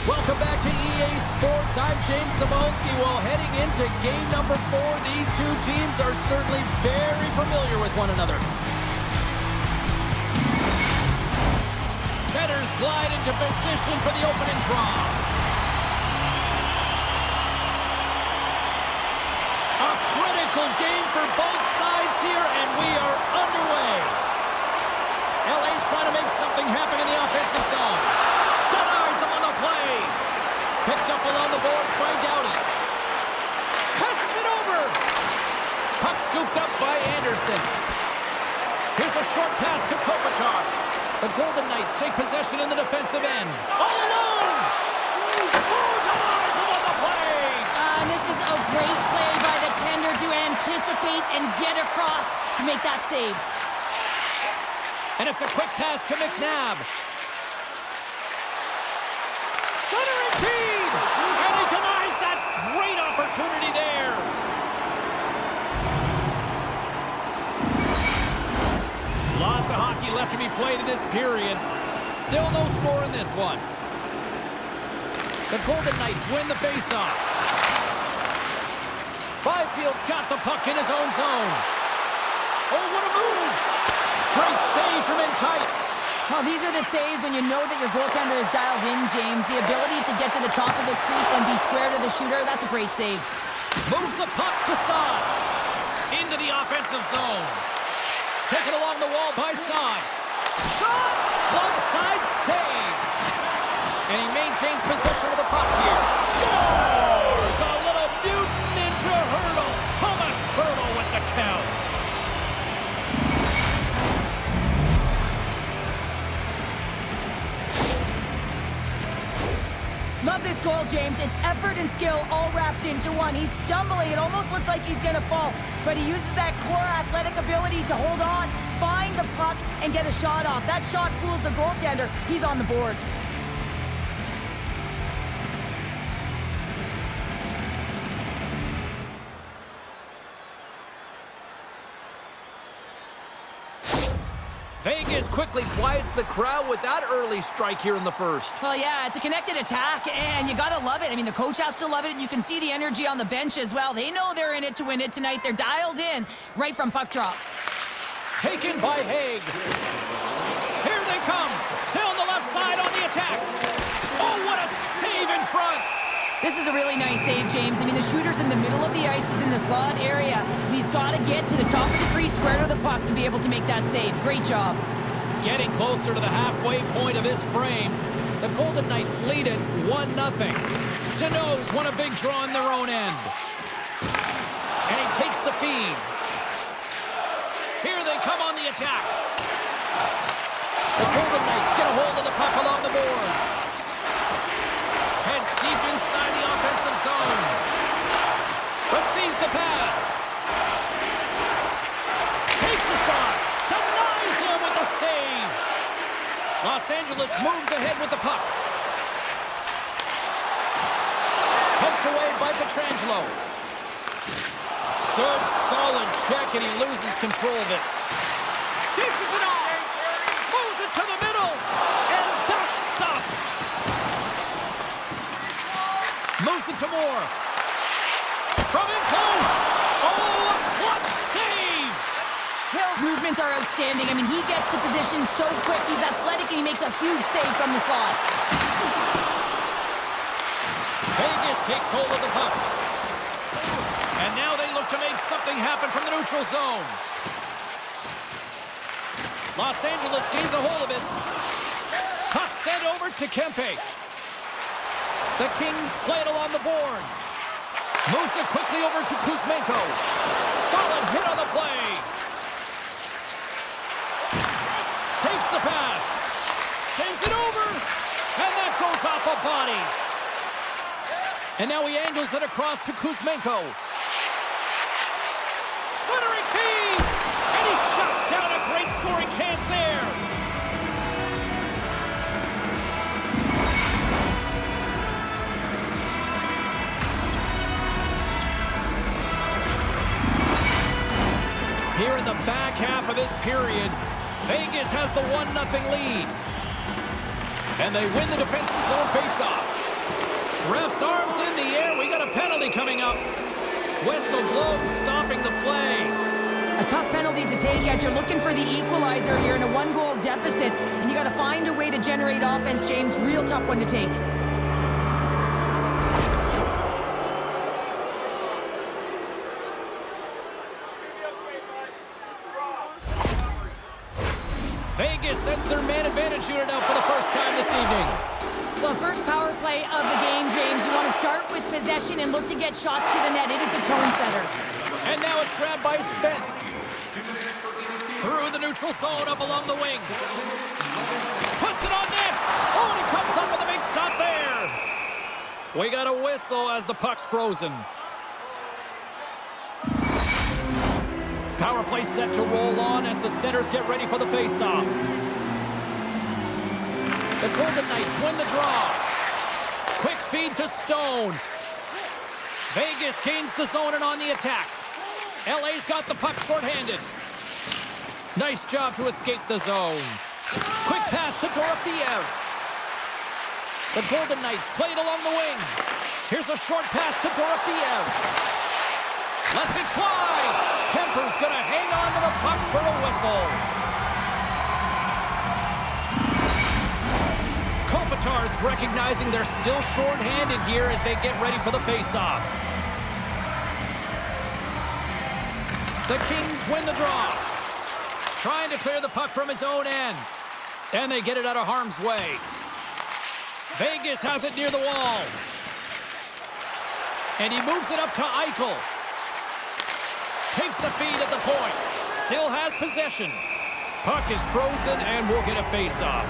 Welcome back to EA Sports. I'm James Samolsky. Well, heading into game number 4, these two teams are certainly very familiar with one another. Setters glide into position for the opening draw. A critical game for both sides here, and we are underway. LA's trying to make something happen in the offensive zone. Denies him on the play. Picked up along the boards by Doughty. Passes it over. Puck scooped up by Anderson. Here's a short pass to Kopitar. The Golden Knights take possession in the defensive end. All alone! Oh, denies him on the play! This is a great play by the tender to anticipate and get across to make that save. And it's a quick pass to McNabb. Center is feed! And he denies that great opportunity there. Lots of hockey left to be played in this period. Still no score in this one. The Golden Knights win the faceoff. Byfield's got the puck in his own zone. Oh, what a move! Great save from in tight. Well, these are the saves when you know that your goaltender is dialed in, James. The ability to get to the top of the crease and be square to the shooter, that's a great save. Moves the puck to Saad. Into the offensive zone. Taken along the wall by Saad. Shot! One side save. And he maintains possession of the puck here. Scores! A little mutant ninja hurdle. Thomas Hurdle with the count. Love this goal, James. It's effort and skill all wrapped into one. He's stumbling. It almost looks like he's going to fall, but he uses that core athletic ability to hold on, find the puck, and get a shot off. That shot fools the goaltender. He's on the board. Vegas quickly quiets the crowd with that early strike here in the first. Well, yeah, it's a connected attack, and you gotta love it. I mean, the coach has to love it, and you can see the energy on the bench as well. They know they're in it to win it tonight. They're dialed in right from puck drop. Taken by Haig. Here they come. Down the left side on the attack. Oh, what a save in front. This is a really nice save, James. I mean, the shooter's in the middle of the ice. He's in the slot area, and he's got to get to the top of the crease, square to the puck, to be able to make that save. Great job. Getting closer to the halfway point of this frame, the Golden Knights lead it 1-0. Deneau's won a big draw on their own end. And he takes the feed. Here they come on the attack. The Golden Knights get a hold of the puck along the boards. Heads deep inside the offensive zone. Receives the pass. Takes a shot. Denies him with the save. Los Angeles moves ahead with the puck. Poked away by Pietrangelo. Good, solid check, and he loses control of it. Dishes it off. Moves it to the middle. And that's stopped. Moves it to Moore. From in close. Oh, a clutch save. Hill's movements are outstanding. I mean, he gets to position so quick. He's athletic, and he makes a huge save from the slot. Vegas takes hold of the puck. And now they look to make something happen from the neutral zone. Los Angeles gains a hold of it. Puck sent over to Kempe. The Kings play it along the boards. Moves it quickly over to Kuzmenko. Solid hit on the play. Takes the pass. Sends it over. And that goes off a body. And now he angles it across to Kuzmenko. Centering feed. And he shuts down a great scoring chance there. Here in the back half of this period, Vegas has the 1-0 lead. And they win the defensive zone faceoff. Ref's arms in the air. We got a penalty coming up. Whistle blows, stopping the play. A tough penalty to take as you're looking for the equalizer. You're in a one-goal deficit, and you got to find a way to generate offense, James. Real tough one to take. Vegas sends their man advantage unit out for the first time this evening. Well, first power play of the game, James. You want to start with possession and look to get shots to the net. It is the tone setter. And now it's grabbed by Spence. Through the neutral zone, up along the wing. Puts it on net. Oh, and he comes up with a big stop there. We got a whistle as the puck's frozen. Power play set to roll on as the centers get ready for the faceoff. The Golden Knights win the draw. Quick feed to Stone. Vegas gains the zone and on the attack. LA's got the puck shorthanded. Nice job to escape the zone. Quick pass to Dorofeev. The Golden Knights play it along the wing. Here's a short pass to Dorofeev. Lets it fly. Kemper's going to hang on to the puck for a whistle. Kopitar's recognizing they're still short-handed here as they get ready for the face-off. The Kings win the draw. Trying to clear the puck from his own end. And they get it out of harm's way. Vegas has it near the wall. And he moves it up to Eichel. Takes the feed at the point. Still has possession. Puck is frozen and we'll get a face-off.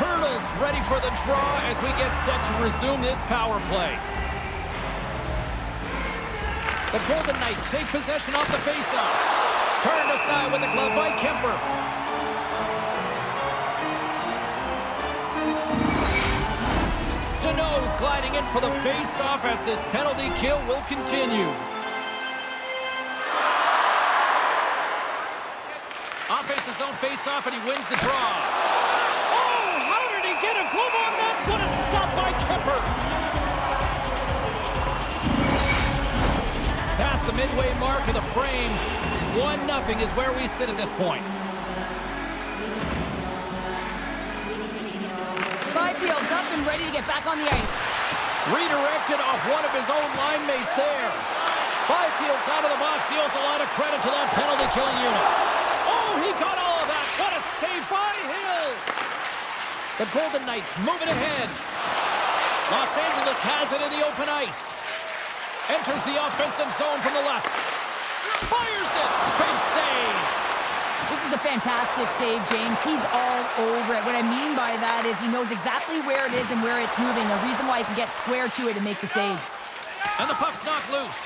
Hurdle's ready for the draw as we get set to resume this power play. The Golden Knights take possession off the face-off. Turned aside with the glove by Kemper. Deneau's gliding in for the face-off as this penalty kill will continue. Offensive zone face-off and he wins the draw. Oh, how did he get a glove on that? What a stop by Kemper. Past the midway mark of the frame, 1-0 is where we sit at this point. Byfield's up and ready to get back on the ice. Redirected off one of his own line mates there. Byfield's out of the box. He owes a lot of credit to that penalty-killing unit. Oh, he got all of that. What a save by Hill. The Golden Knights moving ahead. Los Angeles has it in the open ice. Enters the offensive zone from the left. Fires it. Big save. This is a fantastic save, James. He's all over it. What I mean by that is he knows exactly where it is and where it's moving. A reason why he can get square to it and make the save. And the puck's knocked loose.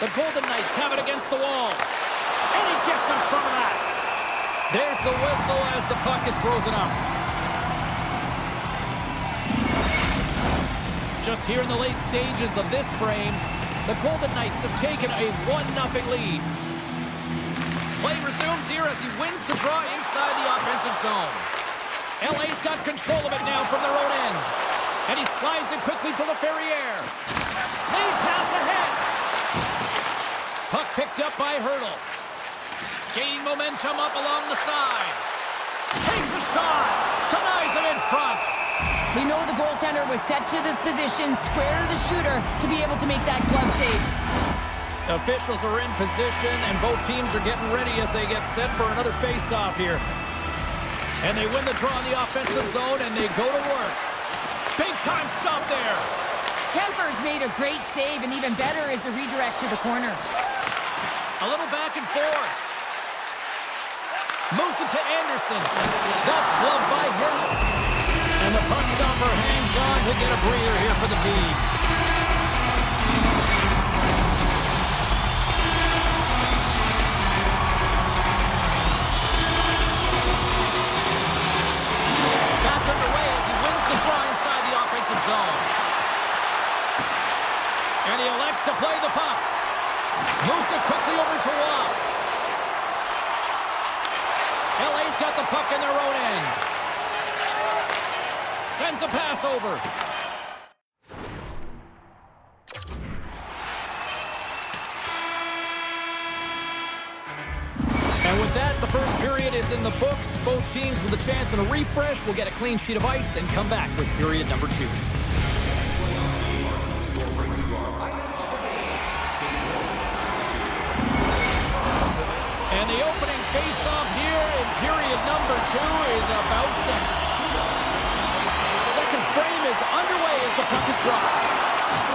The Golden Knights have it against the wall. And he gets in front of that. There's the whistle as the puck is frozen up. Just here in the late stages of this frame, the Golden Knights have taken a 1-0 lead. Play resumes here as he wins the draw inside the offensive zone. LA's got control of it now from their own end. And he slides it quickly to Laferriere. Lead pass ahead. Puck picked up by Hurdle. Gaining momentum up along the side. Takes a shot. Denies him in front. We know the goaltender was set to this position, square to the shooter, to be able to make that glove save. Officials are in position, and both teams are getting ready as they get set for another face-off here. And they win the draw in the offensive zone, and they go to work. Big-time stop there. Kemper's made a great save, and even better is the redirect to the corner. A little back and forth. Moves it to Anderson. That's gloved by Hill. And the puck stopper hangs on to get a breather here for the team. Back underway as he wins the draw inside the offensive zone. And he elects to play the puck. Moves it quickly over to Watt. LA's got the puck in their own end. Sends a pass over. And with that, the first period is in the books. Both teams with a chance and a refresh will get a clean sheet of ice and come back with period number 2. And the opening face-off here in period number 2 is about set. Second frame is underway as the puck is dropped.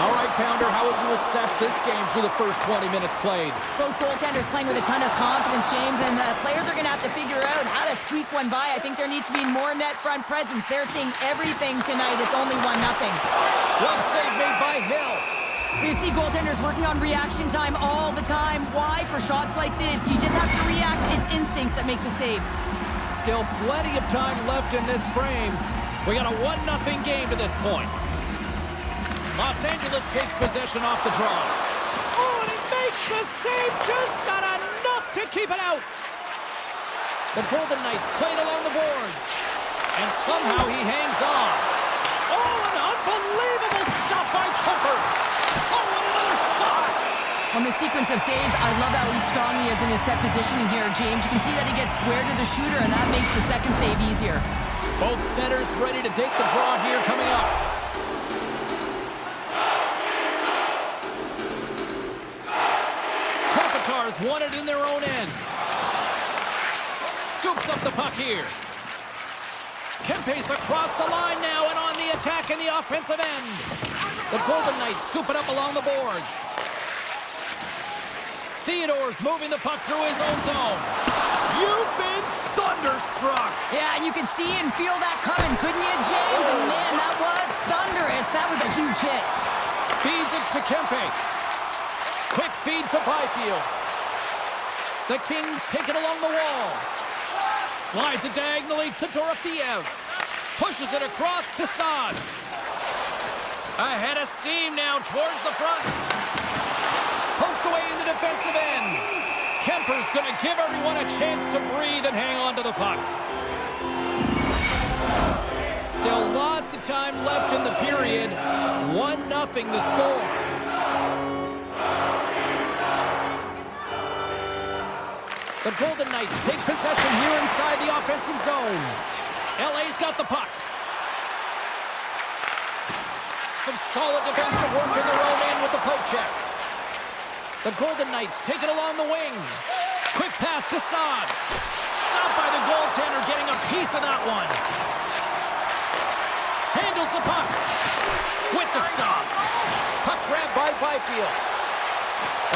All right, Pounder, how would you assess this game through the first 20 minutes played? Both goaltenders playing with a ton of confidence, James, and the players are going to have to figure out how to squeak one by. I think there needs to be more net front presence. They're seeing everything tonight. It's only 1-0. Glove save made by Hill. You see goaltenders working on reaction time all the time. Why? For shots like this, you just have to react. It's instincts that make the save. Still plenty of time left in this frame. We got a 1-0 game to this point. Los Angeles takes possession off the draw. Oh, and he makes the save. Just not enough to keep it out. The Golden Knights played along the boards. And somehow he hangs on. Oh, an unbelievable stop by Kemper. Oh, and another stop. On the sequence of saves, I love how strong he is in his set positioning here, James. You can see that he gets square to the shooter, and that makes the second save easier. Both centers ready to take the draw here coming up. Kopitar's won it in their own end. Scoops up the puck here. Kempe's across the line now and on the attack in the offensive end. The Golden Knights scoop it up along the boards. Theodore's moving the puck through his own zone. You've been thunderstruck. Yeah, and you can see and feel that coming, couldn't you, James? And man, that was thunderous. That was a huge hit. Feeds it to Kempe. Quick feed to Byfield. The Kings take it along the wall. Slides it diagonally to Dorofeev. Pushes it across to Saad. Ahead of steam now towards the front. Poked away in the defensive end. Kemper's going to give everyone a chance to breathe and hang on to the puck. Still lots of time left in the period. 1-0 the score. The Golden Knights take possession here inside the offensive zone. LA's got the puck. Some solid defensive work in their own end with the poke check. The Golden Knights take it along the wing. Quick pass to Saad. Stopped by the goaltender, getting a piece of that one. Handles the puck. With the stop. Puck grabbed by Byfield.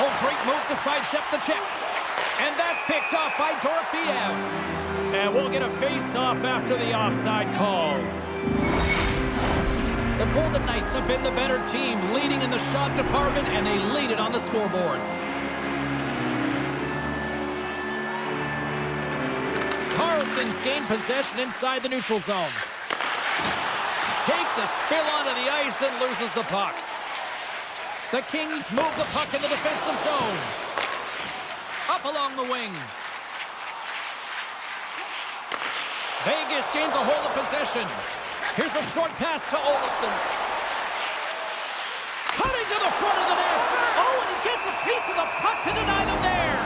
Oh, great move to sidestep the check. And that's picked up by Dorofeev. And we'll get a face-off after the offside call. The Golden Knights have been the better team, leading in the shot department, and they lead it on the scoreboard. Carlson's gained possession inside the neutral zone. Takes a spill onto the ice and loses the puck. The Kings move the puck in the defensive zone. Up along the wing. Vegas gains a hold of possession. Here's a short pass to Olofsson. Cutting to the front of the net. Oh, and he gets a piece of the puck to deny them there.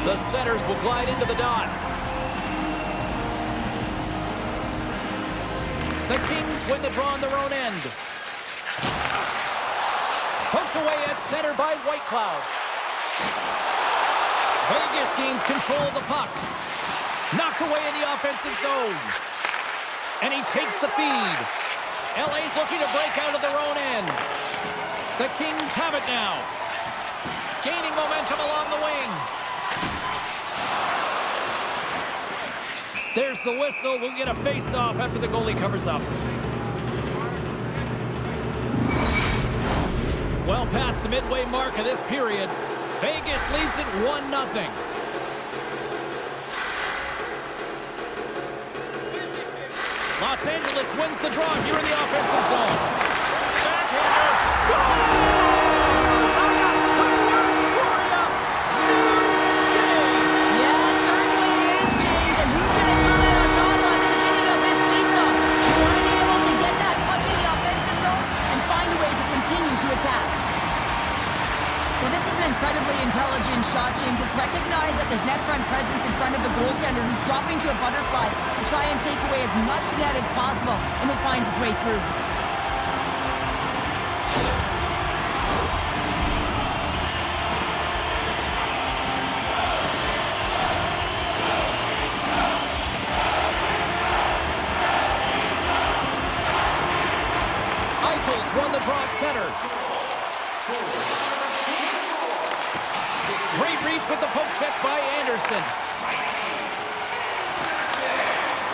The setters will glide into the dot. The Kings win the draw on their own end. Poked away at center by Whitecloud. Vegas gains control of the puck. Knocked away in the offensive zone. And he takes the feed. LA's looking to break out of their own end. The Kings have it now. Gaining momentum along the wing. There's the whistle. We'll get a face-off after the goalie covers up. Well past the midway mark of this period, Vegas leads it 1-0. Los Angeles wins the draw here in the offensive zone. Backhander. Scores! I got 2 words for you. New game. Yeah, certainly is, James. confident shot, James. It's recognized that there's net front presence in front of the goaltender who's dropping to a butterfly to try and take away as much net as possible, and he'll find his way through. Run the draw at center. Great reach with the poke check by Anderson.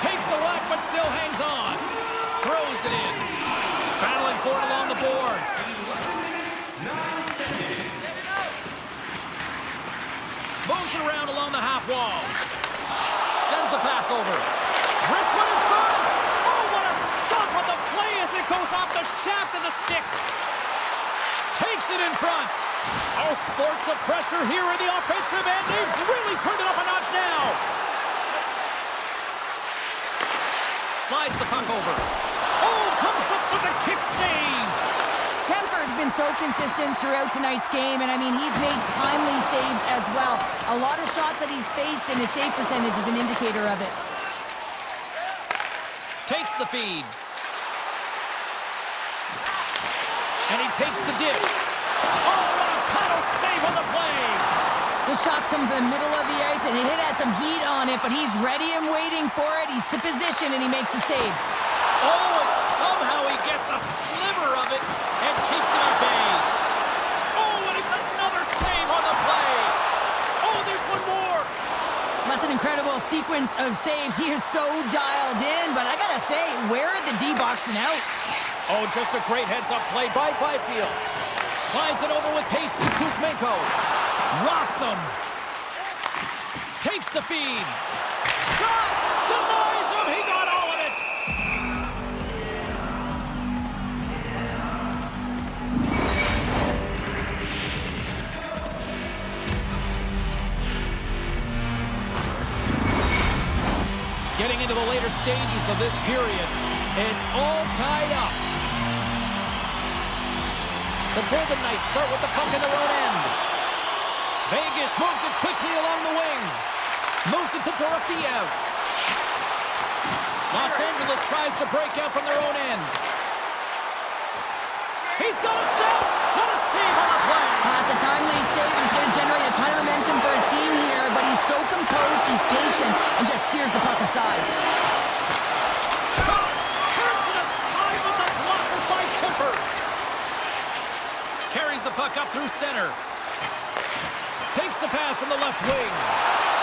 Takes a left, but still hangs on. Throws it in. Battling for it along the boards. Moves it around along the half wall. Sends the pass over. Wrist one inside. Oh, what a stop on the play as it goes off the shaft of the stick. Takes it in front. All sorts of pressure here in the offensive end. They've really turned it up a notch now. Slides the puck over. Oh, comes up with a kick save. Kemper's been so consistent throughout tonight's game, and I mean, he's made timely saves as well. A lot of shots that he's faced, and his save percentage is an indicator of it. Takes the feed. And he takes the dish. Oh, what a paddle save on the play. The shot's come from the middle of the ice, and it has some heat on it, but he's ready and waiting for it. He's to position, and he makes the save. Oh, and somehow he gets a sliver of it and keeps it at bay. Oh, and it's another save on the play. Oh, there's one more. That's an incredible sequence of saves. He is so dialed in, but I gotta say, where are the D-boxing out? Oh, just a great heads-up play by Byfield. Slides it over with pace to Kuzmenko. Rocks him. Takes the feed. Shot! Denies him! He got all of it! Getting into the later stages of this period, it's all tied up. The Golden Knights start with the puck in their own end. Vegas moves it quickly along the wing. Moves it to Dorofeev. Los Angeles tries to break out from their own end. He's got a step. What a save on the play. That's a timely save, and it's going to generate a ton of momentum for his team here, but he's so composed, he's patient, and just steers the puck aside. Shot. Turns it aside with the blocker by Kemper. Carries the puck up through center. Takes the pass from the left wing.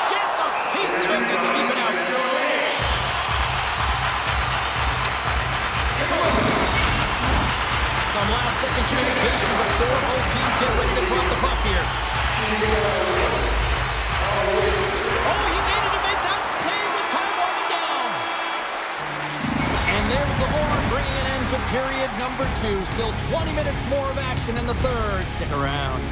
Gets a piece of it to keep it out. Some last-second communication before both teams get ready to drop the puck here. Oh, he needed to make that save with time winding down. And there's the horn, bringing an end to period number 2. Still 20 minutes more of action in the third. Stick around.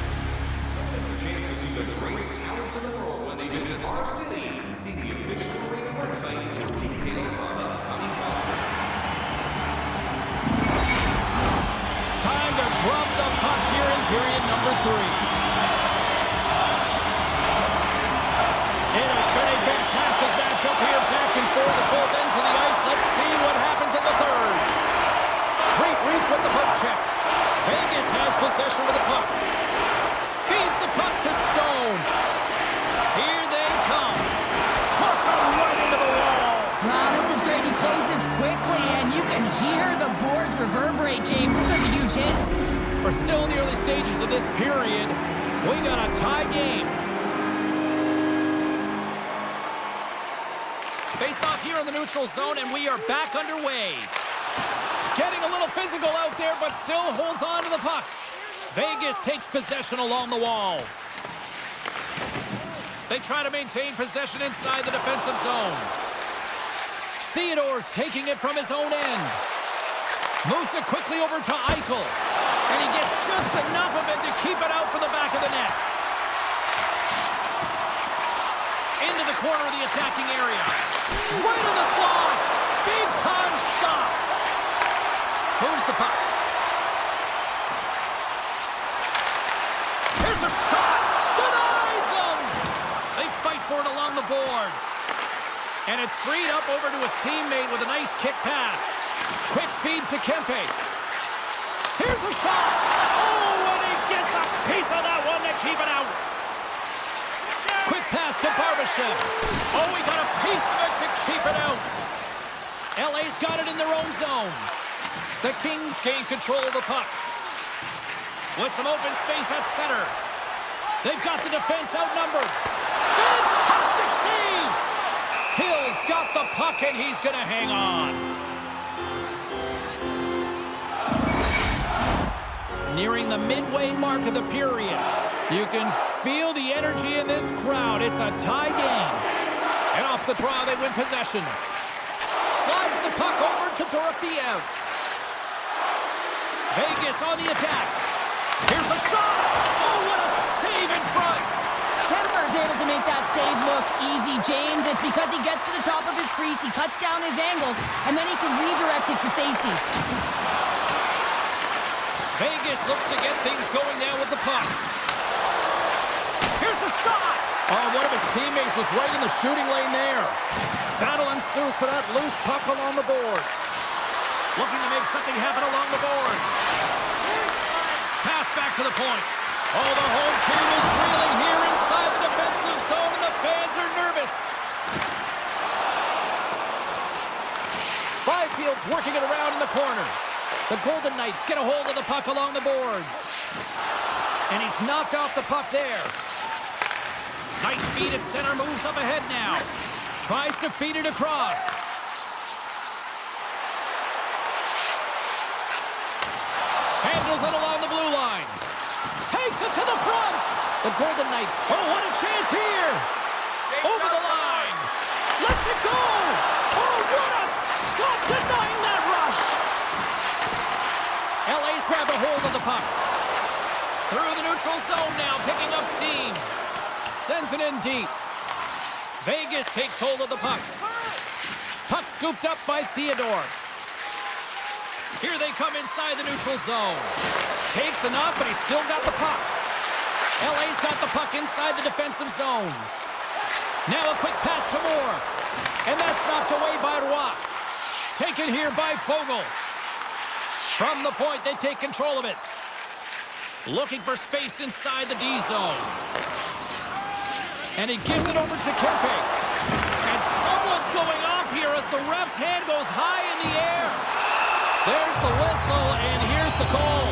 There's a chance to see the greatest talents in the world when they visit our city. See the official arena website for details on upcoming concerts. Time to drop the puck here in period number 3. It has been a fantastic matchup here, back and forth at both ends of the ice. Let's see what happens in the third. Great reach with the poke check. Vegas has possession with the puck. Feeds the puck to Stone. Here they come. Puts him right into the wall. Wow, this is great. He closes quickly, and you can hear the boards reverberate, James. This was a huge hit. We're still in the early stages of this period. We got a tie game. Face off here in the neutral zone, and we are back underway. Getting a little physical out there, but still holds on to the puck. Vegas takes possession along the wall. They try to maintain possession inside the defensive zone. Theodore's taking it from his own end. Moves it quickly over to Eichel. And he gets just enough of it to keep it out for the back of the net. Into the corner of the attacking area. Right in the slot. Big time stop. Moves the puck. Here's a shot. Denies And it's freed up over to his teammate with a nice kick pass. Quick feed to Kempe. Here's a shot. Oh, and he gets a piece of that one to keep it out. Quick pass to Barbashev. Oh, he got a piece of it to keep it out. LA's got it in their own zone. The Kings gain control of the puck. With some open space at center. They've got the defense outnumbered. Fantastic save! Hill's got the puck, and he's going to hang on. Nearing the midway mark of the period. You can feel the energy in this crowd. It's a tie game. And off the draw, they win possession. Slides the puck over to Dorofeev. Vegas on the attack. Here's a shot. Oh, what a save in front. Kemper's able to make that save look easy, James. It's because he gets to the top of his crease, he cuts down his angles, and then he can redirect it to safety. Vegas looks to get things going now with the puck. Here's a shot. Oh, one of his teammates is right in the shooting lane there. Battle ensues for that loose puck along the boards. Looking to make something happen along the boards. Pass back to the point. Oh, the home team is reeling here inside the defensive zone, and the fans are nervous. Byfield's working it around in the corner. The Golden Knights get a hold of the puck along the boards. And he's knocked off the puck there. Nice feed at center, moves up ahead now. Tries to feed it across. Handles it along the blue line. Takes it to the front. The Golden Knights. Oh, what a chance here. Over the line. Lets it go. Oh, what a stop denying that rush. LA's grabbed a hold of the puck. Through the neutral zone now, picking up steam. Sends it in deep. Vegas takes hold of the puck. Puck scooped up by Theodore. Here they come inside the neutral zone. Takes the knock, but he's still got the puck. LA's got the puck inside the defensive zone. Now a quick pass to Moore. And that's knocked away by Roy. Taken here by Fogle. From the point, they take control of it. Looking for space inside the D zone. And he gives it over to Kempe. And someone's going off here as the ref's hand goes high in the air. There's the whistle, and here's the call.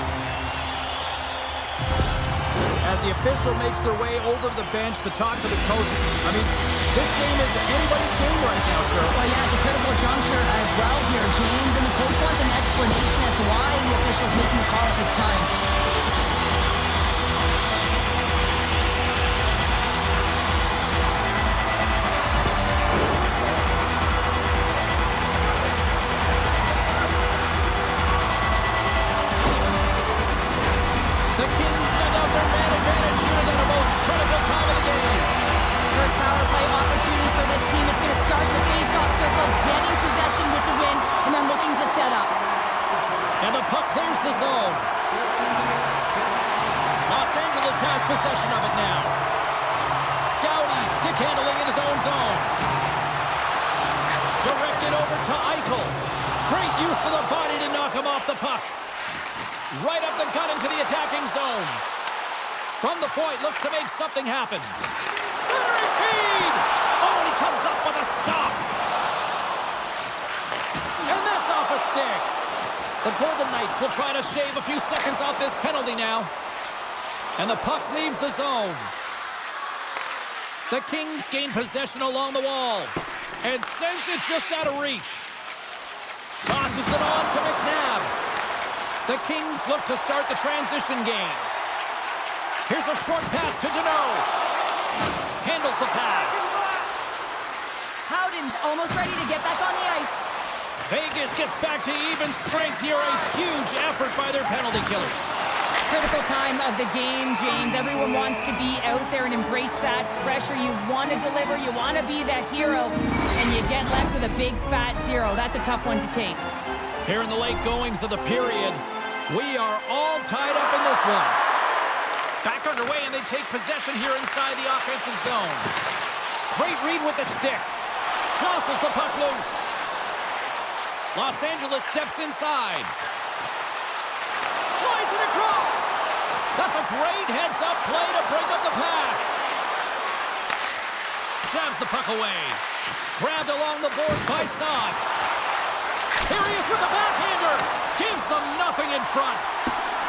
As the official makes their way over to the bench to talk to the coach. I mean, this game is anybody's game right now, sure. Well, yeah, it's a critical juncture as well here, James. And the coach wants an explanation as to why the official's making the call at this time. The Kings send out their man advantage unit at the most critical time of the game. First power play opportunity for this team. It's going to start the face-off circle, getting possession with the win, and then looking to set up. And the puck clears the zone. Los Angeles has possession of it now. Doughty stick handling in his own zone. Directed over to Eichel. Great use of the body to knock him off the puck. Right up the gut into the attacking zone. From the point, looks to make something happen. Centering feed! Oh, he comes up with a stop. And that's off a stick. The Golden Knights will try to shave a few seconds off this penalty now. And the puck leaves the zone. The Kings gain possession along the wall. And sends it just out of reach. Tosses it on to McNabb. The Kings look to start the transition game. Here's a short pass to Deneau. Handles the pass. Howden's almost ready to get back on the ice. Vegas gets back to even strength here. A huge effort by their penalty killers. Critical time of the game, James. Everyone wants to be out there and embrace that pressure. You want to deliver. You want to be that hero. And you get left with a big, fat zero. That's a tough one to take. Here in the late goings of the period, we are all tied up in this one. Back underway, and they take possession here inside the offensive zone. Great read with the stick. Jostles the puck loose. Los Angeles steps inside. Slides it across. That's a great heads-up play to break up the pass. Jabs the puck away. Grabbed along the board by Saad. Here he is with the backhander. Gives them nothing in front.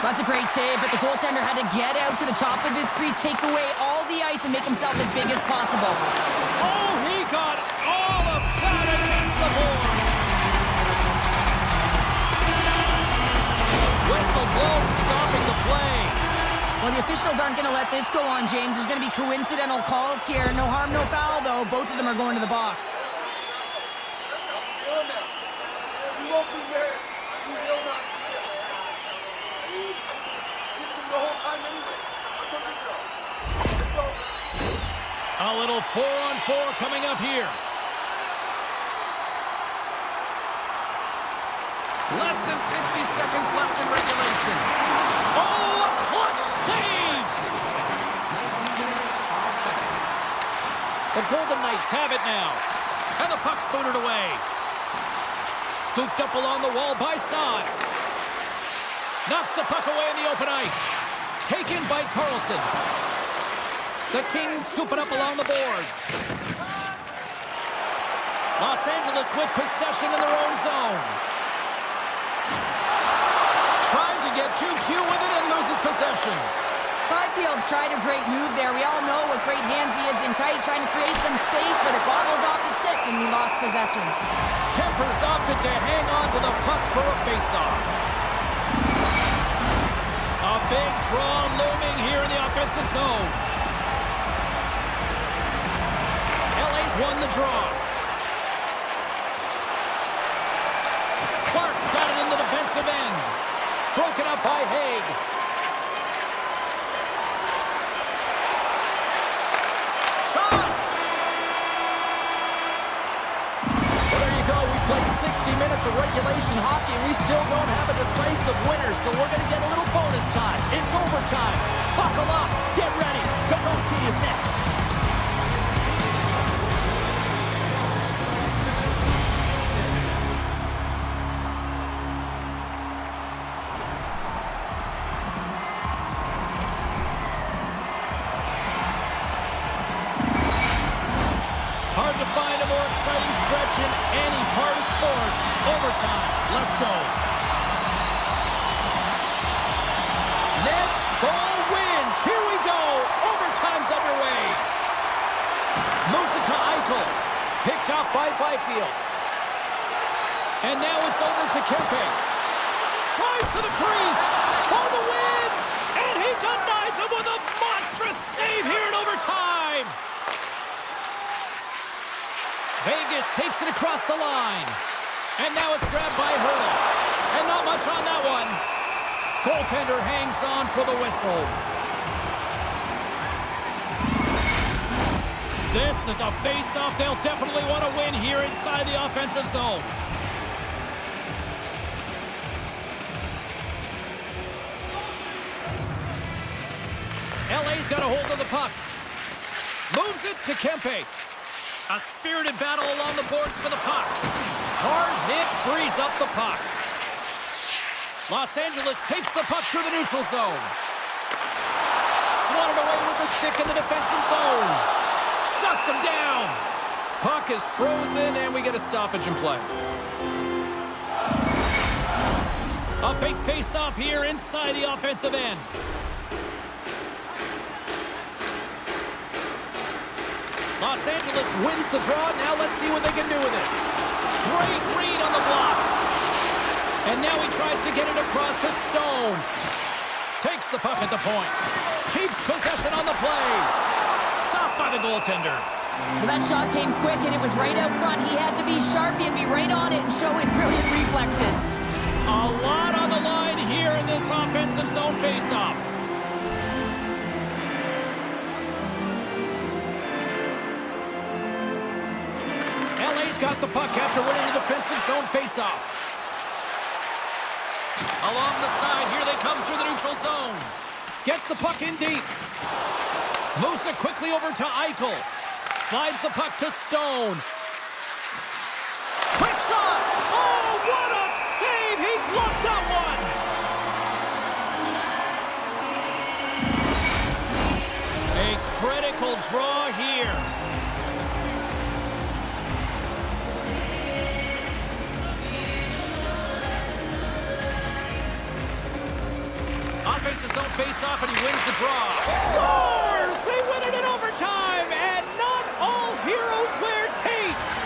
That's a great save, but the goaltender had to get out to the top of his crease, take away all the ice, and make himself as big as possible. Oh, he got all of that against the boards. Whistle blown, stopping the play. Well, the officials aren't going to let this go on, James. There's going to be coincidental calls here. No harm, no foul, though. Both of them are going to the box. You won't be there. You will not be there. System the whole time anyway. Let's go. Let's go. A little 4-on-4 coming up here. Less than 60 seconds left in regulation. Oh, a clutch save! The Golden Knights have it now. And the puck's booted away. Scooped up along the wall by Saad. Knocks the puck away in the open ice. Taken by Carlson. The Kings scoop it up along the boards. Los Angeles with possession in their own zone. Trying to get 2Q with it and loses possession. Byfield's tried a great move there. We all know what great hands he is in tight, trying to create some space, but it waddles off his stick and he lost possession. Kemper's opted to hang on to the puck for a faceoff. A big draw looming here in the offensive zone. LA's won the draw. Clark's got it in the defensive end. Broken up by Haig. Shot! Well, there you go. We played 60 minutes of regulation hockey, and we still don't have a decisive winner, so we're going to get a little bonus time. It's overtime. Buckle up. Get ready, because OT is next. Hard to find a more exciting stretch in any part of sports. Overtime. Let's go. Next goal wins. Here we go. Overtime's underway. Moves it to Eichel. Picked up by Byfield. And now it's over to Kempe. Tries to the crease for the win. And he denies him with a monstrous save here in overtime. Vegas takes it across the line. And now it's grabbed by Hurdle. And not much on that one. Goaltender hangs on for the whistle. This is a face-off they'll definitely want to win here inside the offensive zone. LA's got a hold of the puck. Moves it to Kempe. A spirited battle along the boards for the puck. Hard hit frees up the puck. Los Angeles takes the puck through the neutral zone. Swatted away with the stick in the defensive zone. Shuts him down. Puck is frozen, and we get a stoppage in play. A big face-off here inside the offensive end. Los Angeles wins the draw. Now let's see what they can do with it. Great read on the block. And now he tries to get it across to Stone. Takes the puck at the point. Keeps possession on the play. Stopped by the goaltender. Well, that shot came quick, and it was right out front. He had to be sharp and be right on it and show his brilliant reflexes. A lot on the line here in this offensive zone faceoff. LA's got the puck after winning the defensive zone faceoff. Along the side, here they come through the neutral zone. Gets the puck in deep. Moves it quickly over to Eichel. Slides the puck to Stone. critical draw here. Offense his own face-off, and he wins the draw. Scores! They win it in overtime, and not all heroes wear capes.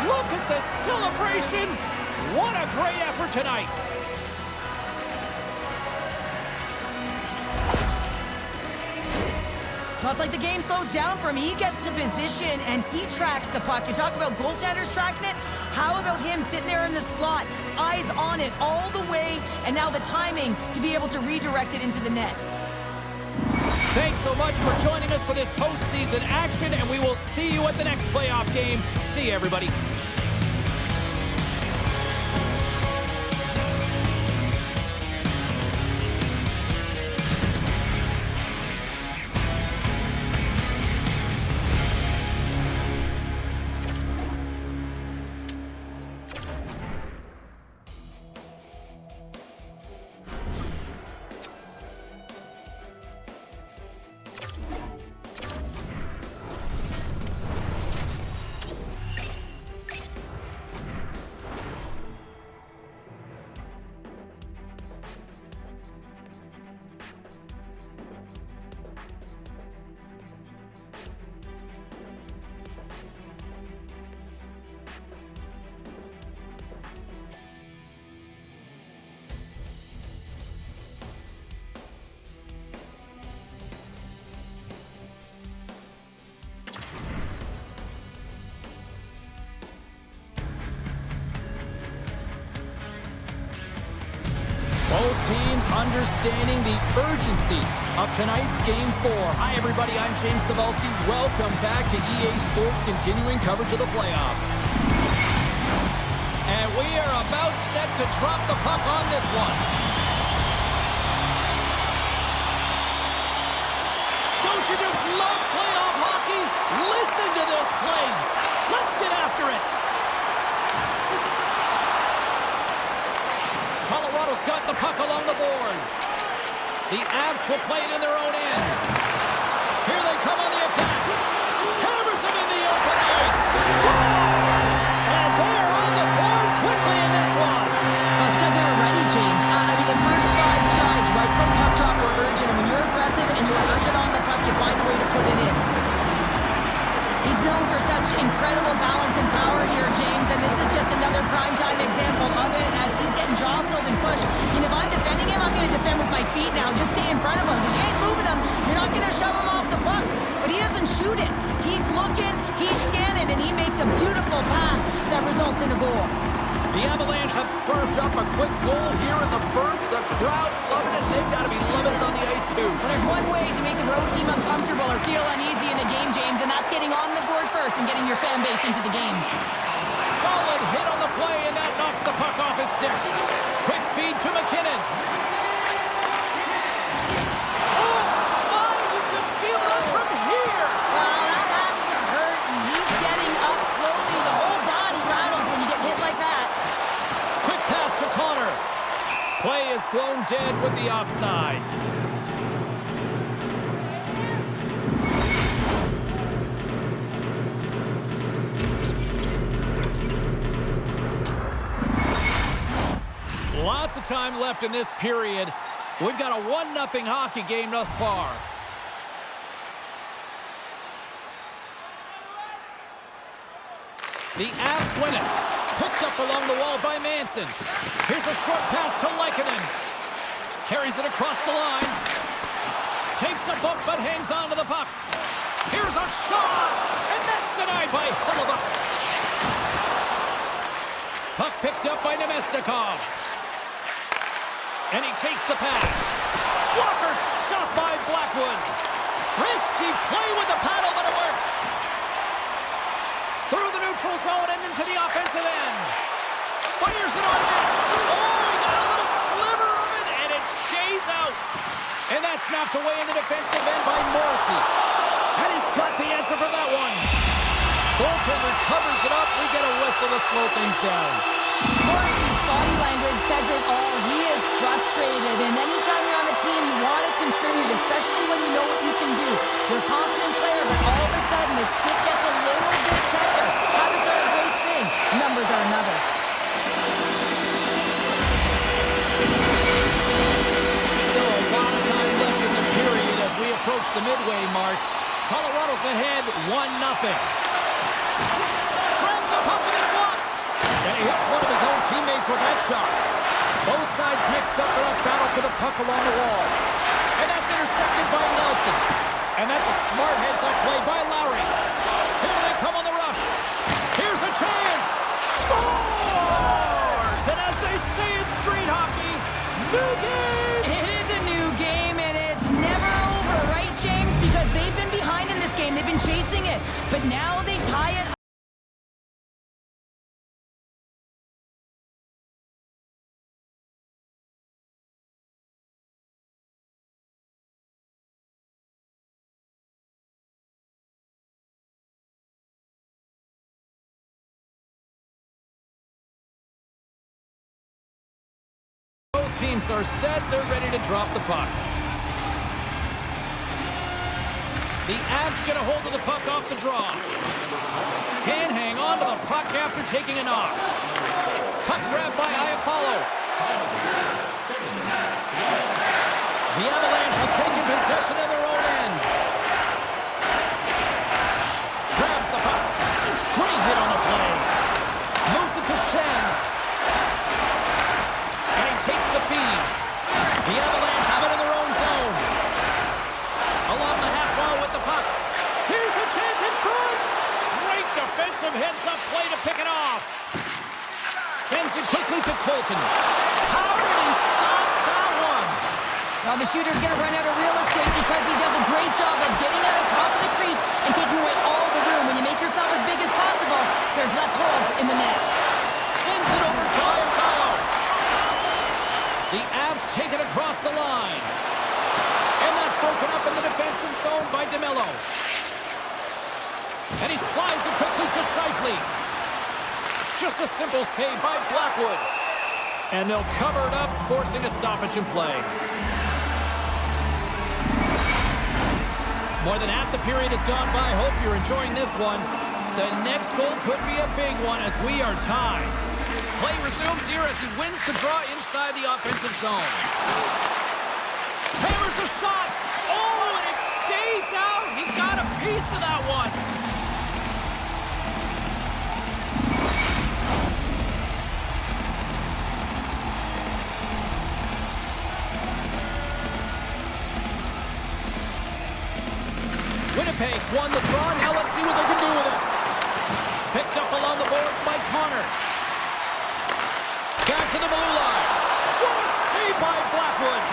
Look at the celebration. What a great effort tonight. Well, it's like the game slows down for him. He gets to position, and he tracks the puck. You talk about goaltenders tracking it. How about him sitting there in the slot, eyes on it all the way, and now the timing to be able to redirect it into the net. Thanks so much for joining us for this postseason action, and we will see you at the next playoff game. See you, everybody. Both teams understanding the urgency of tonight's Game 4. Hi, everybody. I'm James Cybulski. Welcome back to EA Sports' continuing coverage of the playoffs. And we are about set to drop the puck on this one. Don't you just love playoff hockey? Listen to this place. Let's get after it. Colorado's got the puck along the boards. The Avs will play it in their own end. Here they come on the attack. Hammers them in the open ice. Scores! And they are on the board quickly in this one. Well, it's because they were ready, James. I mean, the first 5 strides right from puck drop were urgent, and when you're aggressive and you're urgent on the puck, you find a way to put it in. He's known for such incredible balance and power here, James, and this is just another primetime example of it as he's getting jostled and pushed. And if I'm defending him, I'm going to defend with my feet now. Just stay in front of him because you ain't moving him. You're not going to shove him off the puck. But he doesn't shoot it. He's looking, he's scanning, and he makes a beautiful pass that results in a goal. The Avalanche have served up a quick goal here in the first. The crowd's loving it, and they've got to be loving it on the ice, too. Well, there's one way to make the road team uncomfortable or feel uneasy in a game, James, and that's getting on the board first and getting your fan base into the game. Solid hit on the play, and that knocks the puck off his stick. Quick feed to McKinnon. Oh, my, you can feel that from here. Well, that has to hurt, and he's getting up slowly. The whole body rattles when you get hit like that. Quick pass to Connor. Play is blown dead with the offside. Lots of time left in this period. We've got a 1-0 hockey game thus far. The Avs win it. Picked up along the wall by Manson. Here's a short pass to Lehkonen. Carries it across the line. Takes a bump but hangs on to the puck. Here's a shot! And that's denied by Hellebuyck. Puck picked up by Nemesnikov. And he takes the pass. Blocker stopped by Blackwood. Risky play with the paddle, but it works. Through the neutral zone and into the offensive end. Fires it on net. Oh, he got a little sliver of it, and it stays out. And that's knocked away in the defensive end by Morrissey. And he's got the answer for that one. Goaltender covers it up. We get a whistle to slow things down. Morrissey's body language says it all. He is frustrated, and anytime you're on a team, you want to contribute, especially when you know what you can do. You're a confident player, but all of a sudden, the stick gets a little bit tighter. Habits are a great thing. Numbers are another. Still a lot of time left in the period as we approach the midway mark. Colorado's ahead 1-0. Grabs the puck in the slot. And he hits one of his own teammates with that shot. Both sides mixed up for that battle for the puck along the wall. And that's intercepted by Nelson. And that's a smart heads-up play by Lowry. Here they come on the rush. Here's a chance. Scores! And as they say in street hockey, new game! It is a new game, and it's never over, right, James? Because they've been behind in this game. They've been chasing it. But now they tie it. Both teams are set. They're ready to drop the puck. The Avs get a hold of the puck off the draw. Can hang on to the puck after taking a knock. Puck grab by Iafallo. The Avalanche have taken possession of their own end. Grabs the puck. Great hit on the play. Moves it to Shen. And he takes the feed. The Avalanche have it in their own zone. Along the half wall with the puck. Here's a chance in front. Great defensive heads-up play to pick it off. Sends it quickly to Colton. How did he stop that one? Well, the shooter's going to run out of real estate because he does a great job of getting out of top of the crease and taking away all the room. When you make yourself as big as possible, there's less holes in the net. Sends it over to Iafallo. The Avs take it across the line. And that's broken up in the defensive zone by DeMello. And he slides it quickly to Scheifele. Just a simple save by Blackwood. And they'll cover it up, forcing a stoppage in play. More than half the period has gone by. Hope you're enjoying this one. The next goal could be a big one as we are tied. Play resumes here as he wins the draw inside the offensive zone. Hammers a shot. Oh, and it stays out. He got a piece of that one. Winnipeg's won the draw. Now let's see what they can do with it. Picked up along the boards by Connor. Back to the blue line. What a save by Blackwood.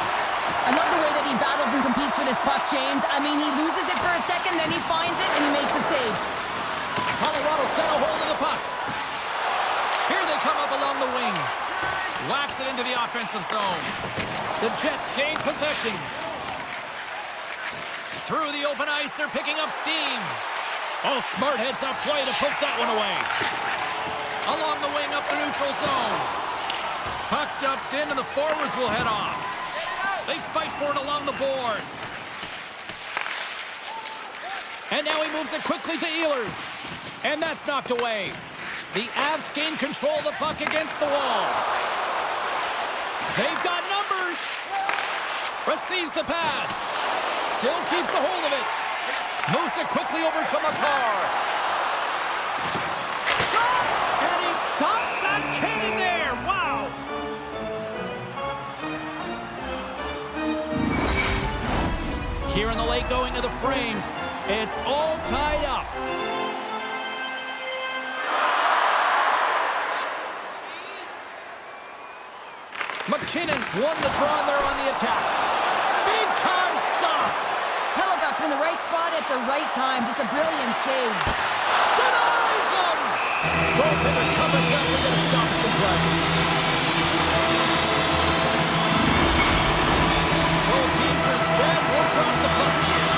I love the way that he battles and competes for this puck, James. I mean, he loses it for a second, then he finds it, and he makes the save. Colorado's got a hold of the puck. Here they come up along the wing. Whacks it into the offensive zone. The Jets gain possession. Through the open ice, they're picking up steam. Oh, smart heads-up play to poke that one away. Along the wing, up the neutral zone. Puck dumped in, and the forwards will head off. They fight for it along the boards. And now he moves it quickly to Ehlers. And that's knocked away. The Avs gain control of the puck against the wall. They've got numbers. Receives the pass. Still keeps a hold of it. Moves it quickly over to Makar. Shot! And he stops that cannon there. Wow! Here in the late going to the frame. It's all tied up. McKinnon's won the draw and they're on the attack. Big time stop. Hellebuck's in the right spot at the right time. Just a brilliant save. Denies him. Goaltender covers that. We're going to stop it in play. Both teams are set. We'll drop the puck here.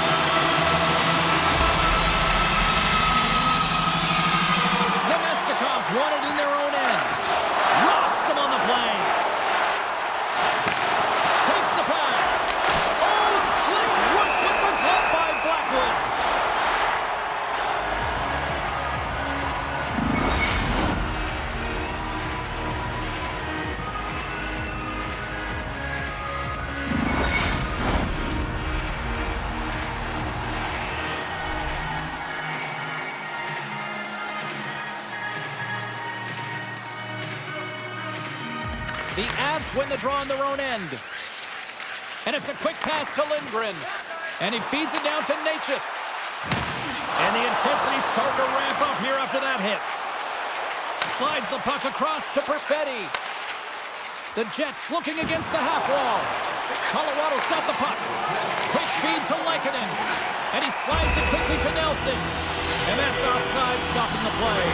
Nemestikov's won it in their own end. Rocks him on the play. The Avs win the draw on their own end. And it's a quick pass to Lindgren. And he feeds it down to Natchez. And the intensity's starting to ramp up here after that hit. Slides the puck across to Perfetti. The Jets looking against the half wall. Colorado's got the puck. Quick feed to Lehkonen. And he slides it quickly to Nelson. And that's offside, stopping the play.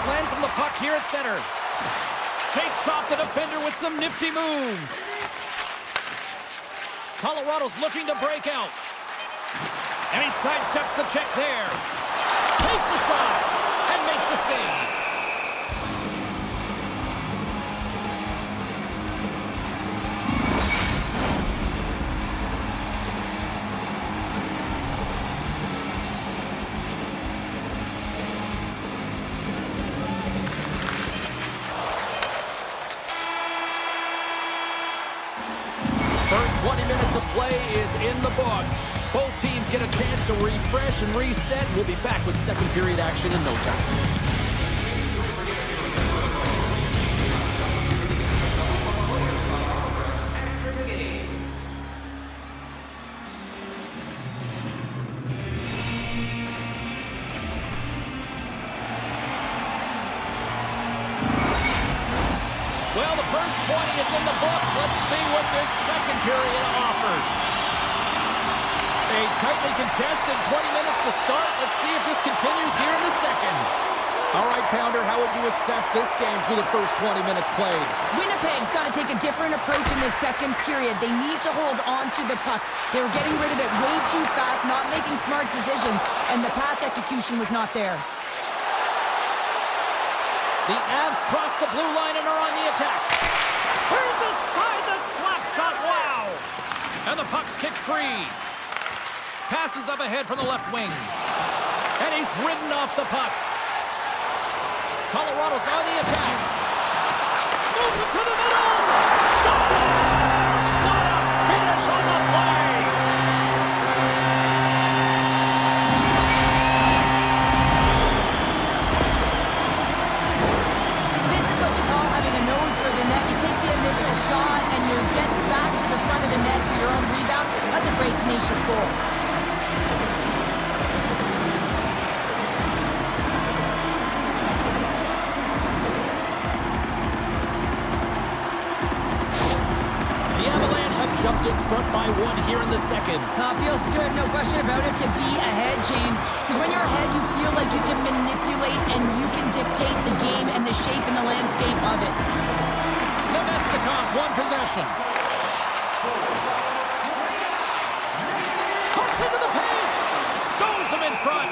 Lands on the puck here at center. Shakes off the defender with some nifty moves. Colorado's looking to break out. And he sidesteps the check there. Takes a shot and makes the save. First 20 minutes of play is in the books. Both teams get a chance to refresh and reset. We'll be back with second period action in no time. Well, the first 20 is in the books. Let's see what this second period offers. A tightly contested 20 minutes to start. Let's see if this continues here in the second. All right, Pounder, how would you assess this game through the first 20 minutes played? Winnipeg's got to take a different approach in this second period. They need to hold on to the puck. They were getting rid of it way too fast, not making smart decisions, and the pass execution was not there. The Avs cross the blue line and are on the attack. Turns aside the slap shot. Wow! And the puck's kicked free. Passes up ahead from the left wing. And he's ridden off the puck. Colorado's on the attack. Moves it to the middle. Scores! What a finish on the play! Initial shot, and you get back to the front of the net for your own rebound. That's a great, tenacious goal. The Avalanche have jumped in front by one here in the second. Feels good, no question about it, to be ahead, James. Because when you're ahead, you feel like you can manipulate and you can dictate the game and the shape and the landscape of it. Nemestikov's one possession. Cuts into the paint. Stones him in front.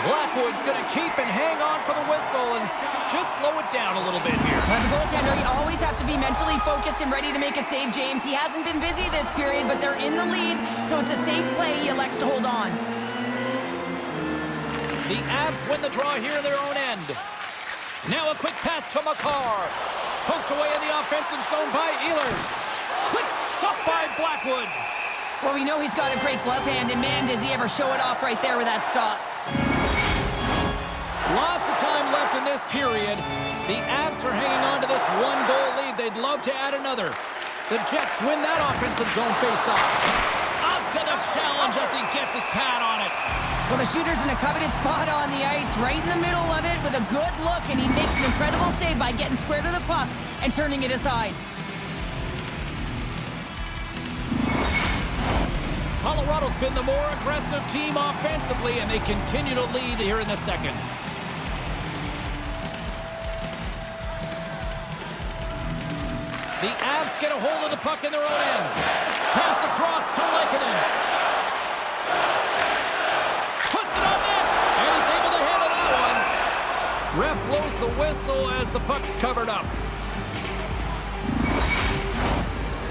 Blackwood's going to keep and hang on for the whistle and just slow it down a little bit here. As a goaltender, you always have to be mentally focused and ready to make a save, James. He hasn't been busy this period, but they're in the lead, so it's a safe play. He elects to hold on. The Avs win the draw here in their own end. Now a quick pass to Makar. Poked away in the offensive zone by Ehlers. Quick stop by Blackwood. Well, we know he's got a great glove hand, and man, does he ever show it off right there with that stop. Lots of time left in this period. The Avs are hanging on to this one-goal lead. They'd love to add another. The Jets win that offensive zone face-off. Up to the challenge as he gets his pad on it. Well, the shooter's in a coveted spot on the ice, right in the middle of it with a good look, and he makes an incredible save by getting square to the puck and turning it aside. Colorado's been the more aggressive team offensively, and they continue to lead here in the second. The Avs get a hold of the puck in their own end. Pass across to Lehkonen. Puts it on net, and he's able to handle that one. Ref blows the whistle as the puck's covered up.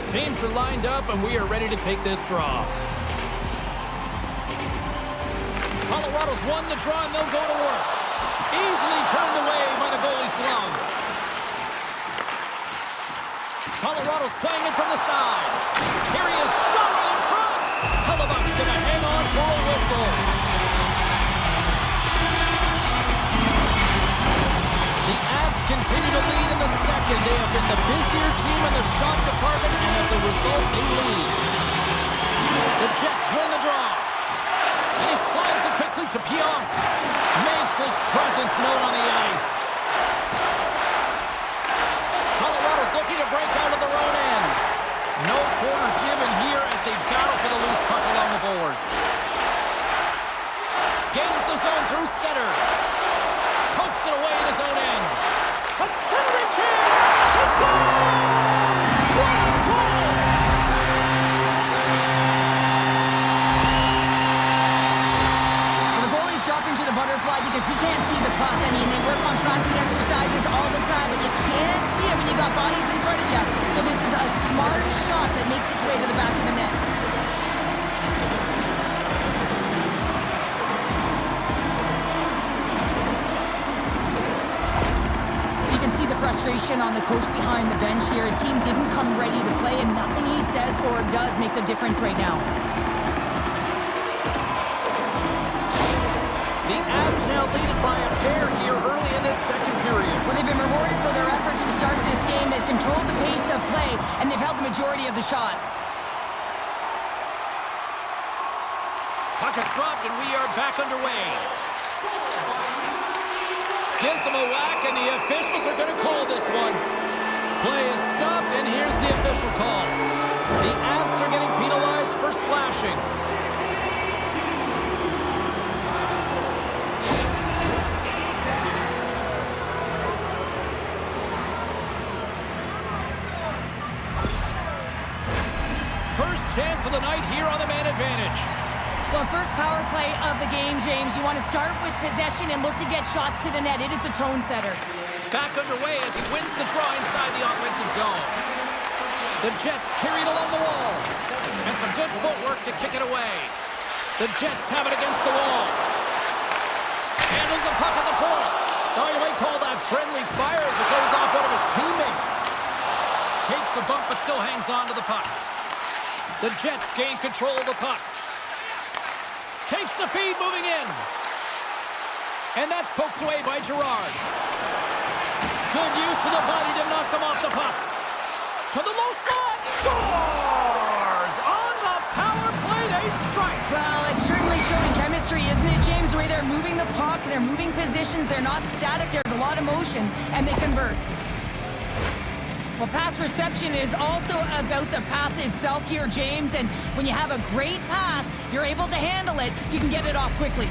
Teams are lined up, and we are ready to take this draw. Colorado's won the draw, and they'll go to work. Easily turned away by the goalie's glove. Colorado's playing it from the side. Here he is, shot right in front. Hellebuck's going to hang on for a whistle. The Avs continue to lead in the second. They have been the busier team in the shot department, and as a result, they lead. The Jets win the draw. And he slides it quickly to Pionk. Makes his presence known on the ice. Colorado's looking to break out of their own end. No quarter given here as they battle for the loose puck along the boards. Gains the zone through center. Pokes it away at his own end. A centering chance! He scores! What a goal! The goalie's dropping to the butterfly because he can't see the puck. I mean, they work on tracking exercises all the time, but you can't see it when you got bodies in front of you. So this is a smart shot that makes its way to the back of the net. You can see the frustration on the coach behind the bench here. His team didn't come ready to play, and nothing he says or does makes a difference right now. The Avs now lead it by a pair here early in this second period. Well, they've been rewarded for their efforts to start this game. They've controlled the pace of play, and they've held the majority of the shots. Puck is dropped, and we are back underway. Gives him a whack, and the officials are going to call this one. Play is stopped, and here's the official call. The Avs are getting penalized for slashing. First chance of the night here on the man advantage. Well, first power play of the game, James. You want to start with possession and look to get shots to the net. It is the tone setter. Back underway as he wins the draw inside the offensive zone. The Jets carried along the wall. And some good footwork to kick it away. The Jets have it against the wall. Handles the puck at the point. Now you may call that friendly fire as it goes off one of his teammates. Takes a bump but still hangs on to the puck. The Jets gain control of the puck. Takes the feed, moving in. And that's poked away by Girard. Good use of the body to knock them off the puck. To the low slot. Scores! On the power play, they strike. Well, it's certainly showing chemistry, isn't it, James? The way they're moving the puck, they're moving positions, they're not static, there's a lot of motion, and they convert. Well, pass reception is also about the pass itself here, James. And when you have a great pass, you're able to handle it. You can get it off quickly.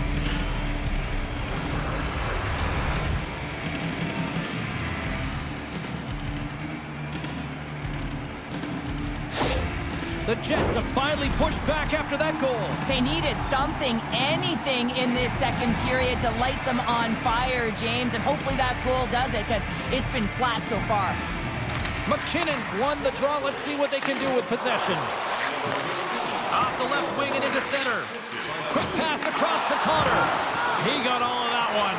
The Jets have finally pushed back after that goal. They needed something, anything in this second period to light them on fire, James. And hopefully that goal does it because it's been flat so far. McKinnon's won the draw. Let's see what they can do with possession. Off the left wing and into center. Quick pass across to Connor. He got all of that one.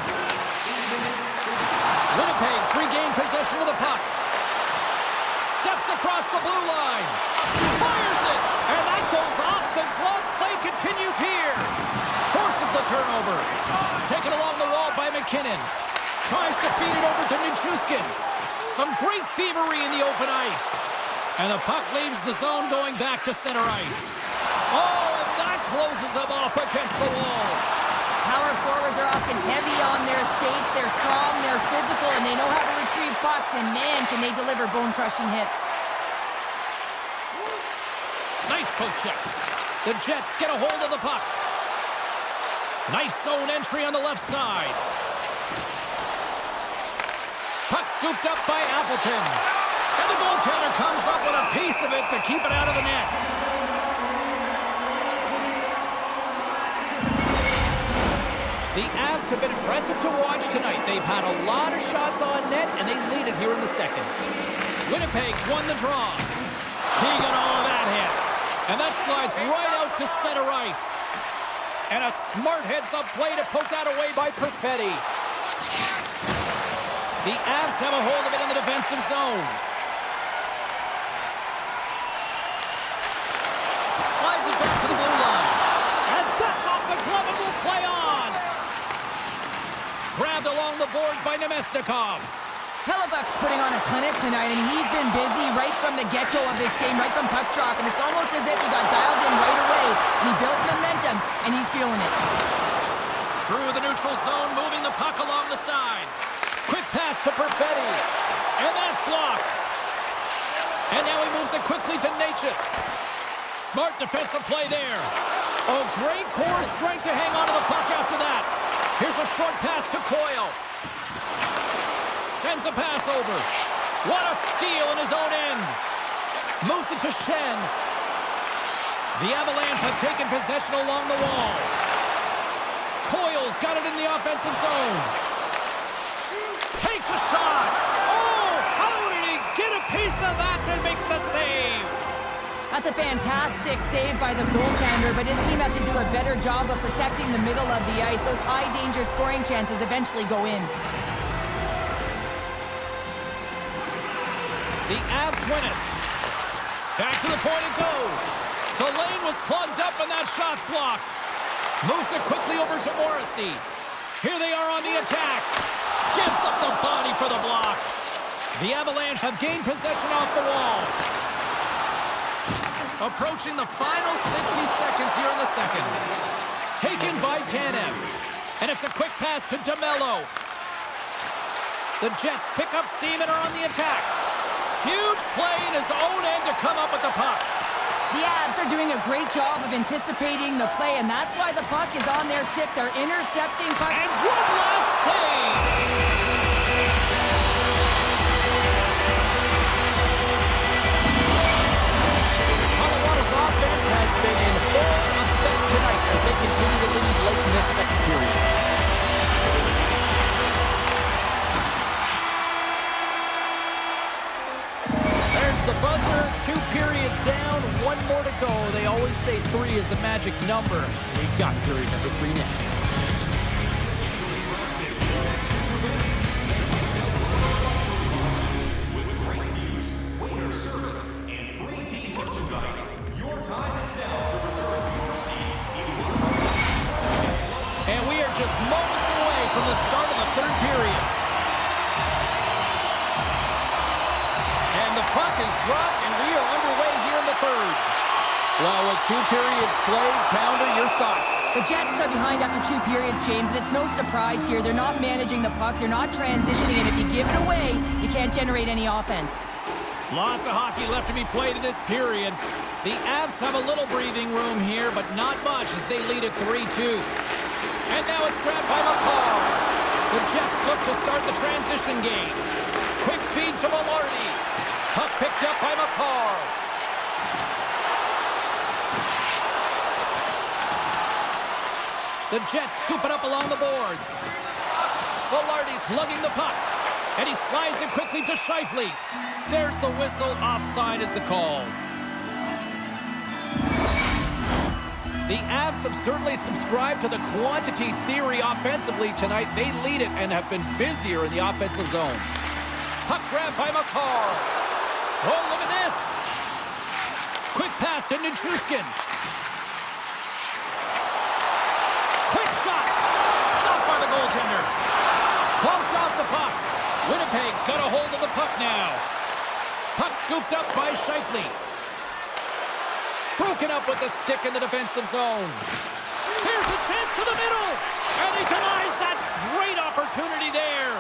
Winnipeg's regained possession of the puck. Steps across the blue line. Fires it. And that goes off the glove. Play continues here. Forces the turnover. Taken along the wall by McKinnon. Tries to feed it over to Nichushkin. Some great thievery in the open ice. And the puck leaves the zone going back to center ice. Oh, and that closes them off against the wall. Power forwards are often heavy on their skates. They're strong, they're physical, and they know how to retrieve pucks. And man, can they deliver bone-crushing hits. Nice poke check. The Jets get a hold of the puck. Nice zone entry on the left side. Puck scooped up by Appleton. And the goaltender comes up with a piece of it to keep it out of the net. The Avs have been impressive to watch tonight. They've had a lot of shots on net, and they lead it here in the second. Winnipeg's won the draw. He got all of that hit. And that slides right out to center ice. And a smart heads-up play to poke that away by Perfetti. The Avs have a hold of it in the defensive zone. Slides it back to the blue line. And that's off the glove and will play on. Grabbed along the boards by Nemesnikov. Hellebuck's putting on a clinic tonight, and he's been busy right from the get-go of this game, right from puck drop, and it's almost as if he got dialed in right away, and he built momentum, and he's feeling it. Through the neutral zone, moving the puck along the side. Quick pass to Perfetti, and that's blocked. And now he moves it quickly to Natchez. Smart defensive play there. Oh, great core strength to hang on to the puck after that. Here's a short pass to Coyle. Sends a pass over. What a steal in his own end. Moves it to Shen. The Avalanche have taken possession along the wall. Coyle's got it in the offensive zone. Takes a shot. Oh, how did he get a piece of that to make the save? That's a fantastic save by the goaltender, but his team has to do a better job of protecting the middle of the ice. Those high-danger scoring chances eventually go in. The Avs win it. Back to the point it goes. The lane was plugged up and that shot's blocked. Moves it quickly over to Morrissey. Here they are on the attack. Gives up the body for the block. The Avalanche have gained possession off the wall. Approaching the final 60 seconds here in the second. Taken by Tanev. And it's a quick pass to DeMello. The Jets pick up steam and are on the attack. Huge play in his own end to come up with the puck. The Avs are doing a great job of anticipating the play, and that's why the puck is on their stick. They're intercepting pucks. And one last save! Colorado's offense has been in full effect tonight as they continue to lead late in this second period. The buzzer, 2 periods down, 1 more to go. They always say 3 is the magic number. We've got period number 3 next. With great views, waiter service, and free team merchandise, your time is now to reserve your seat in one of our And we are just moments away from the start of the third period. And the puck is dropped, and we are underway here in the third. Well, with 2 periods played, Pounder, your thoughts? The Jets are behind after 2 periods, James, and it's no surprise here. They're not managing the puck. They're not transitioning, and if you give it away, you can't generate any offense. Lots of hockey left to be played in this period. The Avs have a little breathing room here, but not much as they lead at 3-2. And now it's grabbed by McCall. The Jets look to start the transition game. Quick feed to Velarde. Puck picked up by McCall. The Jets scoop it up along the boards. Velarde's lugging the puck. And he slides it quickly to Scheifele. There's the whistle. Offside is the call. The Avs have certainly subscribed to the quantity theory offensively tonight. They lead it and have been busier in the offensive zone. Puck grab by McCall. Oh, look at this. Quick pass to Nichushkin. Quick shot. Stopped by the goaltender. Bumped off the puck. Winnipeg's got a hold of the puck now. Puck scooped up by Scheifele. Broken up with the stick in the defensive zone. Here's a chance to the middle. And he denies that great opportunity there.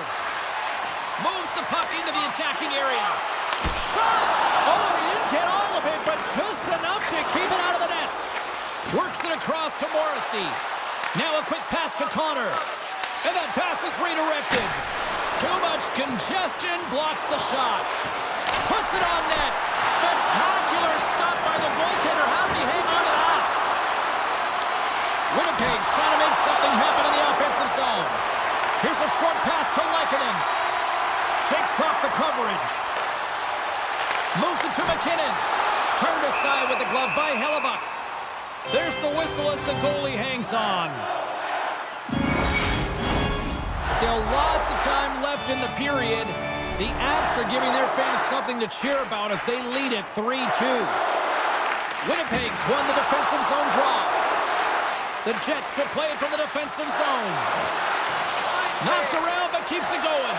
Moves the puck into the attacking area. Shot! Oh, he didn't get all of it, but just enough to keep it out of the net. Works it across to Morrissey. Now a quick pass to Connor. And that pass is redirected. Too much congestion blocks the shot. Puts it on net. Spectacular stop by the goaltender. How did he hang on to that? Winnipeg's trying to make something happen in the offensive zone. Here's a short pass to Lehkonen. Shakes off the coverage. Moves it to McKinnon. Turned aside with the glove by Hellebuck. There's the whistle as the goalie hangs on. Still live. Lots of time left in the period. The Avs are giving their fans something to cheer about as they lead it 3-2. Winnipeg's won the defensive zone draw. The Jets will play it from the defensive zone. Knocked around, but keeps it going.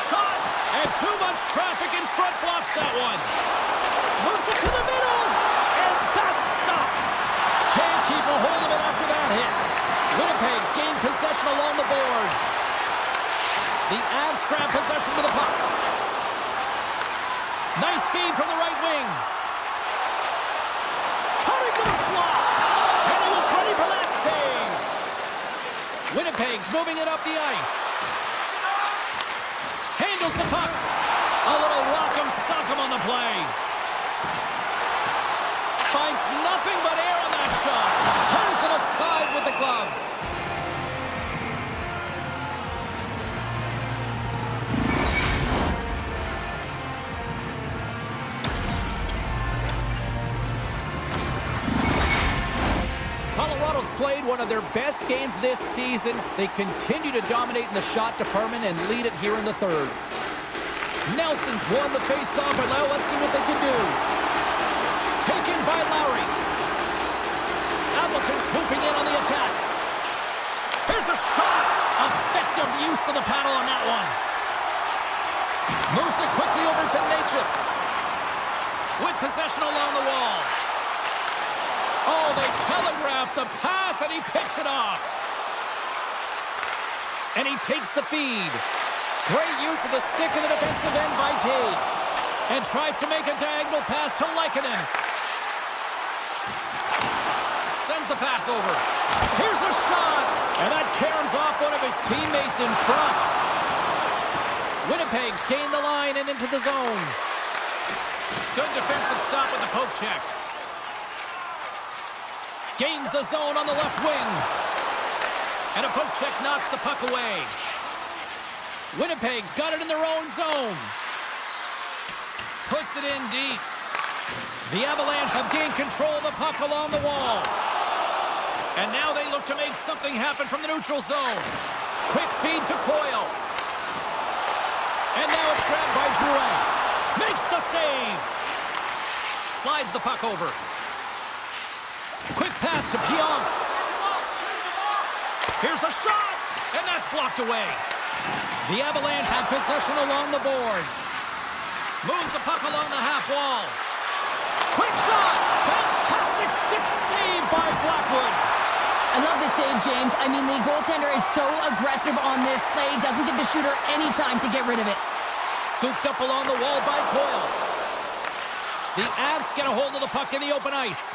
Shot, and too much traffic in front blocks that one. Moves it to the middle, and that's stopped. Can't keep a hold of it after that hit. Winnipeg's gained possession along the boards. The Avs grab possession with the puck. Nice feed from the right wing. Cutting to the slot. And he was ready for that save. Winnipeg's moving it up the ice. Handles the puck. A little rock'em sock'em on the play. Finds nothing but air on that shot. Turns it aside with the glove. Colorado's played one of their best games this season. They continue to dominate in the shot department and lead it here in the third. Nelson's won the face-off, and now let's see what they can do. Taken by Lowry. Appleton swooping in on the attack. Here's a shot. Effective use of the paddle on that one. Moves it quickly over to Natchez. With possession along the wall. Oh, they telegraphed the pass, and he picks it off. And he takes the feed. Great use of the stick in the defensive end by Taves. And tries to make a diagonal pass to Lehkonen. Sends the pass over. Here's a shot. And that caroms off one of his teammates in front. Winnipeg's gained the line and into the zone. Good defensive stop with the poke check. Gains the zone on the left wing. And a poke check knocks the puck away. Winnipeg's got it in their own zone. Puts it in deep. The Avalanche have gained control of the puck along the wall. And now they look to make something happen from the neutral zone. Quick feed to Coyle. And now it's grabbed by Drouin. Makes the save. Slides the puck over. Quick pass to Pionk. Here's a shot, and that's blocked away. The Avalanche have possession along the boards. Moves the puck along the half wall. Quick shot! Fantastic stick save by Blackwood. I love the save, James. I mean, the goaltender is so aggressive on this play. Doesn't give the shooter any time to get rid of it. Scooped up along the wall by Coyle. The Avs get a hold of the puck in the open ice.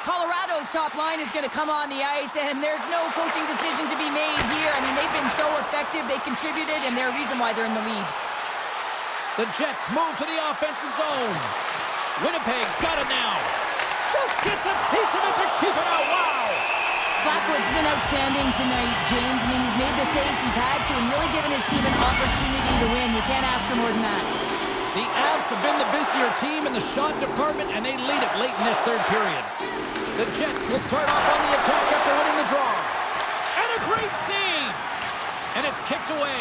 Colorado's top line is going to come on the ice, and there's no coaching decision to be made here. I mean, they've been so effective. They contributed, and they're a reason why they're in the lead. The Jets move to the offensive zone. Winnipeg's got it now. Just gets a piece of it to keep it out. Wow! Blackwood's been outstanding tonight, James. I mean, he's made the saves he's had to and really given his team an opportunity to win. You can't ask for more than that. The Avs have been the busier team in the shot department, and they lead it late in this third period. The Jets will start off on the attack after winning the draw. And a great save! And it's kicked away.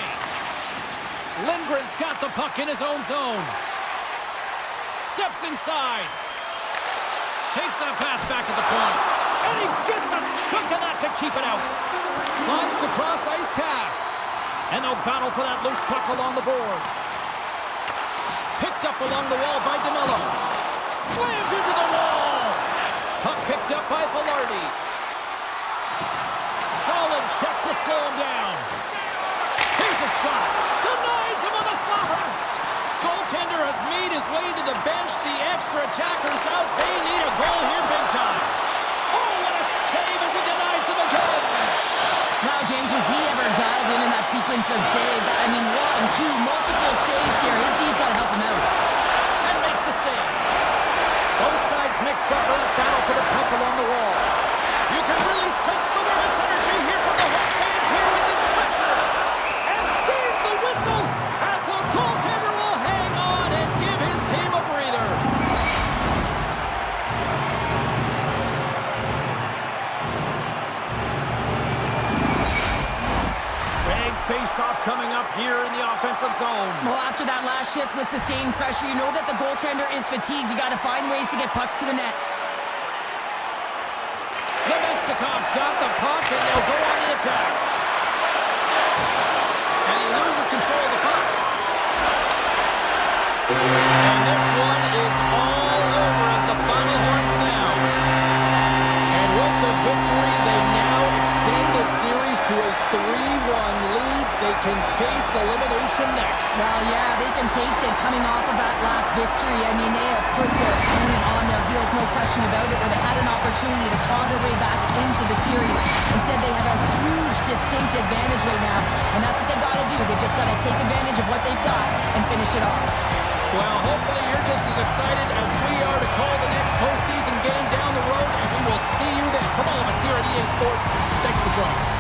Lindgren's got the puck in his own zone. Steps inside. Takes that pass back at the point. And he gets a chunk of that to keep it out. Slides the cross-ice pass. And they'll battle for that loose puck along the boards. Picked up along the wall by DeMello. Slammed into the wall. Puck picked up by Velarde. Solid check to slow him down. Here's a shot. Denies him on the slapper. Goaltender has made his way to the bench. The extra attackers out. They need a goal here big time. Oh, what a save as he denies them again. Wow, James, was he ever dialed in that sequence of saves? I mean, 1, 2, multiple saves here. His D's got to help him out. And makes the save. Both sides mixed up for that battle for the puck along the wall. You can really sense the nervous energy here from the home fans here with this pressure. And there's the whistle as the goaltender will hang on and give his team a breather. Big face-off coming up here in the offensive zone. Well, after that last shift with sustained pressure, you know that the goaltender is fatigued. You got to find ways to get pucks to the net. Nemestikov's got the puck, and they'll go on the attack. And he loses control of the puck. And this one is all over as the final horn sounds. And with the victory, they now extend the series to a 3-1 lead. They can taste elimination next. Well, yeah, they can taste it coming off of that last victory. I mean, they have put their opponent on their heels, no question about it, where they had an opportunity to claw their way back into the series. Instead, they have a huge, distinct advantage right now, and that's what they got to do. They've just got to take advantage of what they've got and finish it off. Well, hopefully you're just as excited as we are to call the next postseason game down the road, and we will see you then. From all of us here at EA Sports, thanks for joining us.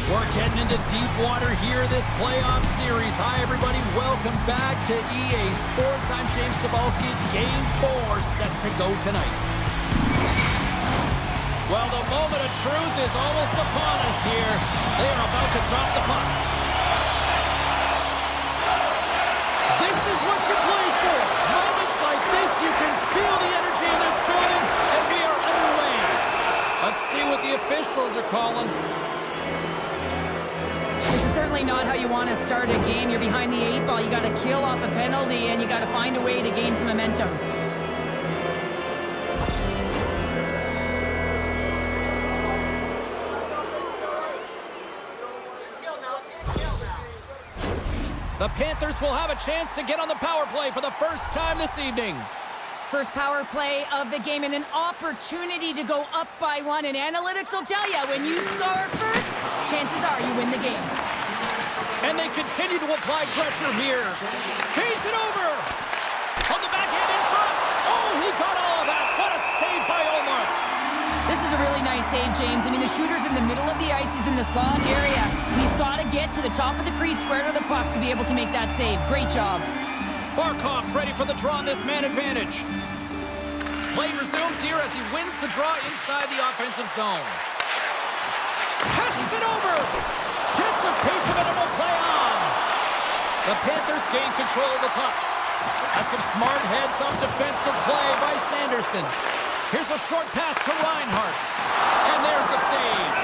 We're getting into deep water here this playoff series. Hi, everybody. Welcome back to EA Sports. I'm James Cybulski. Game 4 set to go tonight. Well, the moment of truth is almost upon us here. They are about to drop the puck. This is what you play for. Moments like this, you can feel the energy in this building, and we are underway. Let's see what the officials are calling. This is certainly not how you want to start a game. You're behind the 8 ball. You got to kill off a penalty, and you got to find a way to gain some momentum. The Panthers will have a chance to get on the power play for the first time this evening. First power play of the game and an opportunity to go up by 1. And analytics will tell you, when you score first, chances are you win the game. And they continue to apply pressure here. Feeds it over. On the backhand in front. Oh, he got all of that. What a save by Omar. This is a really nice save, James. I mean, the shooter's in the middle of the ice. He's in the slot area. He's got to get to the top of the crease, square to the puck to be able to make that save. Great job. Barkov's ready for the draw on this man advantage. Play resumes here as he wins the draw inside the offensive zone. Passes it over. Gets a piece of it and will play on. The Panthers gain control of the puck. That's some smart heads-up defensive play by Sanderson. Here's a short pass to Reinhart. And there's the save.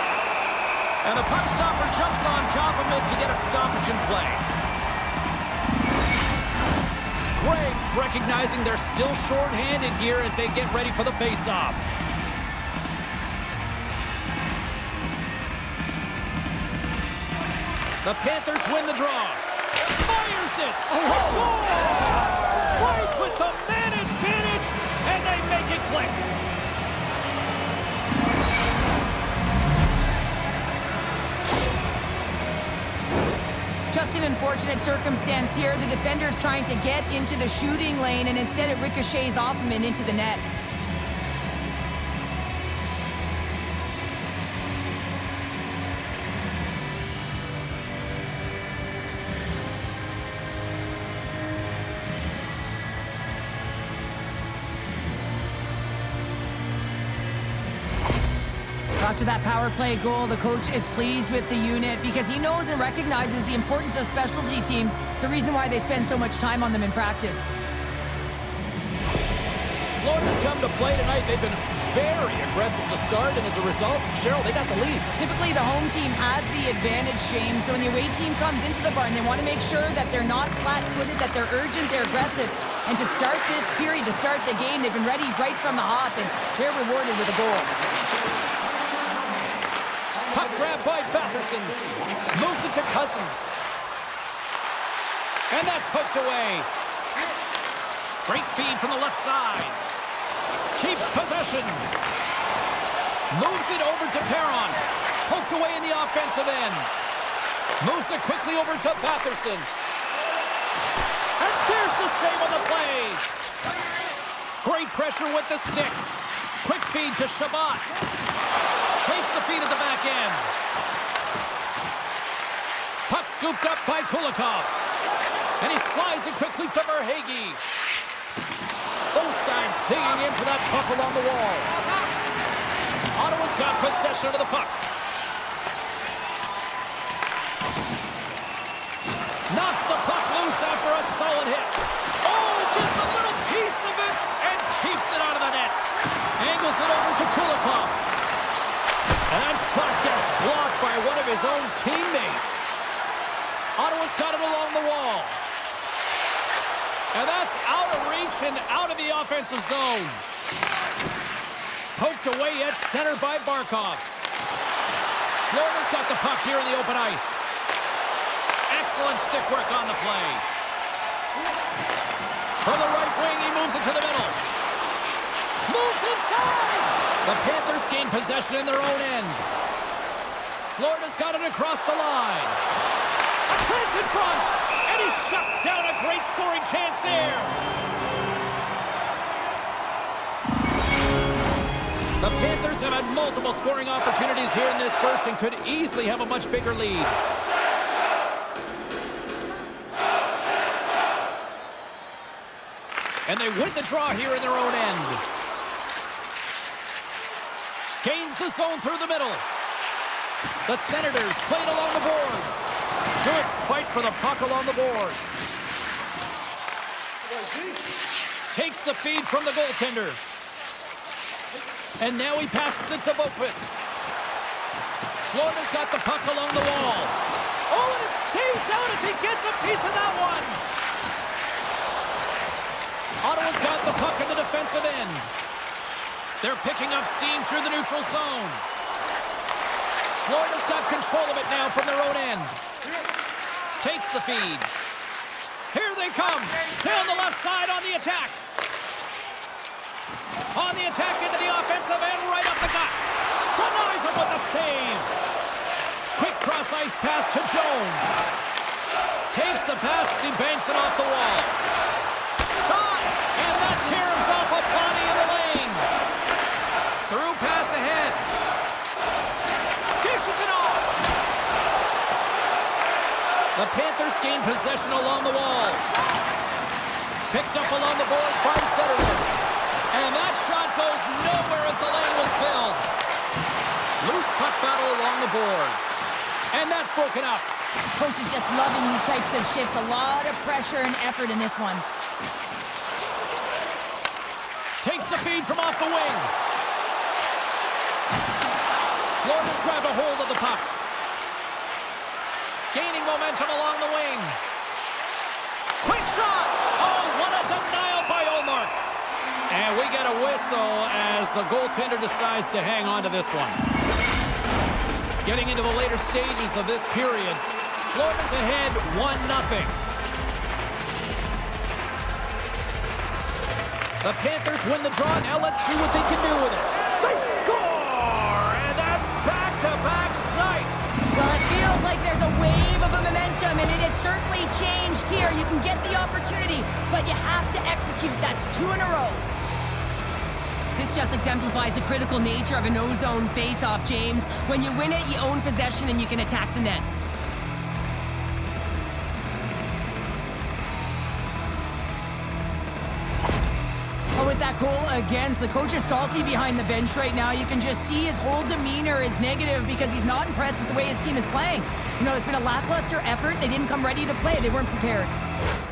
And the puck stopper jumps on top of it to get a stoppage in play. Greg's recognizing they're still short-handed here as they get ready for the face-off. The Panthers win the draw. Fires it. Score! Right with the man advantage, and they make it click. Just an unfortunate circumstance here. The defender's trying to get into the shooting lane, and instead it ricochets off him and into the net. After that power play goal, the coach is pleased with the unit because he knows and recognizes the importance of specialty teams. It's a reason why they spend so much time on them in practice. Florida's come to play tonight. They've been very aggressive to start, and as a result, Cheryl, they got the lead. Typically, the home team has the advantage, James. So when the away team comes into the barn, they want to make sure that they're not flat-footed, that they're urgent, they're aggressive. And to start this period, to start the game, they've been ready right from the hop, and they're rewarded with a goal. Puck grab by Batherson. Moves it to Cousins. And that's poked away. Great feed from the left side. Keeps possession. Moves it over to Perron. Poked away in the offensive end. Moves it quickly over to Batherson. And there's the save on the play. Great pressure with the stick. Quick feed to Shabbat. Takes the feed at the back end. Puck scooped up by Kulikov. And he slides it quickly to Verhaeghe. Both sides digging into that puck along the wall. Ottawa's got possession of the puck. Knocks the puck loose after a solid hit. Oh, gets a little piece of it and keeps it out of the net. Angles it over to Kulikov. And that shot gets blocked by one of his own teammates. Ottawa's got it along the wall. And that's out of reach and out of the offensive zone. Poked away at center by Barkov. Florida's got the puck here in the open ice. Excellent stick work on the play. For the right wing, he moves it to the middle. Moves inside! The Panthers gain possession in their own end. Florida's got it across the line. A chance in front! And he shuts down a great scoring chance there. The Panthers have had multiple scoring opportunities here in this first and could easily have a much bigger lead. And they win the draw here in their own end. Gains the zone through the middle. The Senators played along the boards. Good fight for the puck along the boards. Takes the feed from the goaltender. And now he passes it to Boqvist. Florida's got the puck along the wall. Oh, and it stays out as he gets a piece of that one. Ottawa's got the puck in the defensive end. They're picking up steam through the neutral zone. Florida's got control of it now from their own end. Takes the feed. Here they come. Down the left side on the attack. On the attack into the offensive end, right up the gut. Denies him with the save. Quick cross-ice pass to Jones. Takes the pass, he banks it off the wall. Shot, and that caroms off a body in the lane. Through pass ahead. Dishes it off. The Panthers gain possession along the wall. Picked up along the boards by Zetterlund. And that shot goes nowhere as the lane was filled. Loose puck battle along the boards. And that's broken up. Coach is just loving these types of shifts. A lot of pressure and effort in this one. Takes the feed from off the wing. Florida's grabbed a hold of the puck. Gaining momentum along the wing. Quick shot! Oh, what a denial by Ullmark. And we get a whistle as the goaltender decides to hang on to this one. Getting into the later stages of this period, Florida's ahead 1-0. The Panthers win the draw. Now let's see what they can do with it. They score! And that's back-to-back snipes. Well, it feels like there's a wave of a momentum, and it has certainly changed here. You can get the opportunity, but you have to execute. That's 2 in a row. This just exemplifies the critical nature of a no-zone face-off, James. When you win it, you own possession and you can attack the net. Oh, with that goal against, the coach is salty behind the bench right now. You can just see his whole demeanor is negative because he's not impressed with the way his team is playing. You know, it's been a lackluster effort. They didn't come ready to play. They weren't prepared.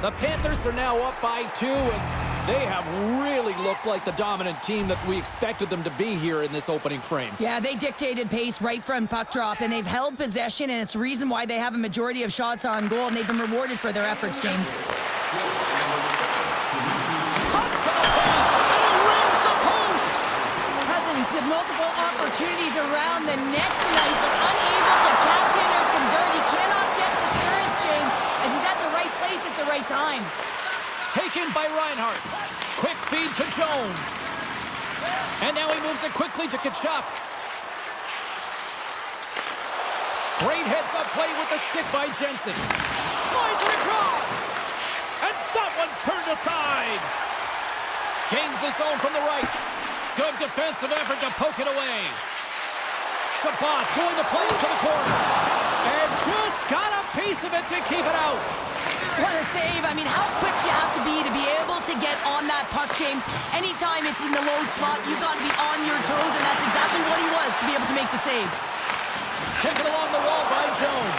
The Panthers are now up by 2, and they have really looked like the dominant team that we expected them to be here in this opening frame. Yeah, they dictated pace right from puck drop, and they've held possession, and it's the reason why they have a majority of shots on goal, and they've been rewarded for their efforts, James. With multiple opportunities around the net tonight, but unable to cash in or convert. He cannot get discouraged, James, as he's at the right place at the right time. Taken by Reinhart. Quick feed to Jones. And now he moves it quickly to Tkachuk. Great heads-up play with the stick by Jensen. Slides it across. And that one's turned aside. Gains the zone from the right. Good defensive effort to poke it away. Shabbat's going to play into the corner. And just got a piece of it to keep it out. What a save. I mean, how quick do you have to be able to get on that puck, James? Anytime it's in the low slot, you've got to be on your toes, and that's exactly what he was to be able to make the save. Taken along the wall by Jones.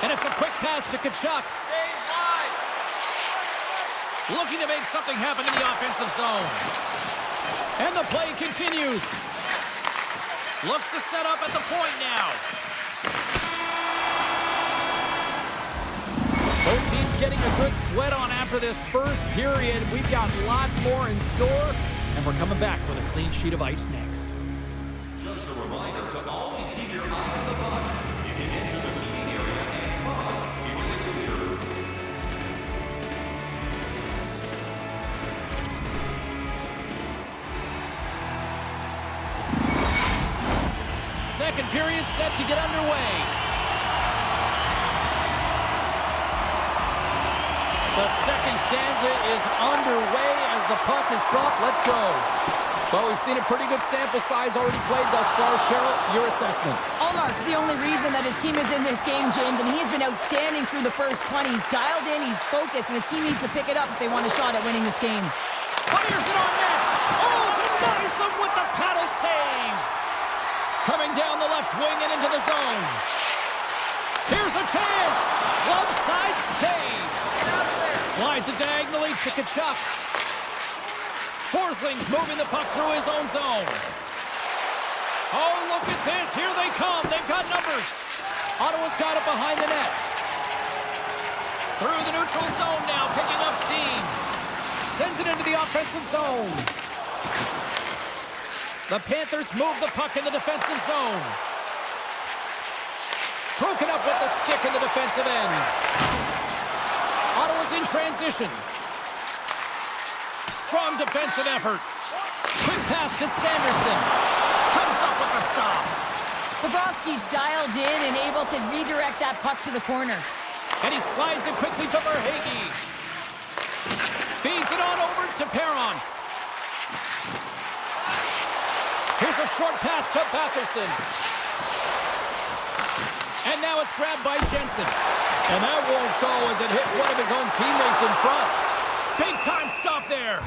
And it's a quick pass to Tkachuk. Looking to make something happen in the offensive zone. And the play continues. Looks to set up at the point now. Both teams getting a good sweat on after this first period. We've got lots more in store, and we're coming back with a clean sheet of ice next. Just a reminder to always keep your eye on the puck. You can enter the seating area and cause serious injury. Second period set to get underway. The second stanza is underway as the puck is dropped. Let's go. Well, we've seen a pretty good sample size already played thus far. Cheryl, your assessment. Allmark's the only reason that his team is in this game, James, and he's been outstanding through the first 20. He's dialed in, he's focused, and his team needs to pick it up if they want a shot at winning this game. Fires it on net. Oh, denies them with the paddle save. Coming down the left wing and into the zone. Here's a chance. Love side save. Slides it diagonally to Tkachuk. Forsling's moving the puck through his own zone. Oh, look at this. Here they come. They've got numbers. Ottawa's got it behind the net. Through the neutral zone now, picking up steam. Sends it into the offensive zone. The Panthers move the puck in the defensive zone. Broken up with the stick in the defensive end. Ottawa's in transition. Strong defensive effort. Quick pass to Sanderson. Comes up with the stop. Bobrovsky's dialed in and able to redirect that puck to the corner. And he slides it quickly to Verhaeghe. Feeds it on over to Perron. Here's a short pass to Batherson. And now it's grabbed by Jensen. And that won't go as it hits one of his own teammates in front. Big time stop there.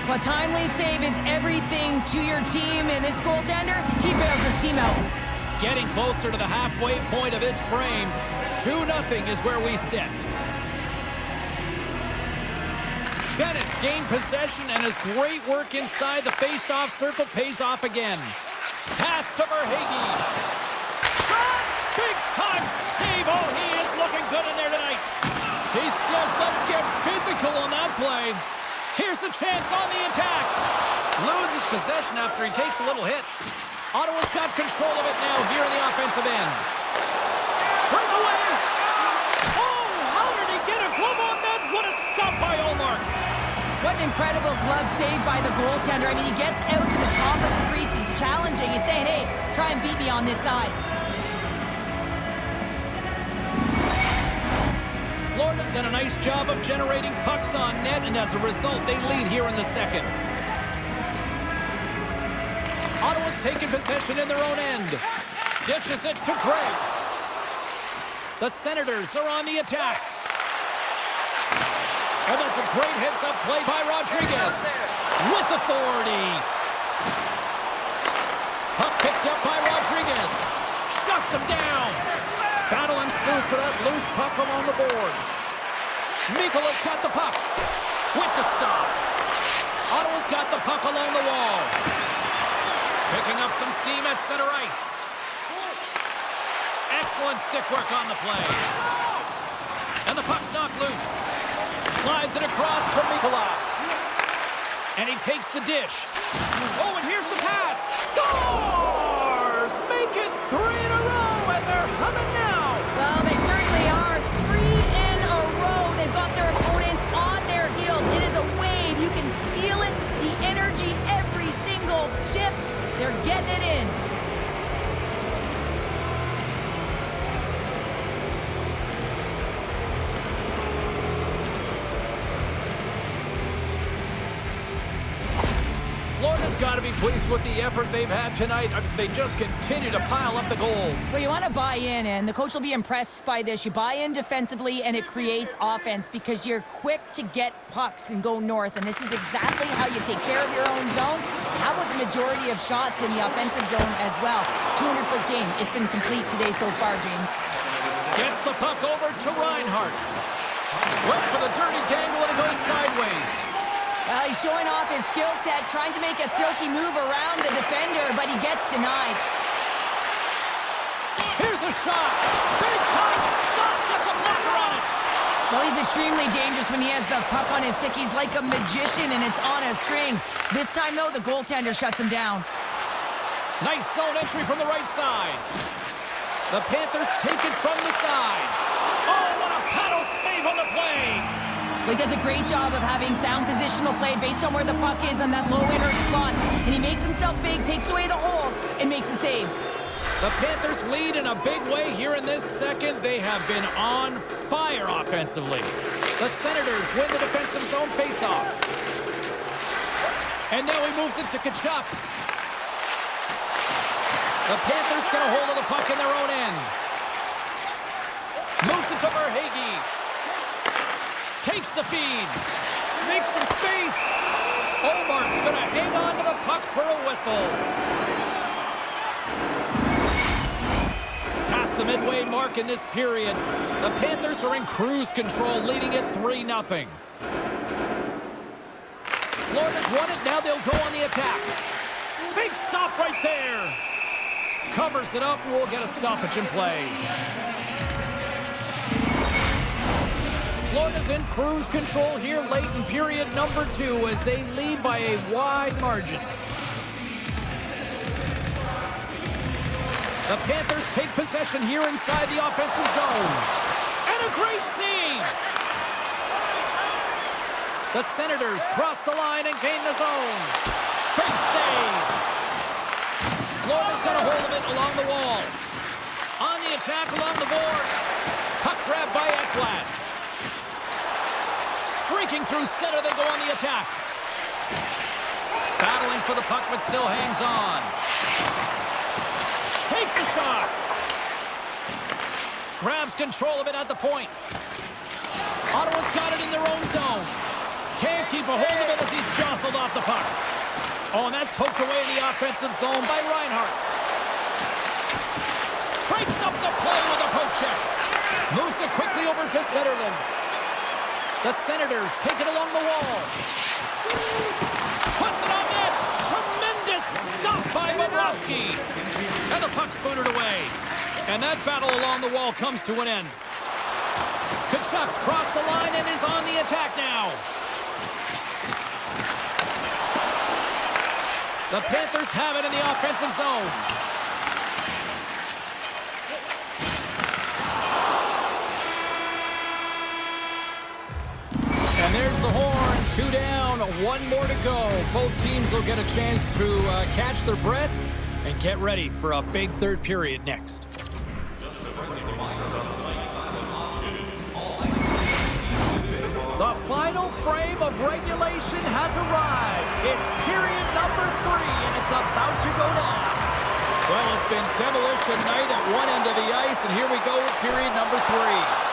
A timely save is everything to your team, and this goaltender, he bails his team out. Getting closer to the halfway point of this frame. 2-0 is where we sit. Bennett's gained possession, and his great work inside the face-off circle pays off again. Pass to Verhaeghe. Shot! Big-time save. Oh, he is looking good in there tonight. He says, let's get physical on that play. Here's a chance on the attack. Loses possession after he takes a little hit. Ottawa's got control of it now here in the offensive end. Breakaway. Oh, how did he get a glove on that? What a stop by Ullmark. What an incredible glove save by the goaltender. I mean, he gets out to the top of his crease. He's challenging. He's saying, hey, try and beat me on this side. Florida's done a nice job of generating pucks on net, and as a result, they lead here in the second. Ottawa's taking possession in their own end. Dishes it to Craig. The Senators are on the attack. And that's a great heads-up play by Rodriguez. With authority. Puck picked up by Rodriguez. Shuts him down. Battle ensues for that loose puck along the boards. Mikola's got the puck. With the stop. Ottawa's got the puck along the wall. Picking up some steam at center ice. Excellent stick work on the play. And the puck's knocked loose. Slides it across to Mikola. And he takes the dish. Oh, and here's the pass. Scores! Make it 3 in a row, and they're humming now. Well, they certainly are. 3 in a row. They've got their opponents on their heels. It is a wave. You can feel it. The energy every single shift. They're getting it in. pleased with the effort they've had tonight. They just continue to pile up the goals. Well, you want to buy in, and the coach will be impressed by this. You buy in defensively, and it creates offense because you're quick to get pucks and go north, and this is exactly how you take care of your own zone. How about the majority of shots in the offensive zone as well? 200-foot game. It's been complete today so far, James. Gets the puck over to Reinhart. Went for the dirty dangle, and it goes sideways. Well, he's showing off his skill set, trying to make a silky move around the defender, but he gets denied. Here's a shot. Big time stop. Gets a blocker on it. Well, he's extremely dangerous when he has the puck on his stick. He's like a magician, and it's on a string. This time, though, the goaltender shuts him down. Nice zone entry from the right side. The Panthers take it from the side. Oh, what a paddle save on the play. Well, he does a great job of having sound positional play based on where the puck is on that low inner slot. And he makes himself big, takes away the holes, and makes the save. The Panthers lead in a big way here in this second. They have been on fire offensively. The Senators win the defensive zone faceoff. And now he moves it to Tkachuk. The Panthers get a hold of the puck in their own end. Moves it to Verhaeghe. Takes the feed. Makes some space. Olmark's going to hang on to the puck for a whistle. Past the midway mark in this period, the Panthers are in cruise control, leading it 3-0. Florida's won it. Now they'll go on the attack. Big stop right there. Covers it up, and we'll get a stoppage in play. Florida's in cruise control here late in period number 2 as they lead by a wide margin. The Panthers take possession here inside the offensive zone. And a great save! The Senators cross the line and gain the zone. Big save! Florida's got a hold of it along the wall. On the attack along the boards. Puck grab by Ekblad. Streaking through center, they go on the attack. Battling for the puck, but still hangs on. Takes a shot. Grabs control of it at the point. Ottawa's got it in their own zone. Can't keep a hold of it as he's jostled off the puck. Oh, and that's poked away in the offensive zone by Reinhart. Breaks up the play with a poke check. Moves it quickly over to Zetterlund. The Senators take it along the wall. Puts it on net. Tremendous stop by Bobrovsky. And the puck's booted away. And that battle along the wall comes to an end. Tkachuk's crossed the line and is on the attack now. The Panthers have it in the offensive zone. And there's the horn. 2 down, 1 more to go. Both teams will get a chance to catch their breath and get ready for a big third period next. The final frame of regulation has arrived. It's period number 3, and it's about to go down. Well, it's been demolition night at one end of the ice, and here we go with period number 3.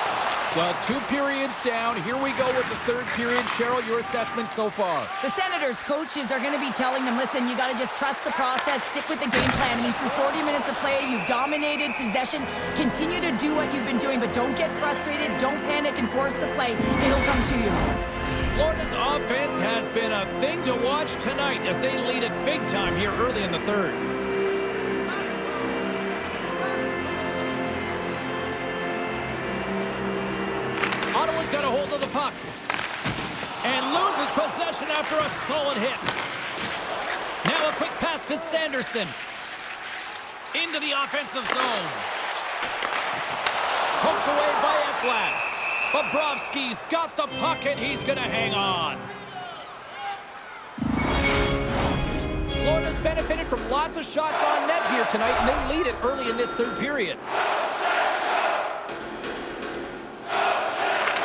Well, 2 periods down. Here we go with the third period. Cheryl, your assessment so far? The Senators' coaches are going to be telling them, listen, you got to just trust the process, stick with the game plan. I mean, through 40 minutes of play, you've dominated possession. Continue to do what you've been doing, but don't get frustrated. Don't panic and force the play. It'll come to you. Florida's offense has been a thing to watch tonight as they lead it big time here early in the third. Ottawa's got a hold of the puck and loses possession after a solid hit. Now a quick pass to Sanderson into the offensive zone. Poked away by Ekblad. Bobrovsky's got the puck and he's going to hang on. Florida's benefited from lots of shots on net here tonight, and they lead it early in this third period.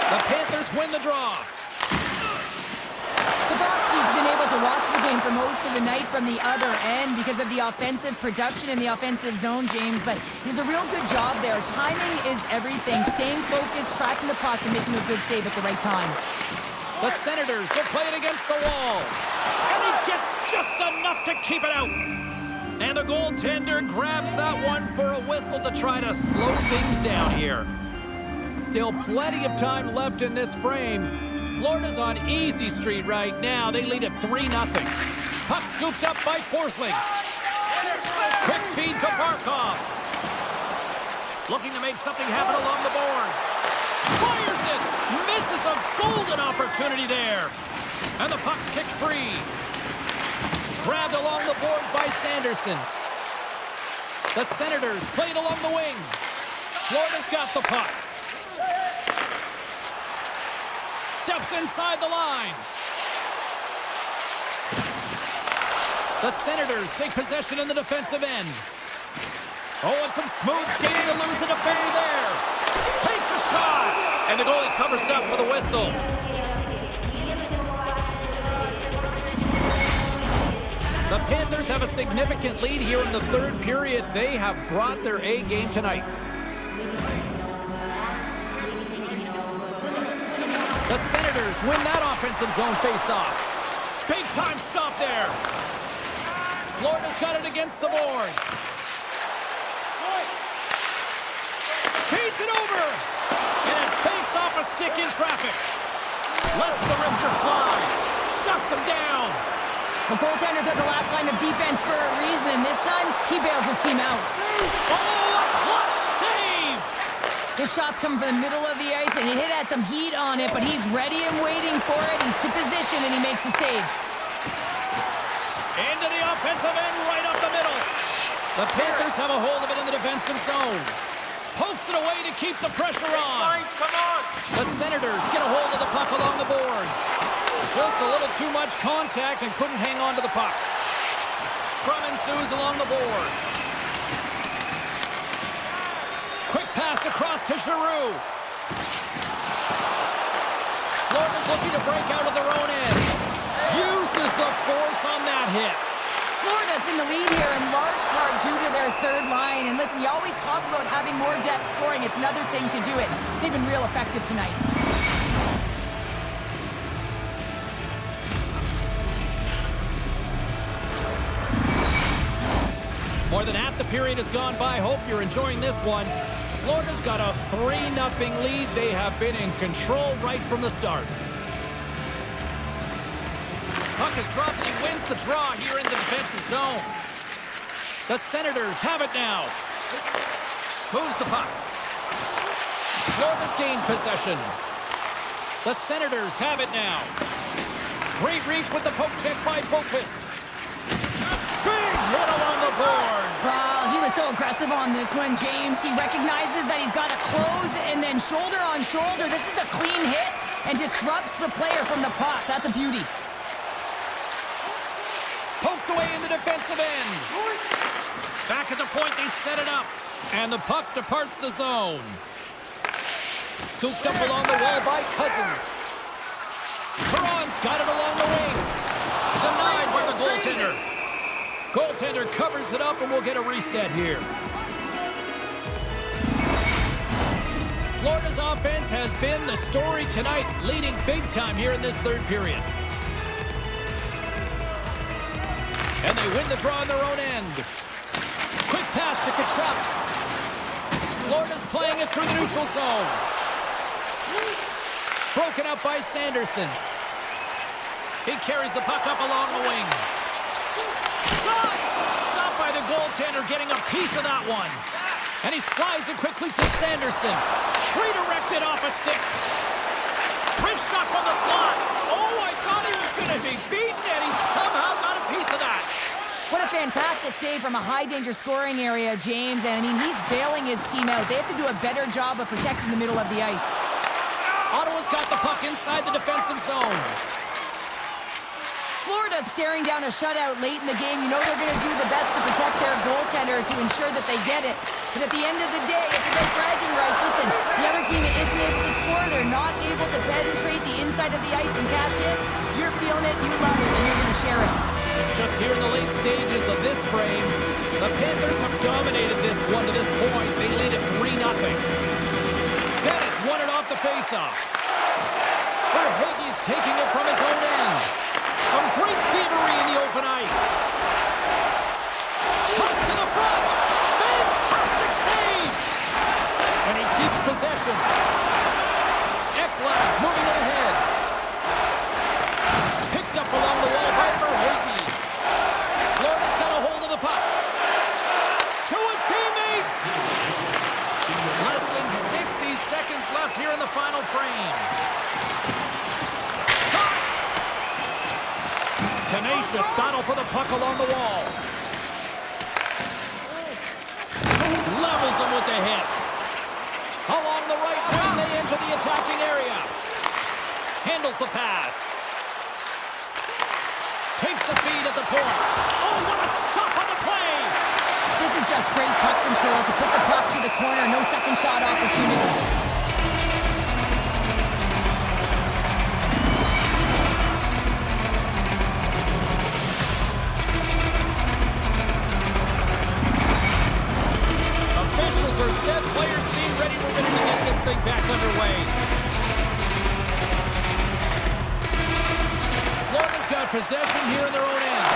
The Panthers win the draw. The Bobrovsky's been able to watch the game for most of the night from the other end because of the offensive production in the offensive zone, James, but he's a real good job there. Timing is everything. Staying focused, tracking the puck, and making a good save at the right time. The Senators will play it against the wall. And he gets just enough to keep it out. And the goaltender grabs that one for a whistle to try to slow things down here. Still plenty of time left in this frame. Florida's on easy street right now. They lead at 3-0. Puck scooped up by Forsling. Quick feed to Barkov. Looking to make something happen along the boards. Fires it. Misses a golden opportunity there. And the puck's kicked free. Grabbed along the boards by Sanderson. The Senators played along the wing. Florida's got the puck. Steps inside the line. The Senators take possession in the defensive end. Oh, and some smooth skating to lose the defender there. Takes a shot. And the goalie covers up for the whistle. The Panthers have a significant lead here in the third period. They have brought their A game tonight. The Senators win that offensive zone face-off. Big-time stop there. Florida's got it against the boards. Feeds it over. And it banks off a stick in traffic. Lets the wrister fly. Shuts him down. The goaltender's at the last line of defense for a reason. This time, he bails his team out. Oh, a clutch save! His shot's coming from the middle of the ice, and it has some heat on it, but he's ready and waiting for it. He's to position, and he makes the save. Into the offensive end, right up the middle. The Panthers have a hold of it in the defensive zone. Pokes it away to keep the pressure on. Lines, come on! The Senators get a hold of the puck along the boards. Just a little too much contact and couldn't hang on to the puck. Scrum ensues along the boards. Quick pass across to Giroux. Florida's looking to break out of their own end. Uses the force on that hit. Florida's in the lead here in large part due to their third line. And listen, you always talk about having more depth scoring. It's another thing to do it. They've been real effective tonight. More than half the period has gone by. Hope you're enjoying this one. Florida's got a 3-0 lead. They have been in control right from the start. Puck is dropped and he wins the draw here in the defensive zone. The Senators have it now. Moves the puck. Florida's gained possession. The Senators have it now. Great reach with the poke check by Boqvist. Big hit along the boards. Well, he was so aggressive on this one, James. He recognizes that he's got to close and then shoulder on shoulder. This is a clean hit and disrupts the player from the puck. That's a beauty. Poked away in the defensive end. Back at the point, they set it up. And the puck departs the zone. Scooped up along the wall by Cousins. Perron's got it along the wing. Denied by the goaltender. Goaltender covers it up and we'll get a reset here. Florida's offense has been the story tonight, leading big time here in this third period. And they win the draw on their own end. Quick pass to Tkachuk. Florida's playing it through the neutral zone. Broken up by Sanderson. He carries the puck up along the wing. Stopped by the goaltender, getting a piece of that one. And he slides it quickly to Sanderson. Redirected off a stick. Wrist shot from the slot. Oh, I thought he was going to be beaten, and he somehow got a piece of that. What a fantastic save from a high-danger scoring area, James. And, I mean, he's bailing his team out. They have to do a better job of protecting the middle of the ice. Ottawa's got the puck inside the defensive zone. Florida's staring down a shutout late in the game. You know they're going to do the best to protect their goaltender to ensure that they get it. But at the end of the day, it's about bragging rights. Listen, the other team isn't able to score. They're not able to penetrate the inside of the ice and cash in. You're feeling it, you love it, and you're going to share it. Just here in the late stages of this frame, the Panthers have dominated this one to this point. They lead at 3-0. Bennett's won it off the faceoff. Verhaeghe's taking it from his own end. Some great thievery in the open ice. Toss to the front. Fantastic save. And he keeps possession. Ekblad's moving it ahead. Picked up along the wall by Verhaeghe. Florida's got a hold of the puck. To his teammate. Less than 60 seconds left here in the final frame. Shot! Tenacious battle for the puck along the wall. Levels him with the hit. Along the right wing, they enter the attacking area. Handles the pass. Takes the feed at the point. Oh, what a stop on the play! This is just great puck control to put the puck to the corner. No second shot opportunity. Officials are set. Players seem ready. We're going to get this thing back underway. Florida's got possession here in their own end.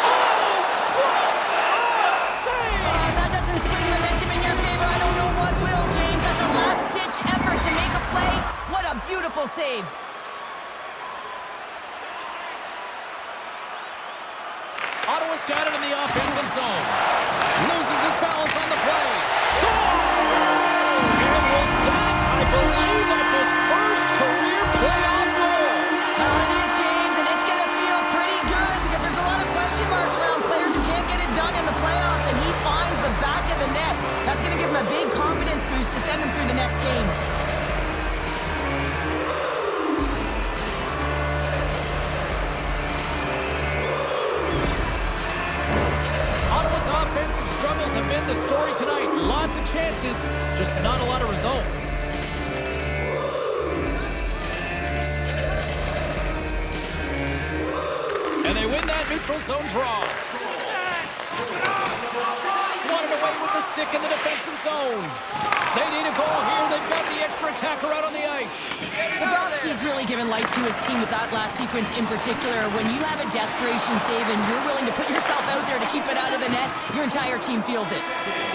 Oh! What a save! That doesn't swing momentum in your favor. I don't know what will, James. That's a last-ditch effort to make a play. What a beautiful save. Ottawa's got it in the offensive zone. Loses his balance on the play. Scores! And with that, I believe that's his first career playoff goal. It is, James, and it's going to feel pretty good because there's a lot of question marks around players who can't get it done in the playoffs, and he finds the back of the net. That's going to give him a big confidence boost to send him through the next game. Ottawa's offensive struggles have been the story tonight. Lots of chances, just not a lot of results. And they win that neutral zone draw. Swatted away with the stick in the defensive zone. They need a goal here. They've got the extra attacker out on the ice. Bobrovsky's really given life to his team with that last sequence in particular. When you have a desperation save and you're willing to put yourself out there to keep it out of the net, your entire team feels it.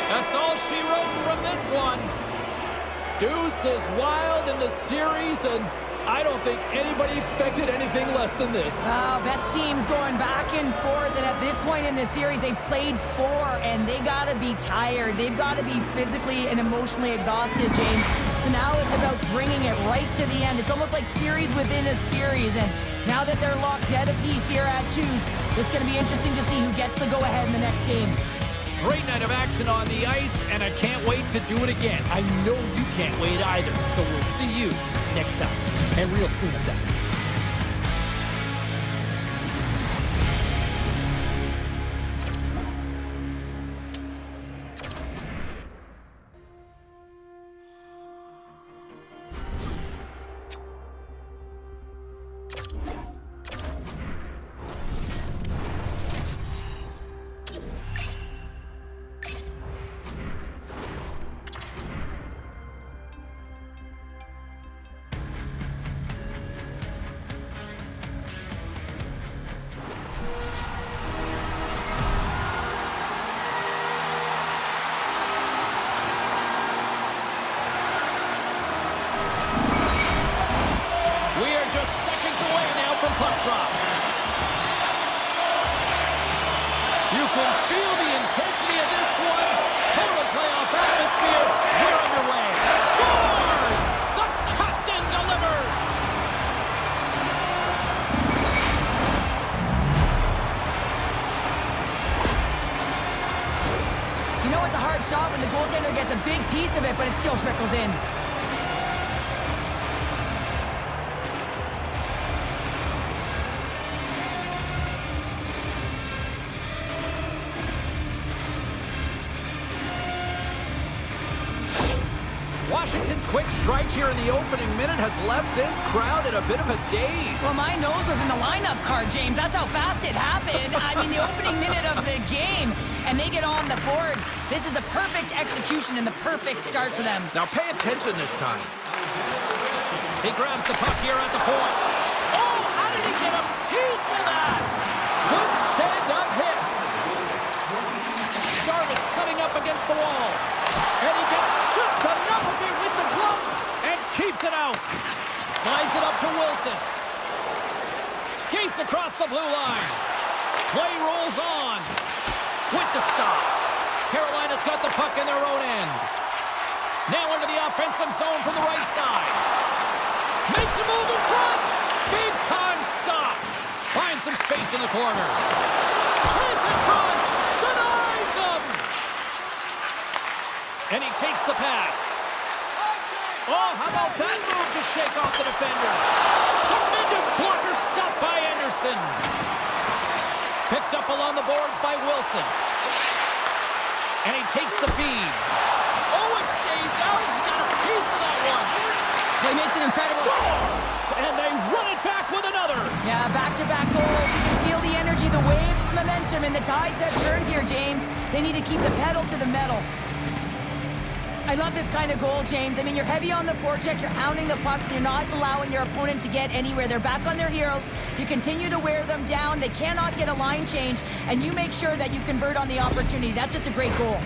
That's all she wrote from this one. Deuce is wild in the series, and I don't think anybody expected anything less than this. Best teams going back and forth, and at this point in the series, they've played 4, and they got to be tired. They've got to be physically and emotionally exhausted, James. So now it's about bringing it right to the end. It's almost like series within a series, and now that they're locked dead apiece here at 2s, it's going to be interesting to see who gets the go-ahead in the next game. Great night of action on the ice, and I can't wait to do it again. I know you can't wait either, so we'll see you next time, and real soon at that. Puck drop. You can feel the intensity of this one. Total playoff atmosphere. We're underway. Scores! The captain delivers. You know it's a hard shot when the goaltender gets a big piece of it, but it still trickles in. Washington's quick strike here in the opening minute has left this crowd in a bit of a daze. Well, my nose was in the lineup card, James. That's how fast it happened. I mean, the opening minute of the game, and they get on the board. This is a perfect execution and the perfect start for them. Now pay attention this time. He grabs the puck here at the point. Oh, how did he get a piece of that? Good stand-up hit. Jarvis setting up against the wall. And he gets just enough of it with the glove and keeps it out. Slides it up to Wilson. Skates across the blue line. Play rolls on. With the stop. Carolina's got the puck in their own end. Now into the offensive zone from the right side. Makes a move in front. Big time stop. Finds some space in the corner. Chance in front. Denies him. And he takes the pass. Oh, how about that move to shake off the defender? Tremendous blocker stop by Anderson. Picked up along the boards by Wilson. And he takes the feed. Oh, it stays out. He got a piece of that one. Well, he makes an incredible... Scores! And they run it back with another. Yeah, back-to-back goals. You can feel the energy, the wave of momentum, and the tides have turned here, James. They need to keep the pedal to the metal. I love this kind of goal, James. I mean, you're heavy on the forecheck, you're hounding the pucks, and you're not allowing your opponent to get anywhere. They're back on their heels. You continue to wear them down. They cannot get a line change, and you make sure that you convert on the opportunity. That's just a great goal.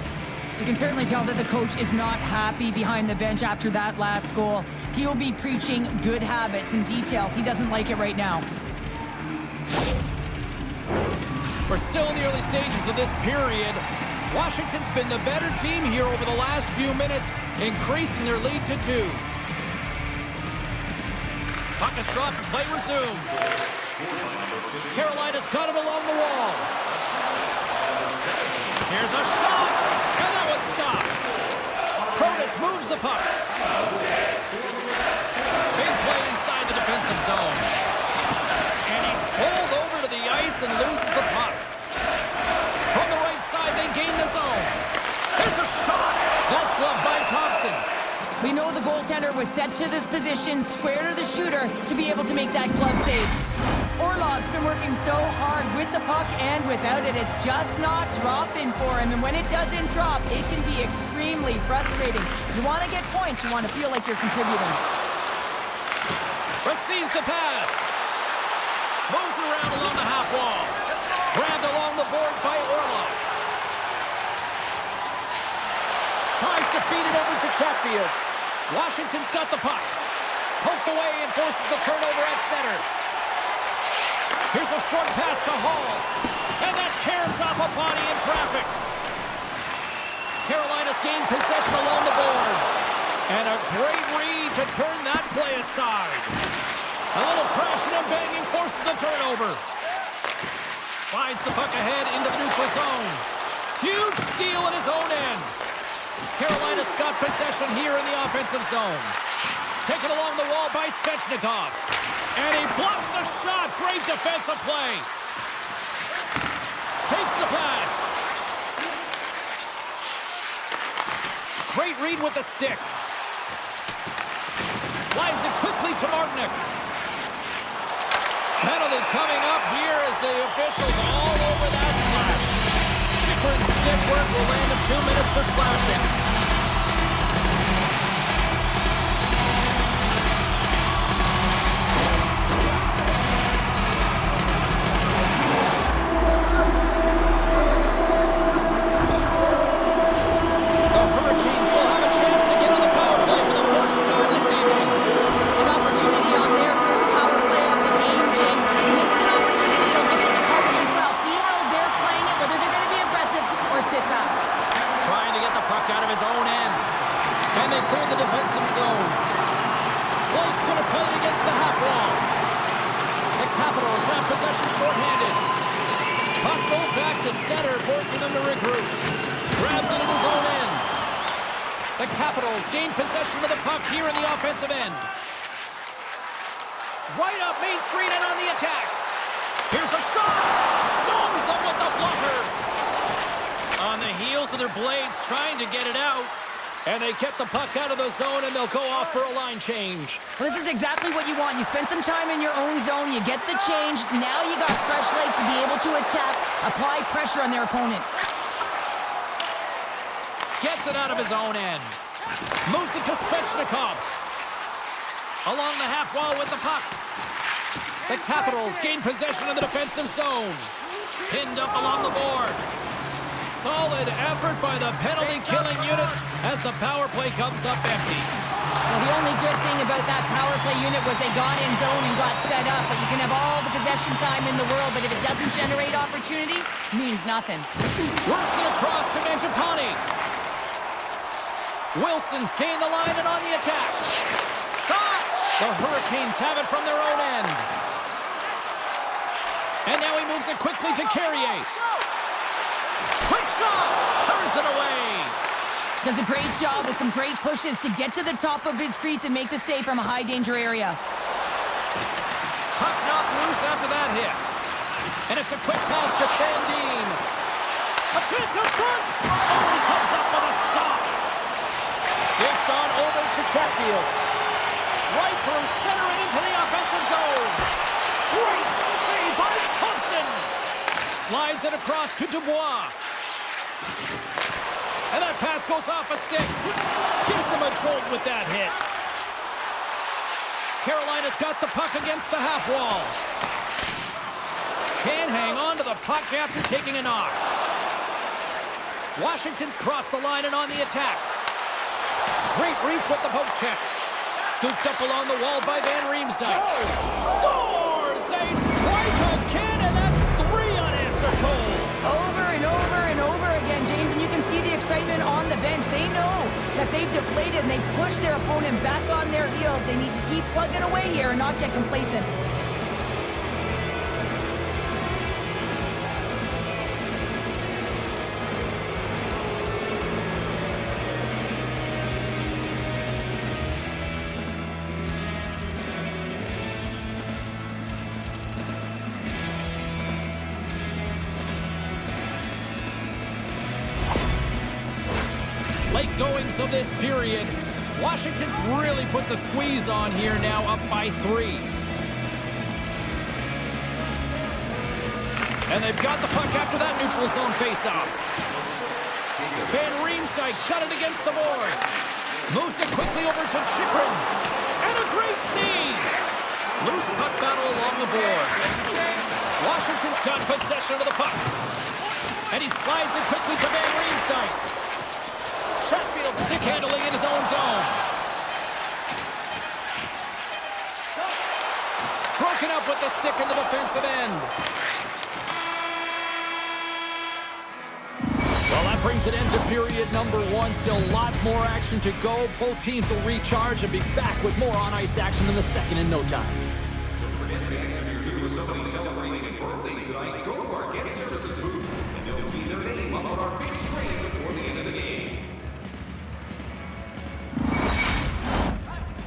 You can certainly tell that the coach is not happy behind the bench after that last goal. He'll be preaching good habits and details. He doesn't like it right now. We're still in the early stages of this period. Washington's been the better team here over the last few minutes, increasing their lead to 2. Puck is dropped and play resumes. Carolina's got it along the wall. Here's a shot, and that was stopped. Curtis moves the puck. Big play inside the defensive zone. And he's pulled over to the ice and loses the puck. From the right side, they gain the zone. There's a shot. That's gloved by Thompson. We know the goaltender was set to this position, square to the shooter, to be able to make that glove save. Orlov's been working so hard with the puck and without it. It's just not dropping for him. And when it doesn't drop, it can be extremely frustrating. You want to get points. You want to feel like you're contributing. Receives the pass. Moves around along the half wall. Grabbed along the boards by Orlov. Tries to feed it over to Chatfield. Washington's got the puck. Poked away and forces the turnover at center. Here's a short pass to Hall. And that caroms off a body in traffic. Carolina's gained possession along the boards. And a great read to turn that play aside. A little crashing and banging forces the turnover. Slides the puck ahead into the neutral zone. Huge steal in his own end. Carolina's got possession here in the offensive zone. Taken along the wall by Svechnikov. And he blocks the shot. Great defensive play. Takes the pass. Great read with the stick. Slides it quickly to Martinick. Penalty coming up here as the officials all over that slash. Chikrin's stick work will land him 2 minutes for slashing. Gain possession of the puck here in the offensive end. Right up Main Street and on the attack. Here's a shot. Stones him with the blocker. On the heels of their blades, trying to get it out. And they get the puck out of the zone, and they'll go off for a line change. Well, this is exactly what you want. You spend some time in your own zone, you get the change. Now you got fresh legs to be able to attack, apply pressure on their opponent. Gets it out of his own end. Moves it to Svechnikov. Along the half wall with the puck. The Capitals gain possession of the defensive zone. Pinned up along the boards. Solid effort by the penalty-killing unit as the power play comes up empty. Well, the only good thing about that power play unit was they got in zone and got set up. But you can have all the possession time in the world, but if it doesn't generate opportunity, it means nothing. Works it across to Mangiapane. Wilson's gained the line and on the attack. Shot! The Hurricanes have it from their own end. And now he moves it quickly to Carrier. Quick shot! Turns it away. Does a great job with some great pushes to get to the top of his crease and make the save from a high-danger area. Puck knocked loose after that hit. And it's a quick pass to Sandin. A chance up front! Oh, he comes up with a stop. Dished on over to Chatfield. Right through center and into the offensive zone. Great save by Thompson. Slides it across to Dubois. And that pass goes off a stick. Gives him a jolt with that hit. Carolina's got the puck against the half wall. Can't hang on to the puck after taking a knock. Washington's crossed the line and on the attack. Great reach with the poke check. Scooped up along the wall by Van Riemsdyk. Scores! They strike again, and that's 3 unanswered goals. Over and over and over again, James, and you can see the excitement on the bench. They know that they've deflated and they pushed their opponent back on their heels. They need to keep plugging away here and not get complacent. Late goings of this period. Washington's really put the squeeze on here now, up by 3. And they've got the puck after that neutral zone faceoff. Van Riemsdyk shot it against the boards. Moves it quickly over to Chychrun. And a great save! Loose puck battle along the boards. Washington's got possession of the puck. And he slides it quickly to Van Riemsdyk. Chatfield stick handling in his own zone. Broken up with the stick in the defensive end. Well, that brings an end to period number 1. Still lots more action to go. Both teams will recharge and be back with more on-ice action in the second in no time. Don't forget, fans, if you're here with somebody celebrating a birthday tonight, go to our guest services booth, and you'll see their name up on our big screen before the end of the game.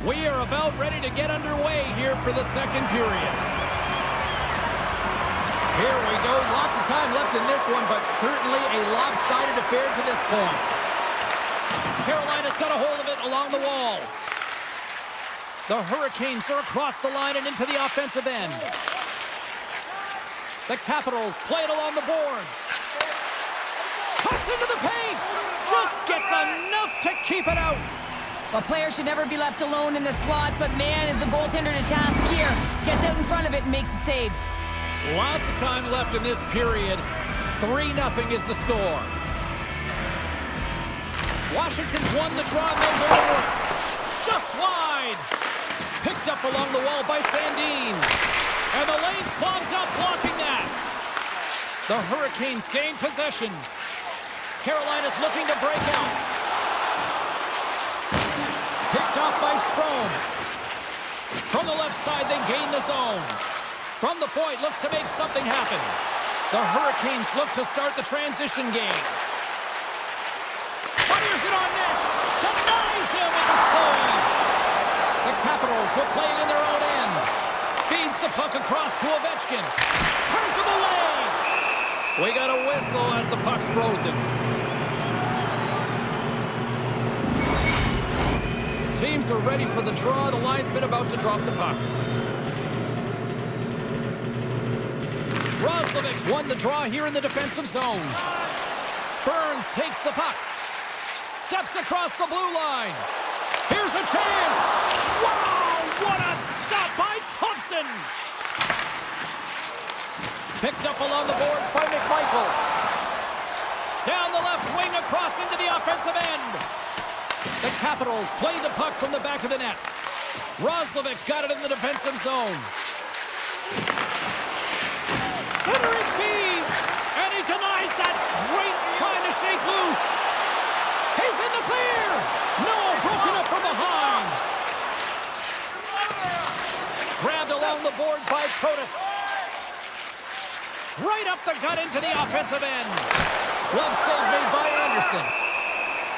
We are about ready to get underway here for the second period. Here we go. Lots of time left in this one, but certainly a lopsided affair to this point. Carolina's got a hold of it along the wall. The Hurricanes are across the line and into the offensive end. The Capitals play it along the boards. Cuts into the paint. Just gets enough to keep it out. A player should never be left alone in the slot, but man, is the goaltender to task here. Gets out in front of it and makes the save. Lots of time left in this period. 3-0 is the score. Washington's won the draw, no goal to work. Just wide. Picked up along the wall by Sandin. And the lane's clogged up, blocking that. The Hurricanes gain possession. Carolina's looking to break out. Picked off by Strome. From the left side, they gain the zone. From the point, looks to make something happen. The Hurricanes look to start the transition game. Fires it on net. Denies him with the save. The Capitals will play it in their own end. Feeds the puck across to Ovechkin. Turns him away. We got a whistle as the puck's frozen. Teams are ready for the draw. The linesman about to drop the puck. Roslovic's won the draw here in the defensive zone. Burns takes the puck. Steps across the blue line. Here's a chance. Wow, what a stop by Thompson. Picked up along the boards by McMichael. Down the left wing across into the offensive end. The Capitals play the puck from the back of the net. Roslovic's got it in the defensive zone. Centering feed, and he denies that great trying to shake loose. He's in the clear. No, broken up from behind. Grabbed along the boards by Protas. Right up the gut into the offensive end. Glove save made by Anderson.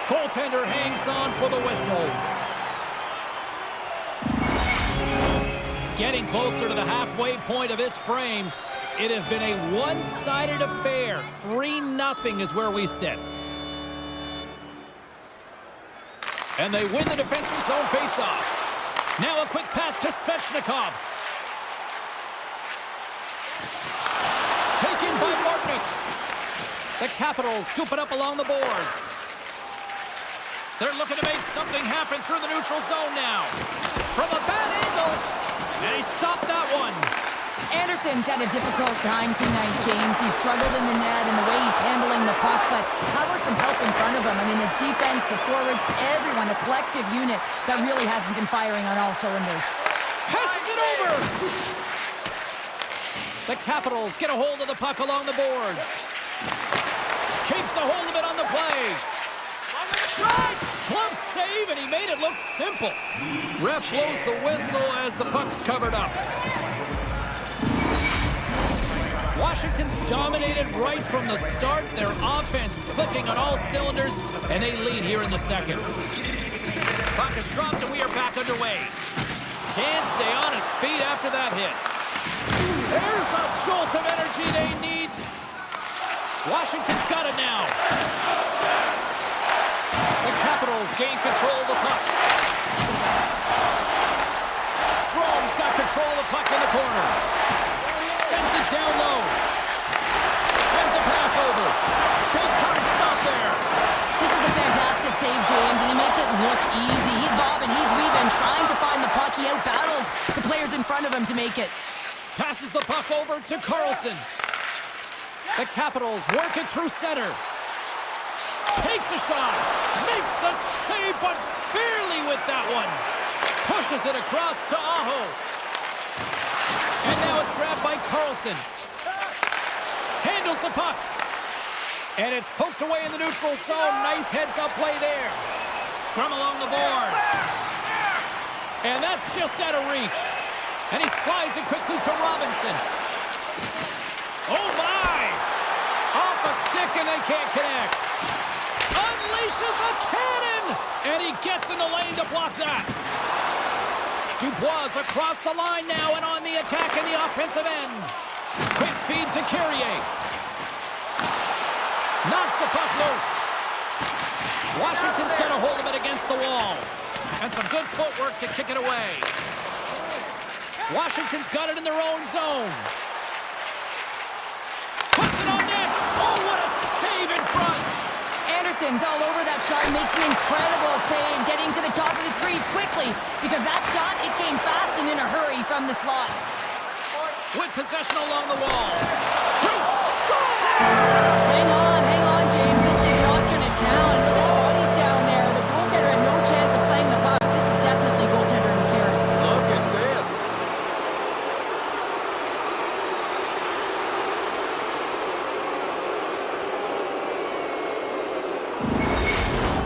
Goaltender hangs on for the whistle. Getting closer to the halfway point of this frame. It has been a one-sided affair. 3-0 is where we sit. And they win the defensive zone faceoff. Now a quick pass to Svechnikov. Taken by Martinic. The Capitals scoop it up along the boards. They're looking to make something happen through the neutral zone now. From a bad angle. And he stopped that one. Anderson's had a difficult time tonight, James. He's struggled in the net and the way he's handling the puck, but how about some help in front of him? I mean, his defense, the forwards, everyone, a collective unit that really hasn't been firing on all cylinders. Passes it over! The Capitals get a hold of the puck along the boards. Keeps a hold of it on the play. Shot! Glove save, and he made it look simple. Ref blows the whistle as the puck's covered up. Washington's dominated right from the start. Their offense clicking on all cylinders, and they lead here in the second. Puck is dropped, and we are back underway. Can't stay on his feet after that hit. There's a jolt of energy they need. Washington's got it now. The Capitals gain control of the puck. Strom's got control of the puck in the corner. Sends it down low. Sends a pass over. Big time stop there. This is a fantastic save, James, and he makes it look easy. He's bobbing, he's weaving, trying to find the puck. He out-battles the players in front of him to make it. Passes the puck over to Carlson. The Capitals work it through center. Takes a shot. Makes the save, but barely with that one. Pushes it across to Aho. And now it's grabbed by Carlson. Handles the puck. And it's poked away in the neutral zone. Nice heads-up play there. Scrum along the boards. And that's just out of reach. And he slides it quickly to Robinson. Oh, my! Off a stick, and they can't connect. Unleashes a cannon! And he gets in the lane to block that. Dubois across the line now and on the attack in the offensive end. Quick feed to Carrier. Knocks the puck loose. Washington's got a hold of it against the wall. And some good footwork to kick it away. Washington's got it in their own zone. Puts it on net. Oh, what a save in front. Anderson's all over that shot, makes an incredible save, getting to the top of his crease quickly, because that shot, it came fast and in a hurry from the slot. With possession along the wall. Great score! Hang on, James. This is not going to count. Look at the bodies down there. The goaltender had no chance of playing the puck. This is definitely goaltender interference. Look at this.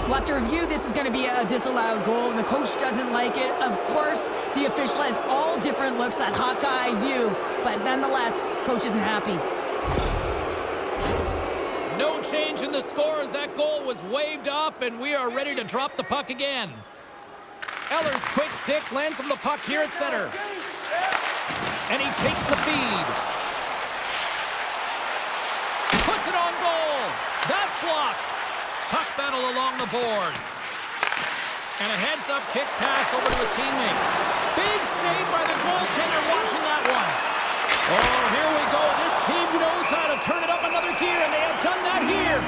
We'll have to review. This is going to be a disallowed goal. The coach doesn't like it. Of course, the official has all different looks, that Hawkeye view, but nonetheless, coach isn't happy. No change in the score as that goal was waved off, and we are ready to drop the puck again. Eller's quick stick lands him the puck here at center. And he takes the feed. Puts it on goal. That's blocked. Puck battle along the boards. And a heads-up kick pass over to his teammate. Big save by the goaltender watching that one. Oh, here we go. This team knows how to turn it up another gear, and they have done that here.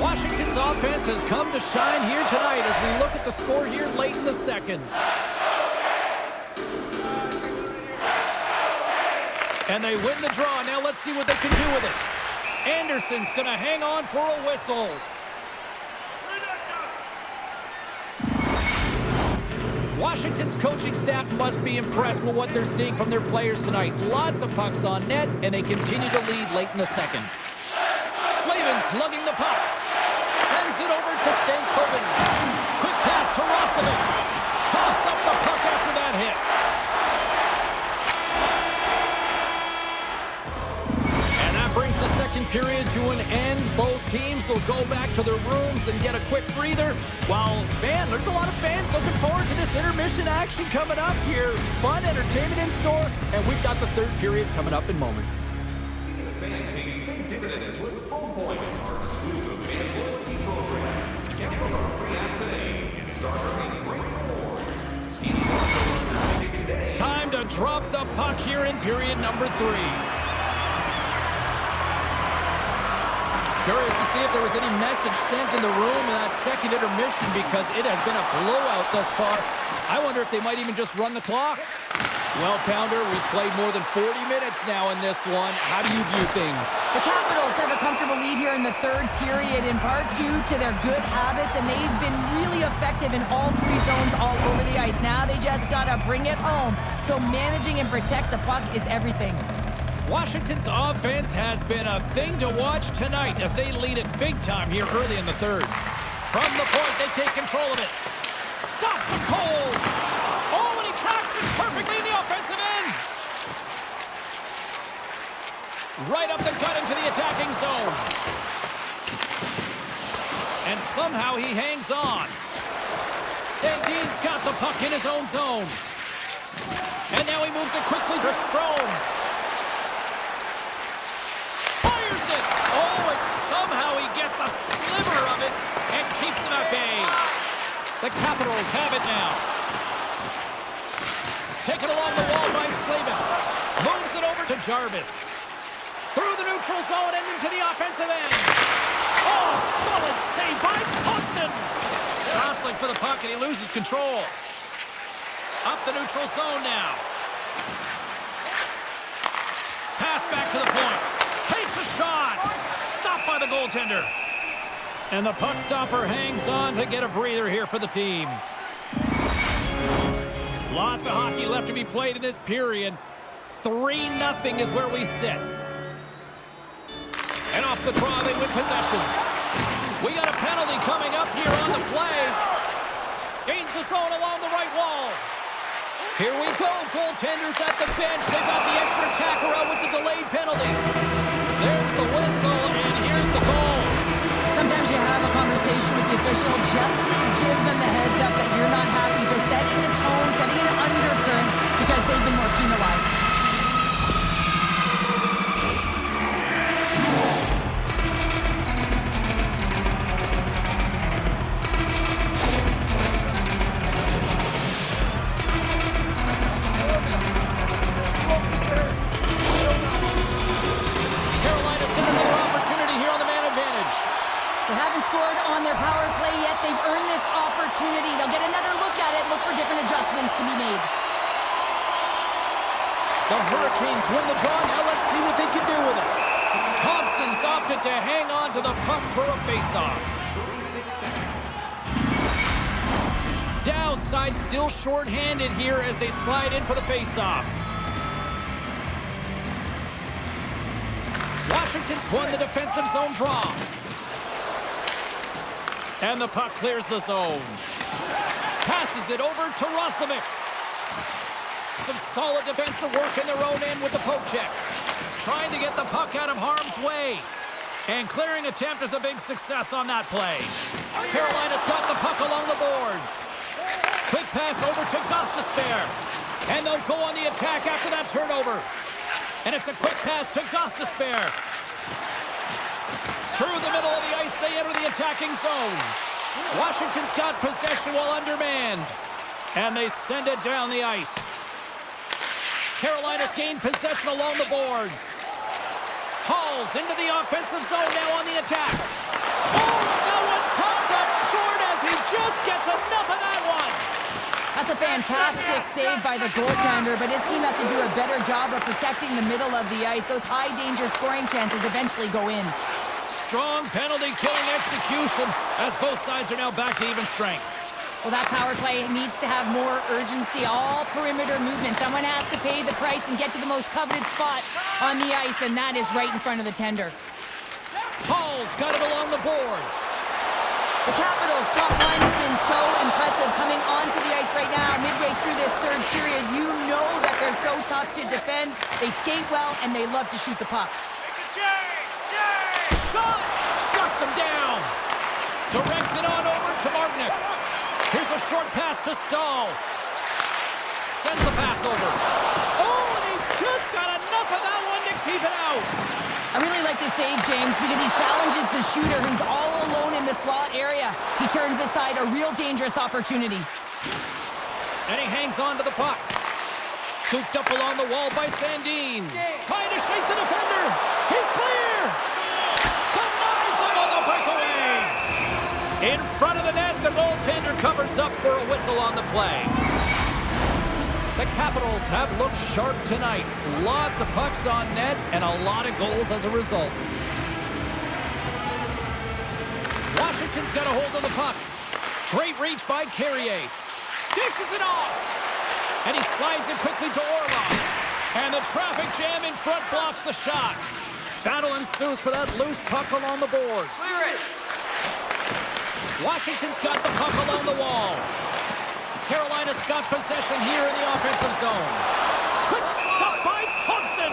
Washington's offense has come to shine here tonight as we look at the score here late in the second. And they win the draw. Now let's see what they can do with it. Anderson's going to hang on for a whistle. Washington's coaching staff must be impressed with what they're seeing from their players tonight. Lots of pucks on net, and they continue to lead late in the second. Slavin's lugging the puck. Sends it over to Stankoven. Quick pass to Roslovic. Coughs up the puck after that hit. And that brings the second period to an end. Both teams will go back to their rooms and get a quick breather. While, man, there's a lot of fans looking forward to this intermission action coming up here. Fun entertainment in store, and we've got the third period coming up in moments. Fan base pay dividends with Home Points, our exclusive fan loyalty program. Download our free app today and start earning great rewards. See the offer today. Time to drop the puck here in period number 3. Curious to see if there was any message sent in the room in that second intermission because it has been a blowout thus far. I wonder if they might even just run the clock. Well, Pounder, we've played more than 40 minutes now in this one. How do you view things? The Capitals have a comfortable lead here in the third period, in part due to their good habits, and they've been really effective in all 3 zones all over the ice. Now they just got to bring it home. So managing and protect the puck is everything. Washington's offense has been a thing to watch tonight as they lead it big time here early in the third. From the point, they take control of it. Stops him cold. Oh, and he tracks it perfectly in the offensive end. Right up the gut into the attacking zone. And somehow he hangs on. Sandin's got the puck in his own zone. And now he moves it quickly to Strome. Fires it. Oh, and somehow he gets a sliver of it and keeps him at bay. The Capitals have it now. Taken along the wall by Slavin. Moves it over to Jarvis. Through the neutral zone and into the offensive end. Oh, solid save by Thompson. Jostling for the puck, and he loses control. Up the neutral zone now. Pass back to the point. Takes a shot. Stopped by the goaltender. And the puck stopper hangs on to get a breather here for the team. Lots of hockey left to be played in this period. 3-0 is where we sit. And off the draw, they win possession. We got a penalty coming up here on the play. Gains the zone along the right wall. Here we go. Goaltenders at the bench. They got the extra attacker out with the delayed penalty. There's the whistle, and here's the goal. Sometimes you have a conversation with the official just to give them the heads up that you're not happy. So setting the tone, setting an undercurrent because they've been more penalized. They haven't scored on their power play yet. They've earned this opportunity. They'll get another look at it, look for different adjustments to be made. The Hurricanes win the draw. Now let's see what they can do with it. Thompson's opted to hang on to the puck for a faceoff. Downside still short-handed here as they slide in for the faceoff. Washington's won the defensive zone draw. And the puck clears the zone. Passes it over to Roslovic. Some solid defensive work in their own end with the poke check. Trying to get the puck out of harm's way. And clearing attempt is a big success on that play. Carolina's got the puck along the boards. Quick pass over to Gostisbehere. And they'll go on the attack after that turnover. And it's a quick pass to Gostisbehere. Through the middle of the ice attacking zone. Washington's got possession while undermanned. And they send it down the ice. Carolina's gained possession along the boards. Hauls into the offensive zone now on the attack. Oh, and that one pops up short as he just gets enough of that one. That's a fantastic save by the goaltender, but his team has to do a better job of protecting the middle of the ice. Those high-danger scoring chances eventually go in. Strong penalty-killing execution as both sides are now back to even strength. Well, that power play needs to have more urgency. All perimeter movement. Someone has to pay the price and get to the most coveted spot on the ice, and that is right in front of the tender. Hall's got it along the boards. The Capitals' top line has been so impressive coming onto the ice right now. Midway through this third period, you know that they're so tough to defend. They skate well, and they love to shoot the puck. Shot! Shuts him down. Directs it on over to Martinick. Here's a short pass to Stahl. Sends the pass over. Oh, and he just got enough of that one to keep it out. I really like this save, James, because he challenges the shooter who's all alone in the slot area. He turns aside a real dangerous opportunity. And he hangs on to the puck. Scooped up along the wall by Sandin. Trying to shake the defender. He's clear. Denies him on the breakaway. In front of the net, the goaltender covers up for a whistle on the play. The Capitals have looked sharp tonight. Lots of pucks on net and a lot of goals as a result. Washington's got a hold of the puck. Great reach by Carrier. Dishes it off. And he slides it quickly to Orlov. And the traffic jam in front blocks the shot. Battle ensues for that loose puck along the boards. Clear it. Washington's got the puck along the wall. Carolina's got possession here in the offensive zone. Quick stop by Thompson.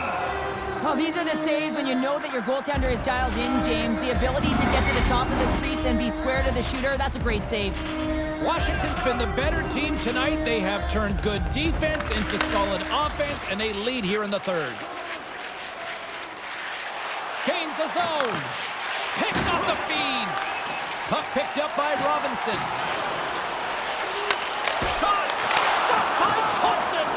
Oh, these are the saves when you know that your goaltender is dialed in, James. The ability to get to the top of the crease and be square to the shooter, that's a great save. Washington's been the better team tonight. They have turned good defense into solid offense, and they lead here in the third. Gains the zone. Picks up the feed. Puck picked up by Robinson. Shot! Stopped by Thompson!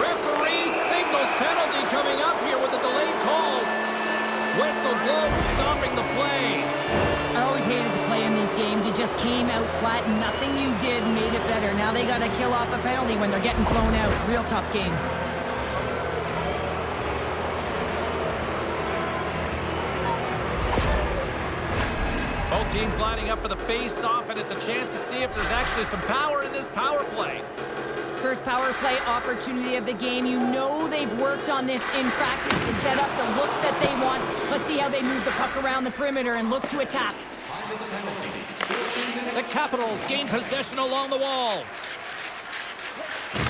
Referee signals penalty coming up here with a delayed call. Whistle blows, stopping the play. I always hated to play in these games. You just came out flat and nothing you did made it better. Now they got to kill off a penalty when they're getting blown out. Real tough game. Both teams lining up for the face-off, and it's a chance to see if there's actually some power in this power play. First power play opportunity of the game. You know they've worked on this in practice to set up the look that they want. Let's see how they move the puck around the perimeter and look to attack. The Capitals gain possession along the wall.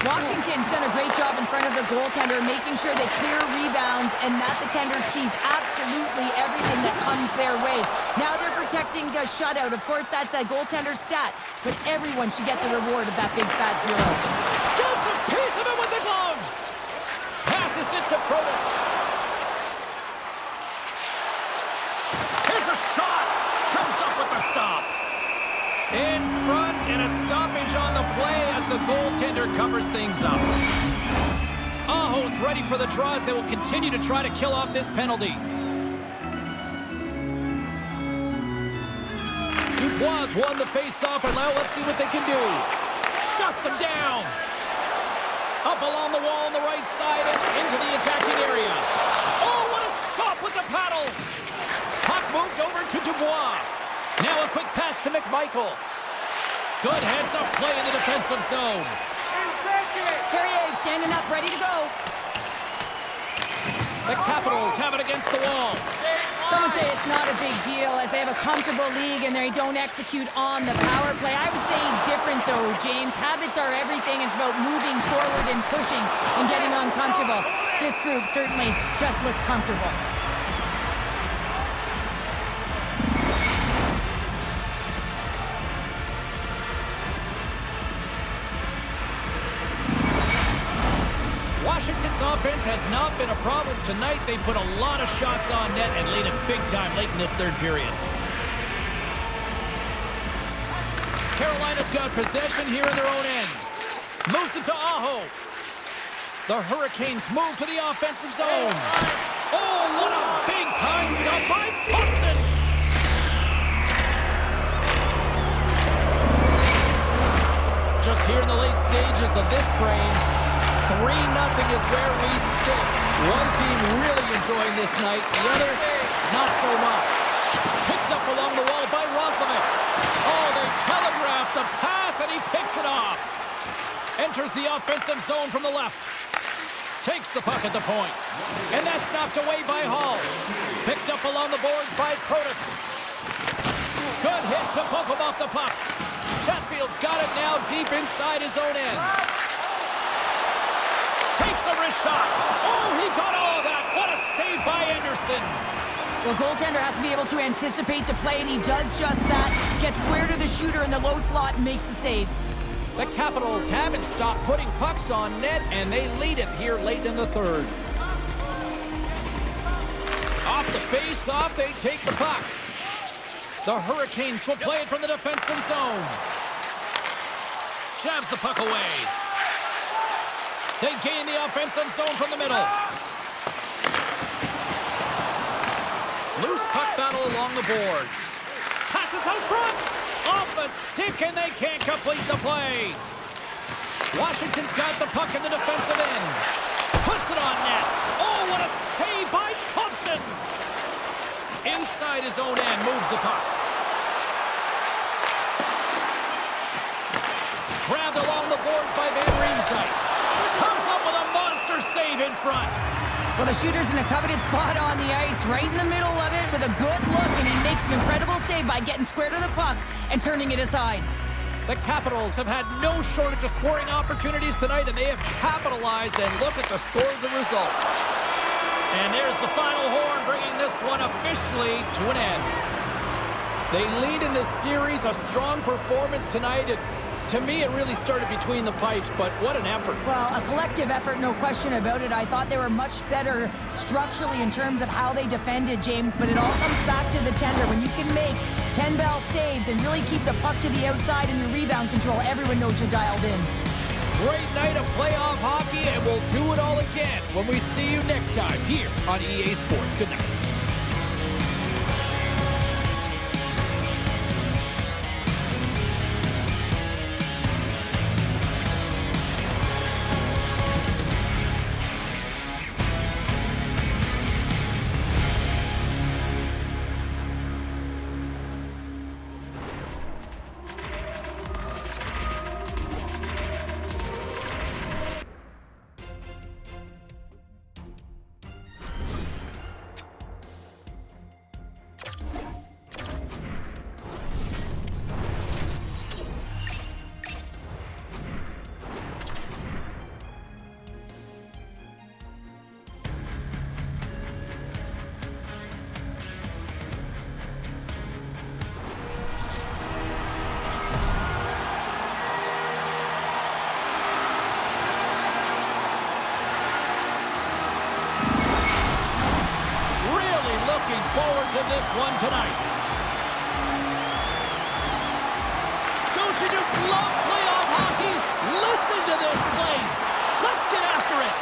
Washington's done a great job in front of the goaltender, making sure they clear rebounds and that the tender sees absolutely everything that comes their way. Now they're protecting a shutout. Of course, that's a goaltender stat, but everyone should get the reward of that big fat zero. Gets a piece of it with the glove. Passes it to Protas. Here's a shot. Comes up with the stop. In front, and a stoppage on the play as the goaltender covers things up. Aho's ready for the draw as they will continue to try to kill off this penalty. Dubois won the face-off, and now let's see what they can do. Shuts him down. Up along the wall on the right side and into the attacking area. Oh, what a stop with the paddle. Puck moved over to Dubois. Now a quick pass to McMichael. Good heads-up play in the defensive zone. Carrier standing up, ready to go. The Capitals have it against the wall. Some would say it's not a big deal as they have a comfortable league and they don't execute on the power play. I would say different though, James. Habits are everything. It's about moving forward and pushing and getting uncomfortable. This group certainly just looked comfortable. Washington's offense has not been a problem tonight. They put a lot of shots on net and lead it big time late in this third period. Carolina's got possession here in their own end. Moves it to Aho. The Hurricanes move to the offensive zone. Oh, what a big-time stop by Thompson! Just here in the late stages of this frame, 3-0 is where we sit. One team really enjoying this night, the other, not so much. Picked up along the wall by Roslovic. Oh, they telegraphed the pass, and he picks it off. Enters the offensive zone from the left. Takes the puck at the point. And that's knocked away by Hall. Picked up along the boards by Protas. Good hit to poke him off the puck. Chatfield's got it now deep inside his own end. Takes a wrist shot. Oh, he got all of that. What a save by Anderson. Well, goaltender has to be able to anticipate the play, and he does just that. Gets square to the shooter in the low slot and makes the save. The Capitals haven't stopped putting pucks on net, and they lead it here late in the third. Off the face-off, they take the puck. The Hurricanes will play it from the defensive zone. Jabs the puck away. They gain the offensive zone from the middle. Loose puck battle along the boards. Passes out front. Off the stick, and they can't complete the play. Washington's got the puck in the defensive end. Puts it on net. Oh, what a save by Thompson. Inside his own end, moves the puck. Grabbed along the boards by Van Riemsdyk. Comes up with a monster save in front. Well, the shooter's in a coveted spot on the ice, right in the middle of it with a good look, and he makes an incredible save by getting square to the puck and turning it aside. The Capitals have had no shortage of scoring opportunities tonight, and they have capitalized, and look at the score as a result. And there's the final horn, bringing this one officially to an end. They lead in this series, a strong performance tonight. To me, it really started between the pipes, but what an effort. Well, a collective effort, no question about it. I thought they were much better structurally in terms of how they defended, James, but it all comes back to the tender. When you can make 10-bell saves and really keep the puck to the outside in the rebound control, everyone knows you're dialed in. Great night of playoff hockey, and we'll do it all again when we see you next time here on EA Sports. Good night. Forward to this one tonight. Don't you just love playoff hockey? Listen to this place. Let's get after it.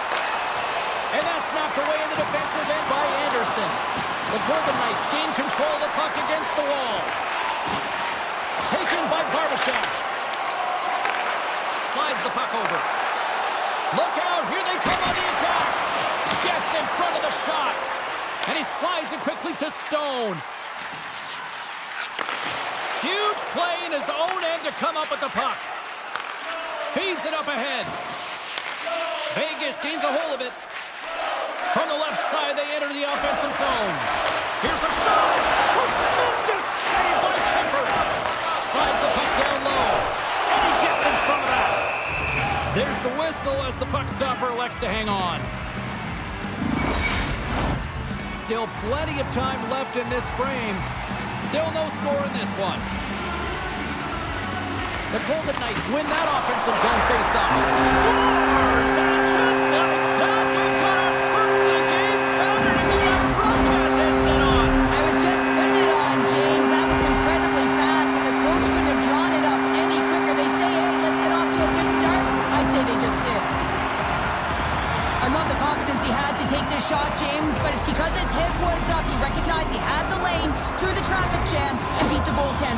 And that's knocked away in the defensive end by Anderson. The Golden Knights gain control of the puck against the wall. Taken by Barbashev. Slides the puck over. Look out, here they come on the attack. Gets in front of the shot. And he slides it quickly to Stone. Huge play in his own end to come up with the puck. Feeds it up ahead. Vegas gains a hold of it. From the left side, they enter the offensive zone. Here's a shot. Tremendous save by Kemper. Slides the puck down low. And he gets in front of that. There's the whistle as the puck stopper elects to hang on. Still plenty of time left in this frame. Still no score in this one. The Golden Knights win that offensive zone faceoff. Scores! And just like that, we've got our first of the game countered, and we got our broadcast headset on. I was just putting it on, James. That was incredibly fast, and the coach couldn't have drawn it up any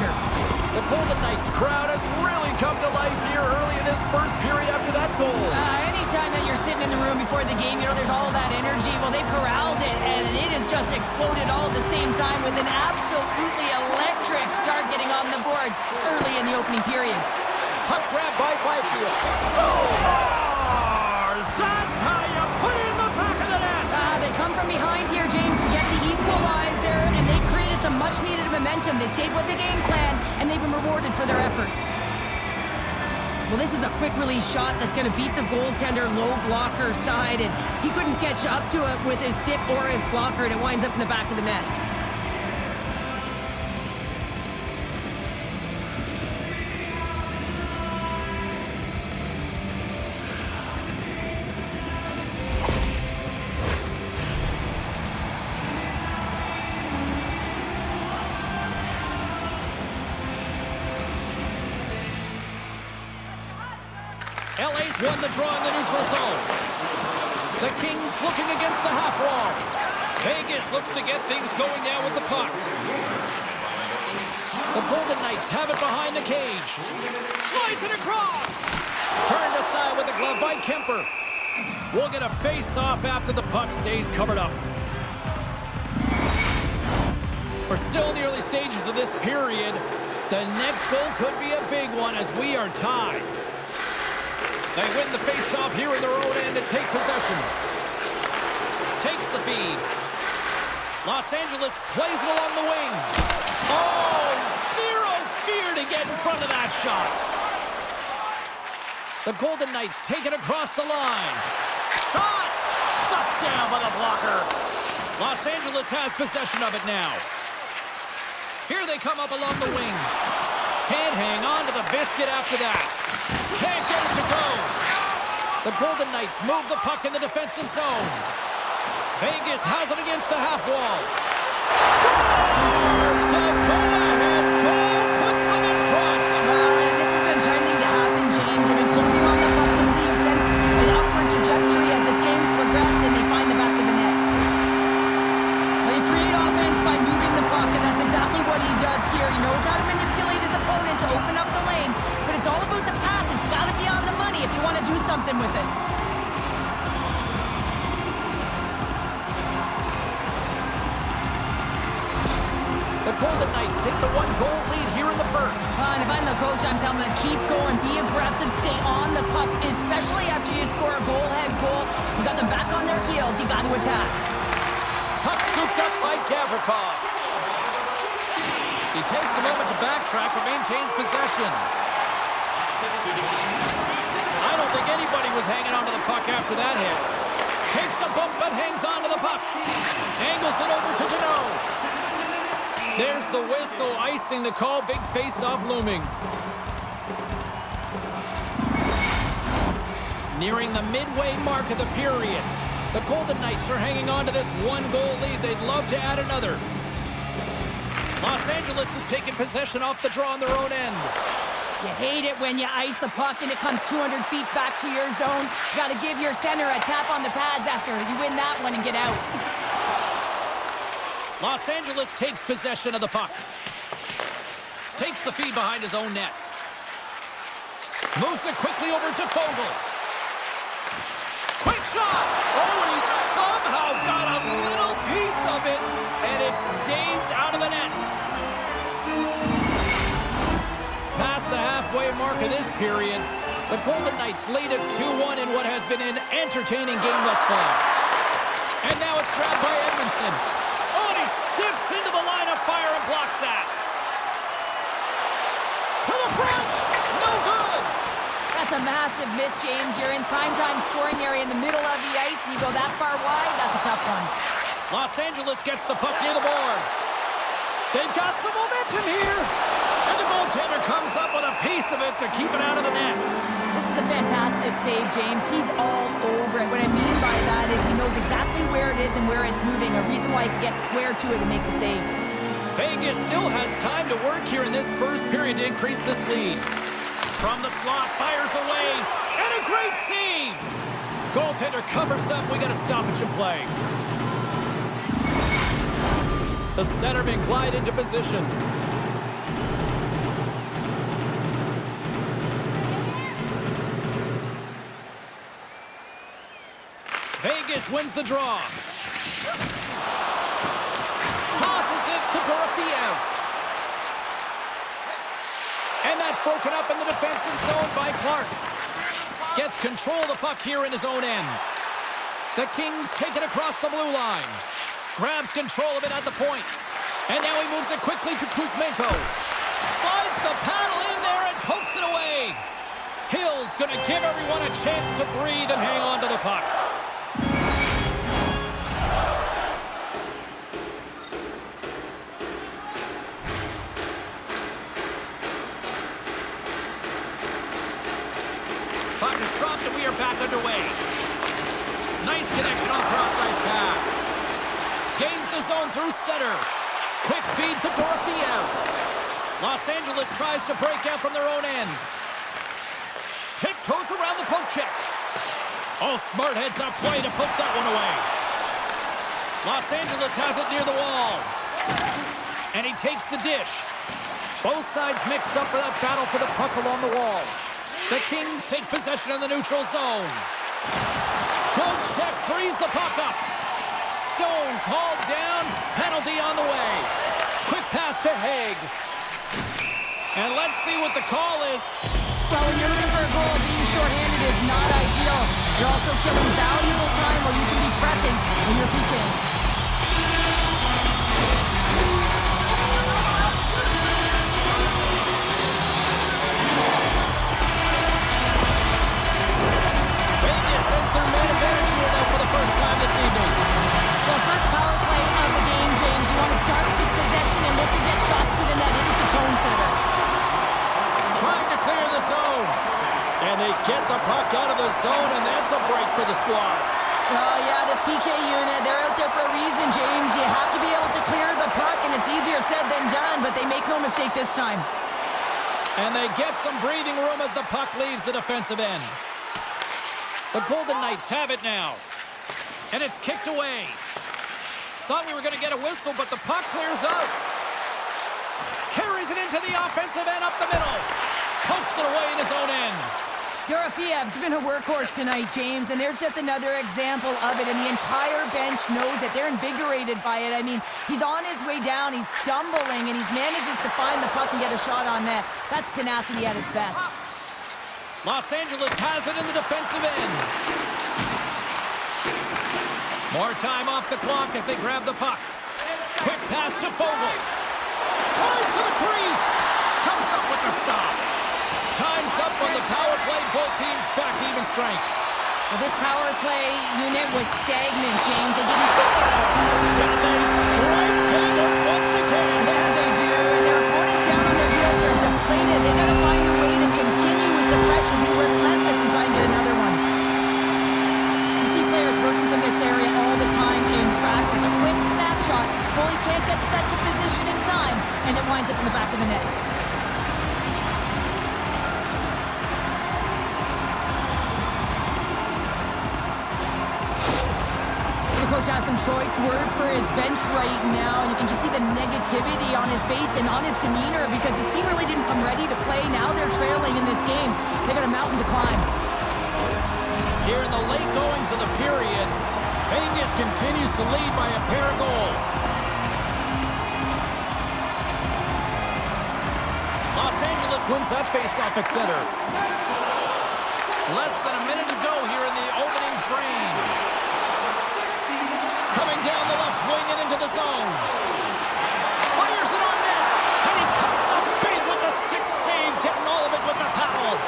goaltender. The Golden Knights crowd has really come to life here early in this first period after that goal. Anytime that you're sitting in the room before the game, there's all that energy. Well, they've corralled it, and it has just exploded all at the same time with an absolutely electric start getting on the board early in the opening period. Puck grab by Byfield. Scores! That's how you put it in the back of the net. They come from behind here, James, to get the equalizer, and they created some much-needed momentum. They stayed with the game plan, and they've been rewarded for their efforts. Well, this is a quick release shot that's going to beat the goaltender low blocker side, and he couldn't catch up to it with his stick or his blocker, and it winds up in the back of the net. LA's won the draw in the neutral zone. The Kings looking against the half wall. Vegas looks to get things going now with the puck. The Golden Knights have it behind the cage. Slides it across. Turned aside with the glove by Kemper. We'll get a face-off after the puck stays covered up. We're still in the early stages of this period. The next goal could be a big one as we are tied. They win the face-off here in their own end and take possession. Takes the feed. Los Angeles plays it along the wing. Oh, zero fear to get in front of that shot. The Golden Knights take it across the line. Shot! Shut down by the blocker. Los Angeles has possession of it now. Here they come up along the wing. Can't hang on to the biscuit after that. Can't get it to go. The Golden Knights move the puck in the defensive zone. Vegas has it against the half wall. Scores! The go-ahead goal puts them in front. And this has been trending to happen, James. They've been closing on the puck in the lead since an upward trajectory as this game's progressed, and they find the back of the net. Well, you create offense by moving the puck, and that's exactly what he does here. He knows how to manipulate his opponent to open up the lane, but it's all about the pass. It's got to be on the money if you want to do something with it. The Golden Knights take the one-goal lead here in the first. And if I'm the coach, I'm telling them to keep going, be aggressive, stay on the puck, especially after you score a goal-head goal. You got them back on their heels. You got to attack. Puck scooped up by Gavrikov. He takes a moment to backtrack but maintains possession. I don't think anybody was hanging on to the puck after that hit. Takes a bump but hangs on to the puck. Angles it over to Deneau. There's the whistle, icing the call. Big face-off looming. Nearing the midway mark of the period. The Golden Knights are hanging on to this one-goal lead. They'd love to add another. Los Angeles has taken possession off the draw on their own end. You hate it when you ice the puck and it comes 200 feet back to your zone. You got to give your center a tap on the pads after you win that one and get out. Los Angeles takes possession of the puck. Takes the feed behind his own net. Moves it quickly over to Fogle. Quick shot! Oh, and he somehow got a little piece of it, and it stays out of the net. Past the halfway mark of this period, the Golden Knights lead at 2-1 in what has been an entertaining game thus far. And now it's grabbed by Edmondson. Oh, and he steps into the line of fire and blocks that. To the front! No good! That's a massive miss, James. You're in primetime scoring area in the middle of the ice, and you go that far wide, that's a tough one. Los Angeles gets the puck near the boards. They've got some momentum here. And the goaltender comes up with a piece of it to keep it out of the net. This is a fantastic save, James. He's all over it. What I mean by that is he knows exactly where it is and where it's moving, a reason why he can get square to it and make the save. Vegas still has time to work here in this first period to increase this lead. From the slot, fires away, and a great save! Goaltender covers up, we got a stoppage in play. The centerman glide into position. Angeles wins the draw. Tosses it to Dorofeev. And that's broken up in the defensive zone by Clark. Gets control of the puck here in his own end. The Kings take it across the blue line. Grabs control of it at the point. And now he moves it quickly to Kuzmenko. Slides the paddle in there and pokes it away. Hill's going to give everyone a chance to breathe and hang on to the puck. Puck is dropped and we are back underway. Nice connection on cross-ice pass. Gains the zone through center. Quick feed to Dorofeev. Los Angeles tries to break out from their own end. Tiptoes around the poke check. Oh, smart heads-up play to poke that one away. Los Angeles has it near the wall. And he takes the dish. Both sides mixed up for that battle for the puck along the wall. The Kings take possession in the neutral zone. Good check, frees the puck up. Stones hauled down, penalty on the way. Quick pass to Haig. And let's see what the call is. Well, when you're looking for a goal, being shorthanded is not ideal. You're also killing valuable time where you can be pressing when you're PKing. Vegas sends their man advantage here now for the first time this evening. Well, first power play of the game, James. You want to start with possession and look to get shots to the net. It is the tone setter. Trying to clear the zone. And they get the puck out of the zone, and that's a break for the squad. Well, yeah, this PK unit, they're out there for a reason, James. You have to be able to clear the puck, and it's easier said than done, but they make no mistake this time. And they get some breathing room as the puck leaves the defensive end. The Golden Knights have it now. And it's kicked away. Thought we were going to get a whistle, but the puck clears out. Carries it into the offensive end up the middle. Pokes it away in his own end. Dorofeev's been a workhorse tonight, James, and there's just another example of it, and the entire bench knows that they're invigorated by it. I mean, he's on his way down, he's stumbling, and he manages to find the puck and get a shot on net. That's tenacity at its best. Los Angeles has it in the defensive end. More time off the clock as they grab the puck. Quick pass to Fogle. Tries to the crease. Comes up with the stop. Time's up on the power play. Both teams back to even strength. Well, this power play unit was stagnant, James. They didn't stop. And they strike Hager once again. Yeah, they do. And their opponents down on their heels are deflated. They got to find a way to continue with the pressure, be relentless, and try and get another one. You see players working from this area all the time in practice. A quick snapshot. Goalie can't get set to position in time, and it winds up in the back of the net. Coach has some choice words for his bench right now, and you can just see the negativity on his face and on his demeanor because his team really didn't come ready to play. Now they're trailing in this game. They got a mountain to climb. Here in the late goings of the period, Vegas continues to lead by a pair of goals. Los Angeles wins that faceoff at center. Less than a minute to go here in the opening frame. Coming down the left wing and into the zone. Fires it on net. And he comes up big with the stick save, getting all of it with the towel.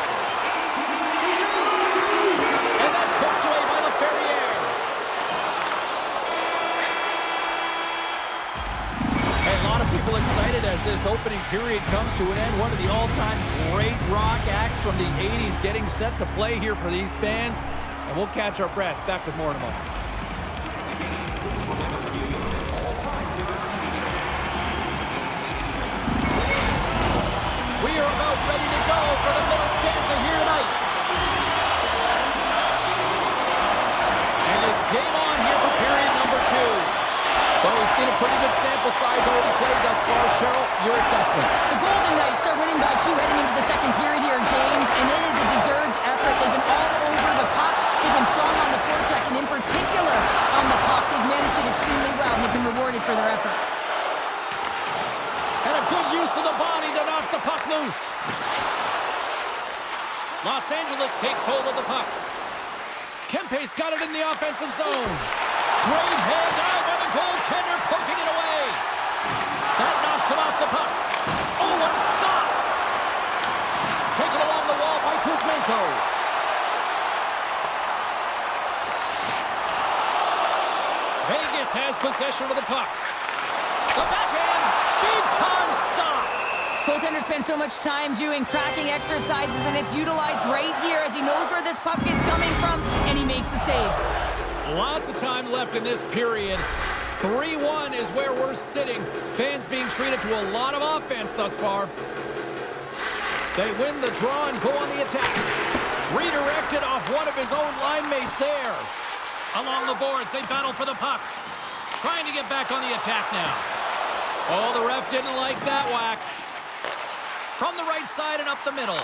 And that's poked away by the Ferrier. A lot of people excited as this opening period comes to an end. One of the all-time great rock acts from the 80s getting set to play here for these fans. And we'll catch our breath. Back with more in a moment. We are about ready to go for the middle stanza here tonight. And it's game on here for period number 2. Well, we've seen a pretty good sample size already played thus far. Cheryl, your assessment. The Golden Knights are winning by 2 heading into the second period here, James, and it is a deserved effort. They've been all over the puck. They've been strong on the forecheck, and in particular, loose. Los Angeles takes hold of the puck. Kempe's got it in the offensive zone. Great hand dive by the goaltender, poking it away. That knocks him off the puck. Oh, what a stop! Taken along the wall by Kuzmenko. Vegas has possession of the puck. The backhand, big-time stop. Goaltender spends so much time doing tracking exercises, and it's utilized right here as he knows where this puck is coming from, and he makes the save. Lots of time left in this period. 3-1 is where we're sitting. Fans being treated to a lot of offense thus far. They win the draw and go on the attack. Redirected off one of his own line mates there. Along the boards, they battle for the puck. Trying to get back on the attack now. Oh, the ref didn't like that whack. From the right side and up the middle.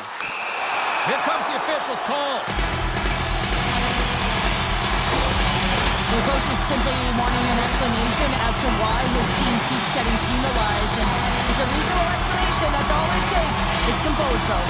Here comes the official's call. The coach is simply wanting an explanation as to why his team keeps getting penalized. And it's a reasonable explanation. That's all it takes. It's composed, though.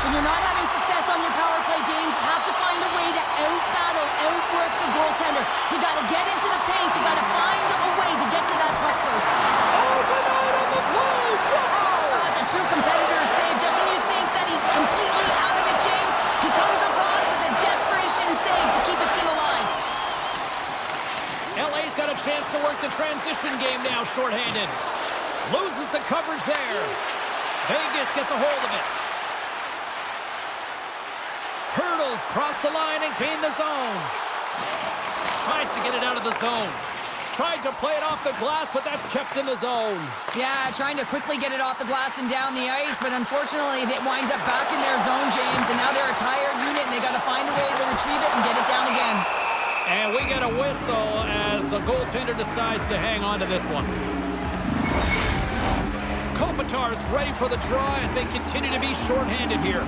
When you're not having success on your power play, James, you have to find a way to out-battle, outwork the goaltender. You got to get into the paint. You got to find a way to get to that puck first. Open out on the play! Wow! That's a true competitor's save. Just when you think that he's completely out of it, James, he comes across with a desperation save to keep his team alive. LA's got a chance to work the transition game now, shorthanded. Loses the coverage there. Vegas gets a hold of it. Hurdles, cross the line and gain the zone. Tries to get it out of the zone. Tried to play it off the glass, but that's kept in the zone. Yeah, trying to quickly get it off the glass and down the ice, but unfortunately it winds up back in their zone, James, and now they're a tired unit, and they got to find a way to retrieve it and get it down again. And we get a whistle as the goaltender decides to hang on to this one. Kopitar's ready for the draw as they continue to be shorthanded here.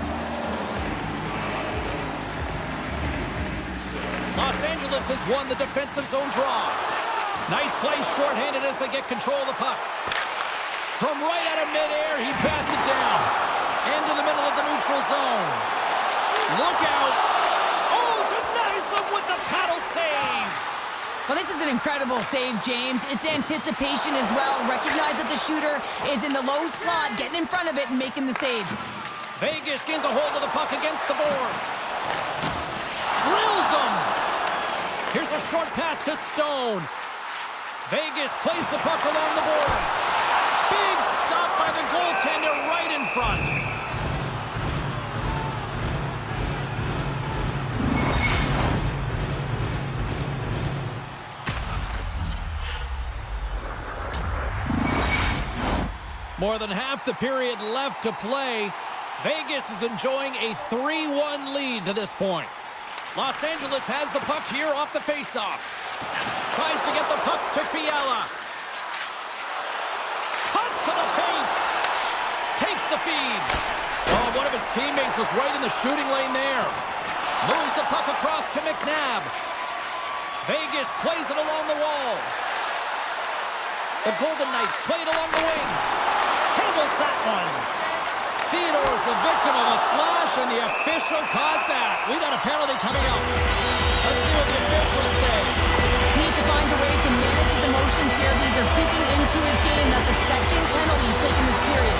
Los Angeles has won the defensive zone draw. Nice play shorthanded as they get control of the puck. From right out of midair, he bats it down. Into the middle of the neutral zone. Look out. Oh, denies them with the paddle save. Well, this is an incredible save, James. It's anticipation as well. Recognize that the shooter is in the low slot, getting in front of it and making the save. Vegas gains a hold of the puck against the boards. Drills them. Here's a short pass to Stone. Vegas plays the puck along the boards. Big stop by the goaltender right in front. More than half the period left to play. Vegas is enjoying a 3-1 lead to this point. Los Angeles has the puck here off the faceoff. Tries to get the puck to Fiala. Cuts to the paint. Takes the feed. Oh, one of his teammates was right in the shooting lane there. Moves the puck across to McNabb. Vegas plays it along the wall. The Golden Knights play it along the wing. Handles that one. Theodore's the victim of a slash, and the official caught that. We got a penalty coming up. Let's see what the officials say. He needs to find a way to manage his emotions here. These are creeping into his game. That's a second penalty he's taken this period.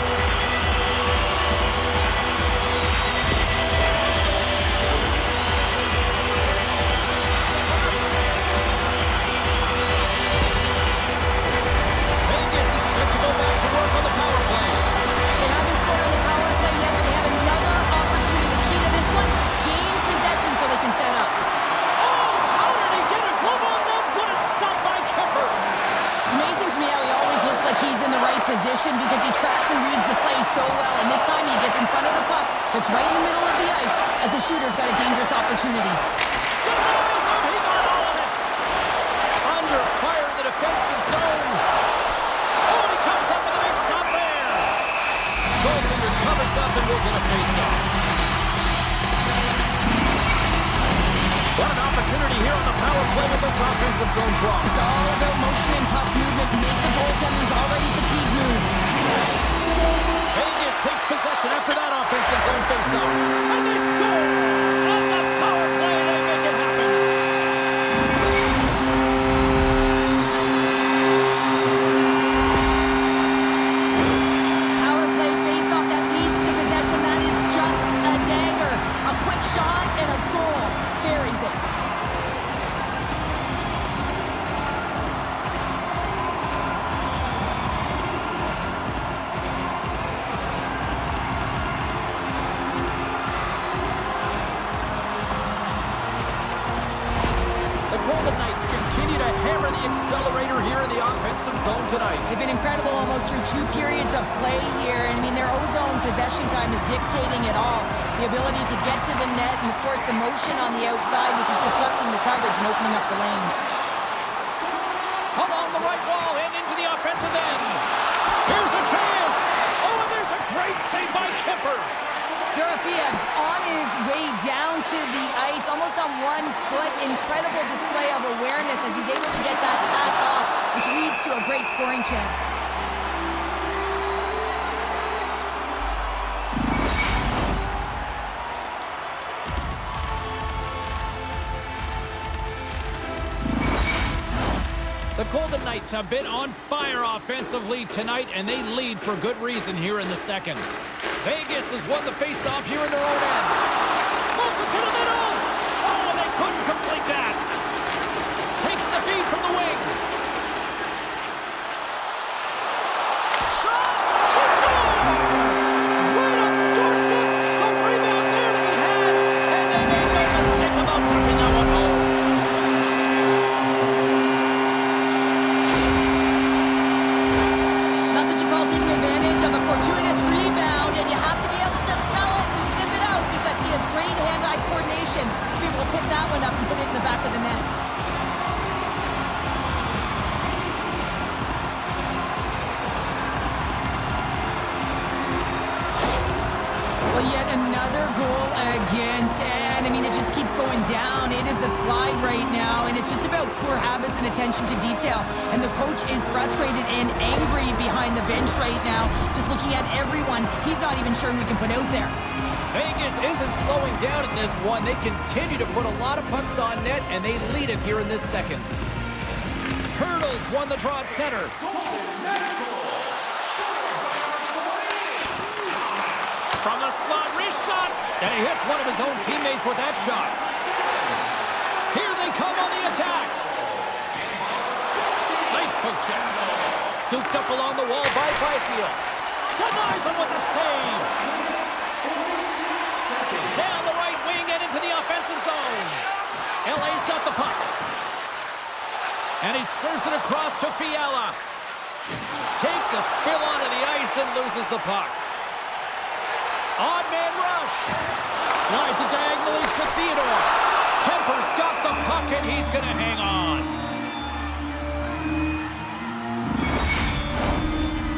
Vegas is set to go back to work on the power play. They haven't scored on the power play yet, but they have another opportunity. The key to this one, gain possession so they can set up. Oh, how did he get a glove on that? What a stop by Kemper. It's amazing to me how he always looks like he's in the right position because he tracks and reads the play so well. And this time he gets in front of the puck that's right in the middle of the ice as the shooter's got a dangerous opportunity. Denies him. He got all of it. get a face-off. What an opportunity here on the power play with this offensive zone draw. It's all about motion and puck movement. Make the goaltender's already fatigued move. Vegas takes possession after that offensive zone face-off. And they score! On the power play, they make it happen. Power play face-off that leads to possession. That is just a dagger. A quick shot and a goal. Buries it. The Golden Knights continue to hammer the accelerator here in the offensive zone tonight. They've been incredible almost through 2 periods of play here. And I mean, their O-zone possession time is dictating it all. The ability to get to the net and, of course, the motion on the outside, which is disrupting the coverage and opening up the lanes. Along the right wall and into the offensive end. Here's a chance. Oh, and there's a great save by Kemper. Dorofiev's on his way down to the ice, almost on 1 foot. Incredible display of awareness as he's able to get that pass off, which leads to a great scoring chance. The Golden Knights have been on fire offensively tonight, and they lead for good reason here in the second. Vegas has won the faceoff here in their own end. Moves it to the middle. Oh, and they couldn't complete that. Takes the feed from the wing. Shot! Let's go! Right on the doorstep. The rebound there to be had. And they made no mistake about taking that one home. That's what you call taking advantage of a fortuitous rebound, and you have to be able to smell it and sniff it out because he has great hand-eye coordination to be able to pick that one up and put it in the back of the net. Well, yet another goal against, and I mean, it just keeps going down. It is a slide right now, and it's just about poor habits and attention to detail. And the coach is frustrated and angry behind the bench right now, just looking at everyone he's not even sure who he can put out there. Vegas isn't slowing down in this one. They continue to put a lot of pucks on net, and they lead it here in this second. Hurdles won the draw at center. From the slot, wrist shot, and he hits one of his own teammates with that shot. Here they come on the attack. Nice poke check. Scooped up along the wall by Byfield. Denies him with the save. Down the right wing and into the offensive zone. LA's got the puck. And he serves it across to Fiala. Takes a spill onto the ice and loses the puck. Odd man rush. Slides it diagonally to Theodore. Kemper's got the puck and he's going to hang on.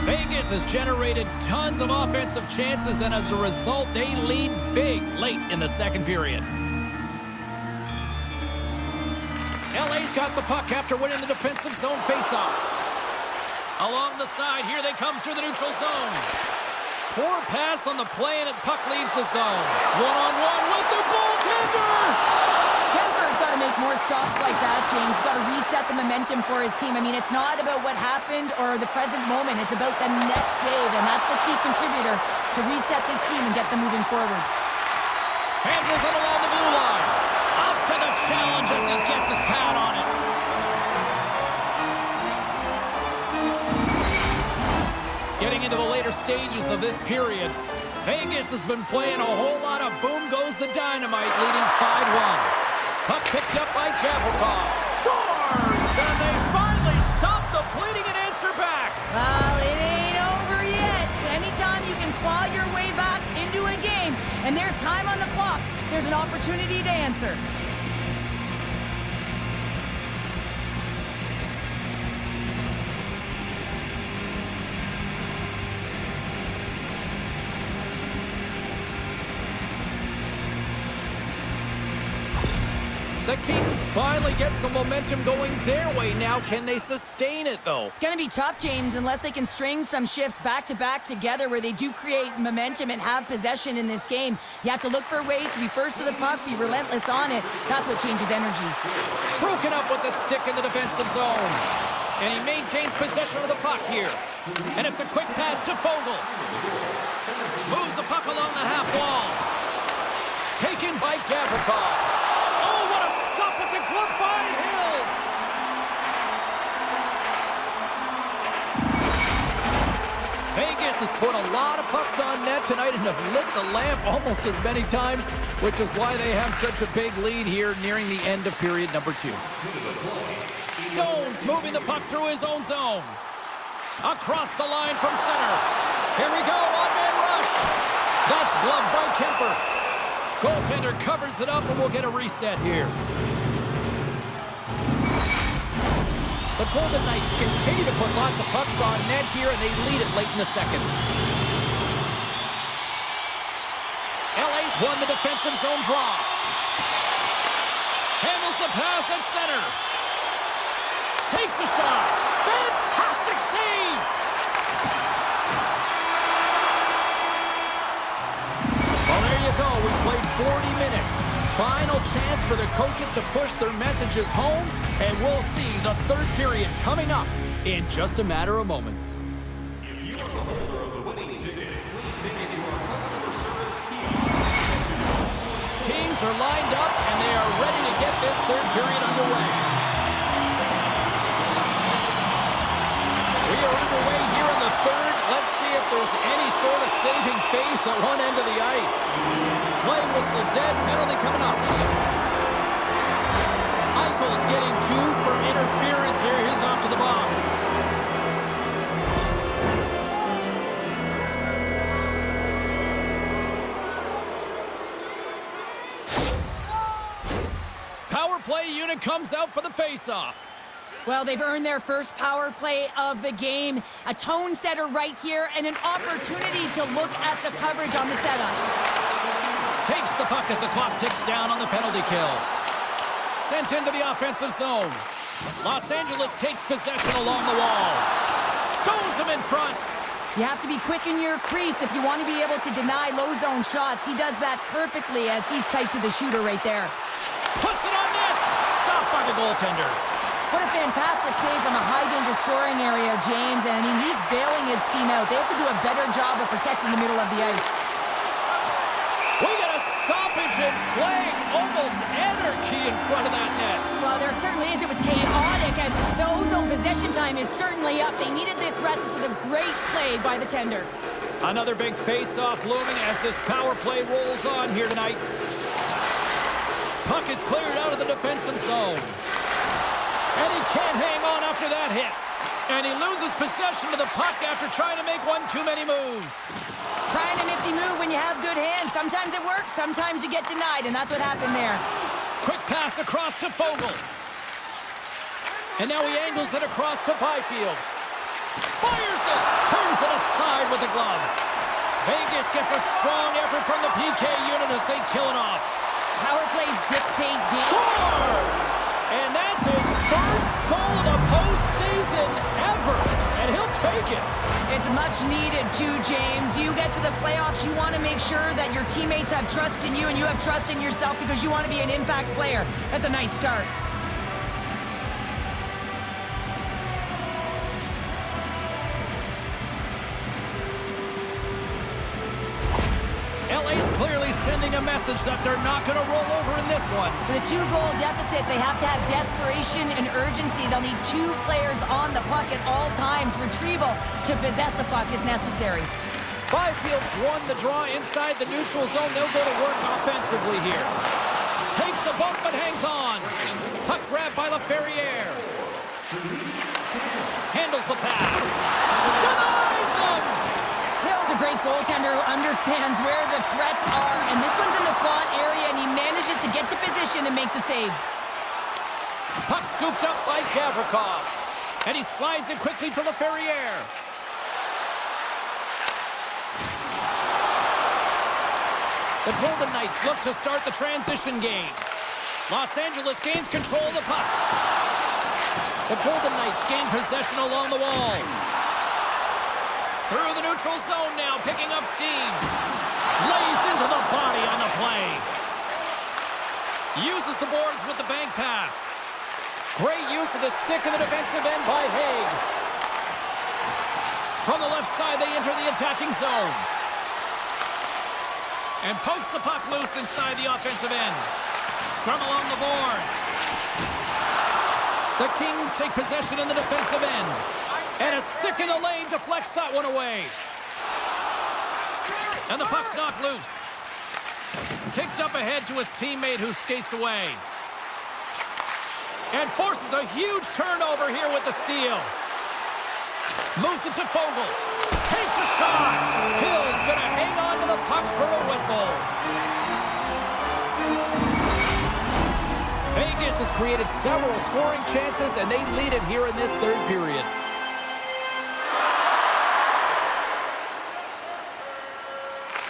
Vegas has generated tons of offensive chances, and as a result, they lead big late in the second period. LA's got the puck after winning the defensive zone faceoff. Along the side, here they come through the neutral zone. Poor pass on the play, and the puck leaves the zone. One-on-one with the goaltender! Kemper's got to make more stops like that, James. He's got to reset the momentum for his team. I mean, it's not about what happened or the present moment. It's about the next save, and that's the key contributor to reset this team and get them moving forward. Handles it along the blue line. Up to the challenge as he gets his pad on it. Getting into the later stages of this period, Vegas has been playing a whole lot of boom goes the dynamite, leading 5-1. Puck picked up by Gavrikov. Scores! And they finally stop the bleeding and answer back. Well, it ain't over yet. Anytime you can claw your way back into a game, and there's time on the clock, there's an opportunity to answer. The Kings finally get some momentum going their way now. Can they sustain it, though? It's going to be tough, James, unless they can string some shifts back-to-back together where they do create momentum and have possession in this game. You have to look for ways to be first to the puck, be relentless on it. That's what changes energy. Broken up with the stick in the defensive zone. And he maintains possession of the puck here. And it's a quick pass to Fogle. Moves the puck along the half wall. Taken by Gavrikov. Oh, what a stop at the glove by Hill! Vegas has put a lot of pucks on net tonight and have lit the lamp almost as many times, which is why they have such a big lead here nearing the end of period number 2. Stones moving the puck through his own zone. Across the line from center. Here we go, one-man rush. That's gloved by Kemper. Goaltender covers it up, and we'll get a reset here. The Golden Knights continue to put lots of pucks on net here, and they lead it late in the second. LA's won the defensive zone draw. Handles the pass at center. Takes a shot. Fantastic save! Well, there you go. We played 40 minutes. Final chance for the coaches to push their messages home, and we'll see the third period coming up in just a matter of moments. If you are the holder of the winning ticket, please take it to our customer service kiosk. Teams are lined up, and they are ready to get this third period underway. We are underway here in the third. Let's see if there's any sort of saving face at one end of the ice. Play whistle dead, penalty coming up. Eichel's getting 2 for interference here. He's off to the box. Power play unit comes out for the face-off. Well, they've earned their first power play of the game. A tone setter right here and an opportunity to look at the coverage on the setup. Takes the puck as the clock ticks down on the penalty kill. Sent into the offensive zone. Los Angeles takes possession along the wall. Stones him in front. You have to be quick in your crease if you want to be able to deny low zone shots. He does that perfectly as he's tight to the shooter right there. Puts it on net. Stopped by the goaltender. What a fantastic save from a high-danger scoring area, James. And, I mean, he's bailing his team out. They have to do a better job of protecting the middle of the ice. We got a stoppage in play. Almost anarchy in front of that net. Well, there certainly is. It was chaotic, and the ozone possession time is certainly up. They needed this rest with a great play by the tender. Another big face-off looming as this power play rolls on here tonight. Puck is cleared out of the defensive zone. And he can't hang on after that hit. And he loses possession of the puck after trying to make one too many moves. Trying a nifty move when you have good hands. Sometimes it works, sometimes you get denied, and that's what happened there. Quick pass across to Fogle. And now he angles it across to Byfield. Fires it! Turns it aside with the glove. Vegas gets a strong effort from the PK unit as they kill it off. Power plays dictate games. Scores! And that's his first goal of the postseason ever. And he'll take it. It's much needed too, James. You get to the playoffs, you want to make sure that your teammates have trust in you and you have trust in yourself because you want to be an impact player. That's a nice start. LA's clearly sending a message that they're not going to roll over in this one. With a 2-goal deficit, they have to have desperation and urgency. They'll need 2 players on the puck at all times. Retrieval to possess the puck is necessary. Byfield's won the draw inside the neutral zone. They'll go to work offensively here. Takes a bump but hangs on. Puck grab by LaFerriere. Handles the pass. Denies him! Hill's a great goaltender who understands where the threats are, and this one's in the slot area, and he manages to get to position and make the save. Puck scooped up by Gavrikov, and he slides it quickly to LaFerriere. The Golden Knights look to start the transition game. Los Angeles gains control of the puck. The Golden Knights gain possession along the wall. Through the neutral zone now, picking up steam. Lays into the body on the play. Uses the boards with the bank pass. Great use of the stick in the defensive end by Haig. From the left side, they enter the attacking zone. And pokes the puck loose inside the offensive end. Scrum along the boards. The Kings take possession in the defensive end. And a stick in the lane deflects that one away. And the puck's knocked loose. Kicked up ahead to his teammate who skates away. And forces a huge turnover here with the steal. Moves it to Fogle. Takes a shot. Hill's going to hang on to the puck for a whistle. Vegas has created several scoring chances, and they lead it here in this third period.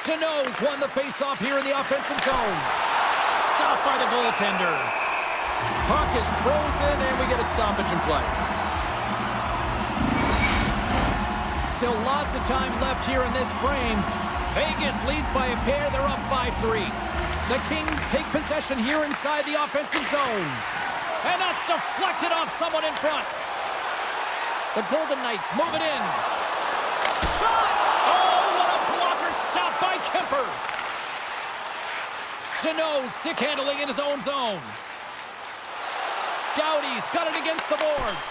Deneau's won the faceoff here in the offensive zone. Stopped by the goaltender. Puck is frozen, and we get a stoppage in play. Still lots of time left here in this frame. Vegas leads by a pair. They're up 5-3. The Kings take possession here inside the offensive zone. And that's deflected off someone in front. The Golden Knights move it in. Shot! Oh, what a blocker stop by Kemper. Deneau stick handling in his own zone. Doughty's got it against the boards.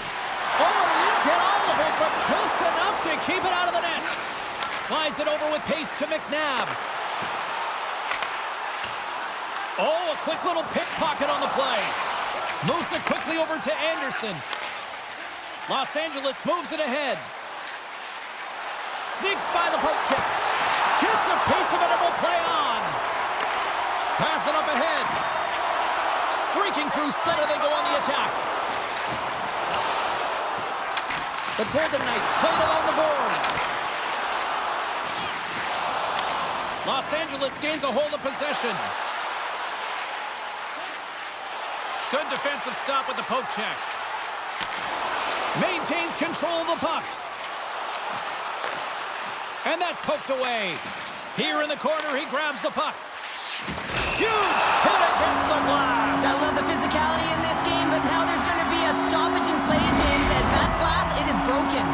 Oh, he didn't get all of it, but just enough to keep it out of the net. Slides it over with pace to McNabb. Oh, a quick little pickpocket on the play. Moves it quickly over to Anderson. Los Angeles moves it ahead. Sneaks by the poke check. Gets a piece of it and will play on. Pass it up ahead. Streaking through center, they go on the attack. The Golden Knights played along the boards. Los Angeles gains a hold of possession. Good defensive stop with the poke check. Maintains control of the puck. And that's poked away. Here in the corner, he grabs the puck. Huge hit against the glass. I love the physicality in this game, but now there's going to be a stoppage in play, James, as that glass, it is broken.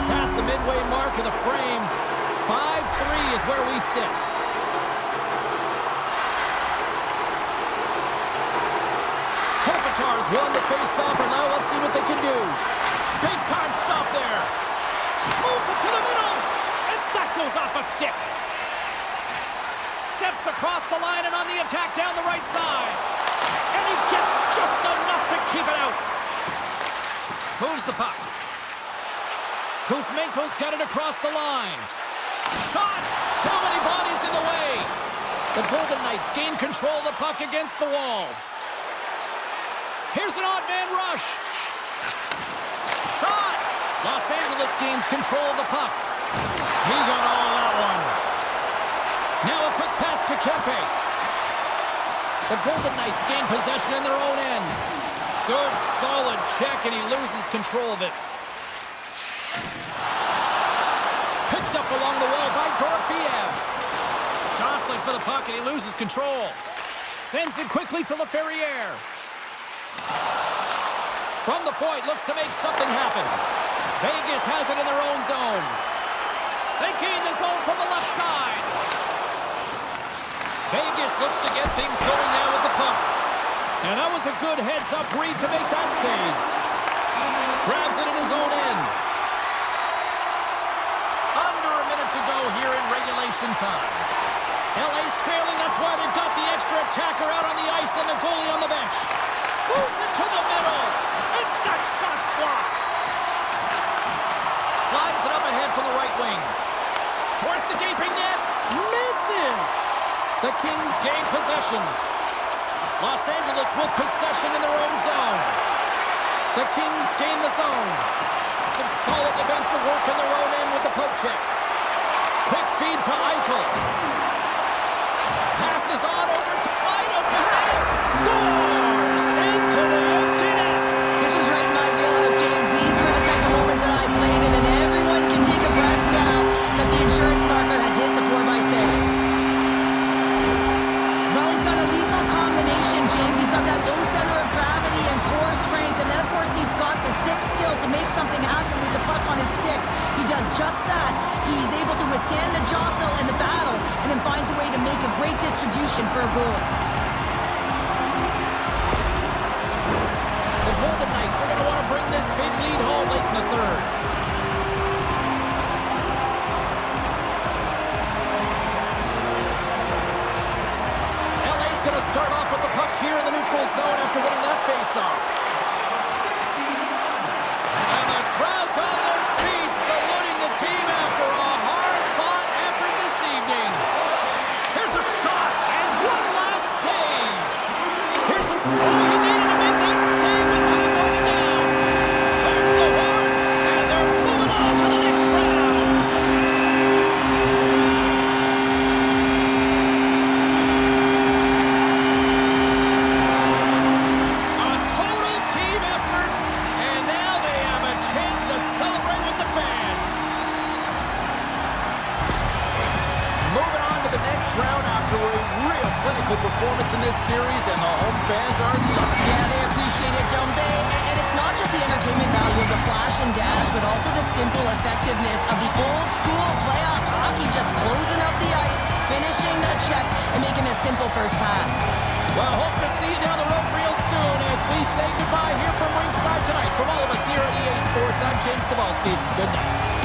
Past the midway mark of the frame, 5-3 is where we sit. Kopitar's won the face-off, and now let's see what they can do. Big time stop there. Moves it to the middle, and that goes off a stick. Steps across the line and on the attack down the right side. And he gets just enough to keep it out. Moves the puck. Kuzmenko's got it across the line. Shot! Too many bodies in the way. The Golden Knights gain control of the puck against the wall. Here's an odd man rush. Shot! Los Angeles gains control of the puck. He got all of that one. Now a quick pass to Kempe. The Golden Knights gain possession in their own end. Good, solid check, and he loses control of it. Picked up along the wall by Dorofeev. Jostling for the puck, and he loses control. Sends it quickly to LaFerriere. From the point, looks to make something happen. Vegas has it in their own zone. They gain the zone from the left side. Vegas looks to get things going now with the puck. And that was a good heads-up read to make that save. Grabs it in his own end. Under a minute to go here in regulation time. LA's trailing, that's why they've got the extra attacker out on the ice and the goalie on the bench. Moves it to the middle, and that shot's blocked. Slides it up ahead from the right wing. Towards the gaping net, misses. The Kings gain possession. Los Angeles with possession in their own zone. The Kings gain the zone. Some solid defensive work in their own end with the poke check. Quick feed to Eichel. Passes on over to Bynum. Scores into the empty net. This was right in my wheelhouse, James. These were the type of moments that I played in, and everyone can take a breath now that the insurance marker has hit the 4x6. Well, he's got a lethal combination, James. He's got that low center of gravity and core strength, and then, of course, he's got the sixth skill to make something happen with the puck on his stick. He does just that. He's able to withstand the jostle and the battle, and then finds a way to make a great distribution for a goal. The Golden Knights are going to want to bring this big lead home late in the third. LA's going to start off with the puck here in the neutral zone after winning that faceoff. And the crowd's on their feet, saluting the team after a hard-fought effort this evening. Here's a shot, and one last save. Here's a... Oh, he needed to make that save with time running down. There's the horn, and they're moving on to the next round. A total team effort, and now they have a chance to celebrate with the fans. Moving on to the next round after a real clinical performance in this series, and the home fans are loving it. Yeah, they appreciate it, don't they? And it's not just the entertainment value of the flash and dash, but also the simple effectiveness of the old-school playoff hockey, just closing out the ice, finishing a check, and making a simple first pass. Well, hope to see you down the road real soon as we say goodbye here from ringside tonight. From all of us here at EA Sports, I'm James Cybulski. Good night.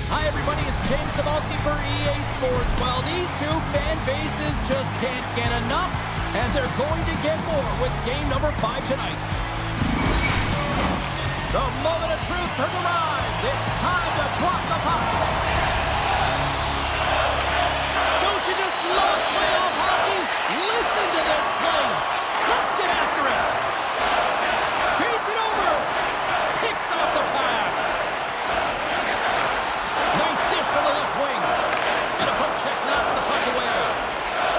Hi, everybody. It's James Cybulski for EA Sports. Well, these two fan bases just can't get enough, and they're going to get more with game number 5 tonight. The moment of truth has arrived. It's time to drop the puck. Don't you just love playoff hockey? Listen to this place. Let's get after it. Feeds it over. Picks off the pass. Nice dish from the left wing. And a poke check knocks the puck away.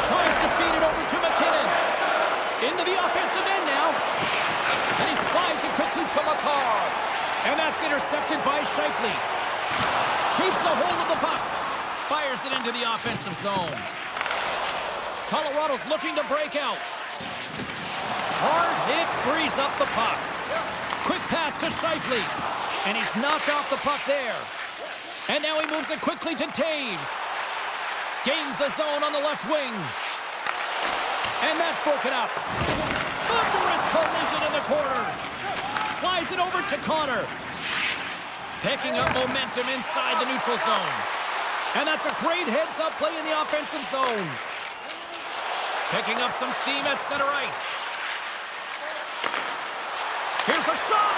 Tries to feed it over to McKinnon. Into the offensive end now. And he slides it quickly to McCarr. And that's intercepted by Scheifele. Keeps a hold of the puck. Fires it into the offensive zone. Colorado's looking to break out. Hard hit frees up the puck. Quick pass to Scheifele. And he's knocked off the puck there. And now he moves it quickly to Taves. Gains the zone on the left wing. And that's broken up. Thunderous collision in the corner. Slides it over to Connor. Picking up momentum inside the neutral zone. And that's a great heads-up play in the offensive zone. Picking up some steam at center ice. Here's a shot.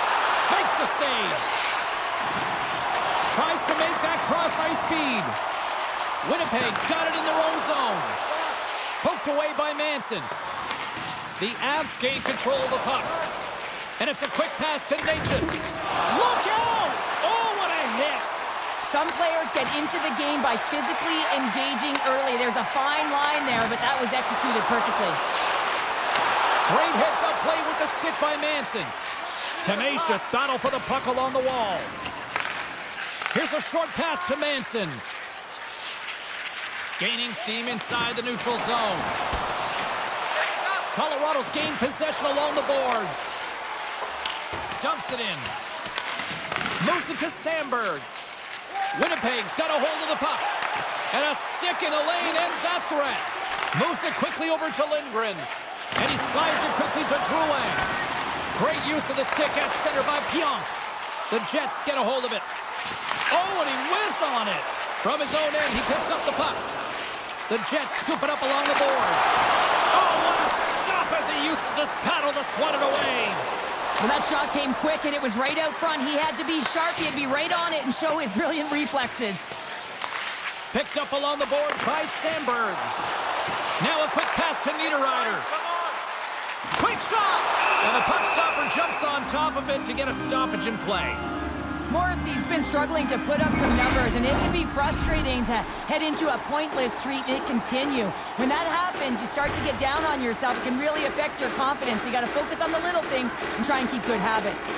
Makes the save. Tries to make that cross-ice feed. Winnipeg's got it in their own zone. Poked away by Manson. The Avs gain control of the puck. And it's a quick pass to Natchez. Look out! Oh, what a hit! Some players get into the game by physically engaging early. There's a fine line there, but that was executed perfectly. Great heads-up play with the stick by Manson. Tenacious battle for the puck along the wall. Here's a short pass to Manson. Gaining steam inside the neutral zone. Colorado's gained possession along the boards. Dumps it in. Moves it to Sandberg. Winnipeg's got a hold of the puck. And a stick in the lane ends that threat. Moves it quickly over to Lindgren. And he slides it quickly to Drouin. Great use of the stick at center by Pionk. The Jets get a hold of it. Oh, and he whiffs on it. From his own end, he picks up the puck. The Jets scoop it up along the boards. Oh, what a stop as he uses his paddle to swat it away. Well, that shot came quick, and it was right out front. He had to be sharp. He had to be right on it and show his brilliant reflexes. Picked up along the boards by Sandberg. Now a quick pass to Niederreiter. Quick shot! And the puck stopper jumps on top of it to get a stoppage in play. Morrissey's been struggling to put up some numbers, and it can be frustrating to head into a pointless streak and continue. When that happens, you start to get down on yourself. It can really affect your confidence. You got to focus on the little things and try and keep good habits.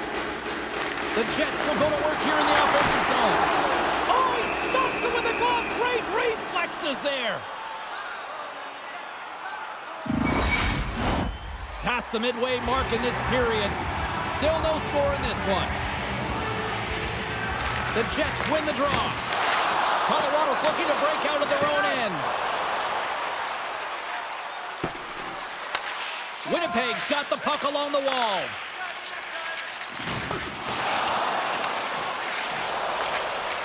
The Jets will go to work here in the offensive zone. Oh, he stops it with the glove. Great reflexes there. Past the midway mark in this period. Still no score in this one. The Jets win the draw. Colorado's looking to break out of their own end. Winnipeg's got the puck along the wall.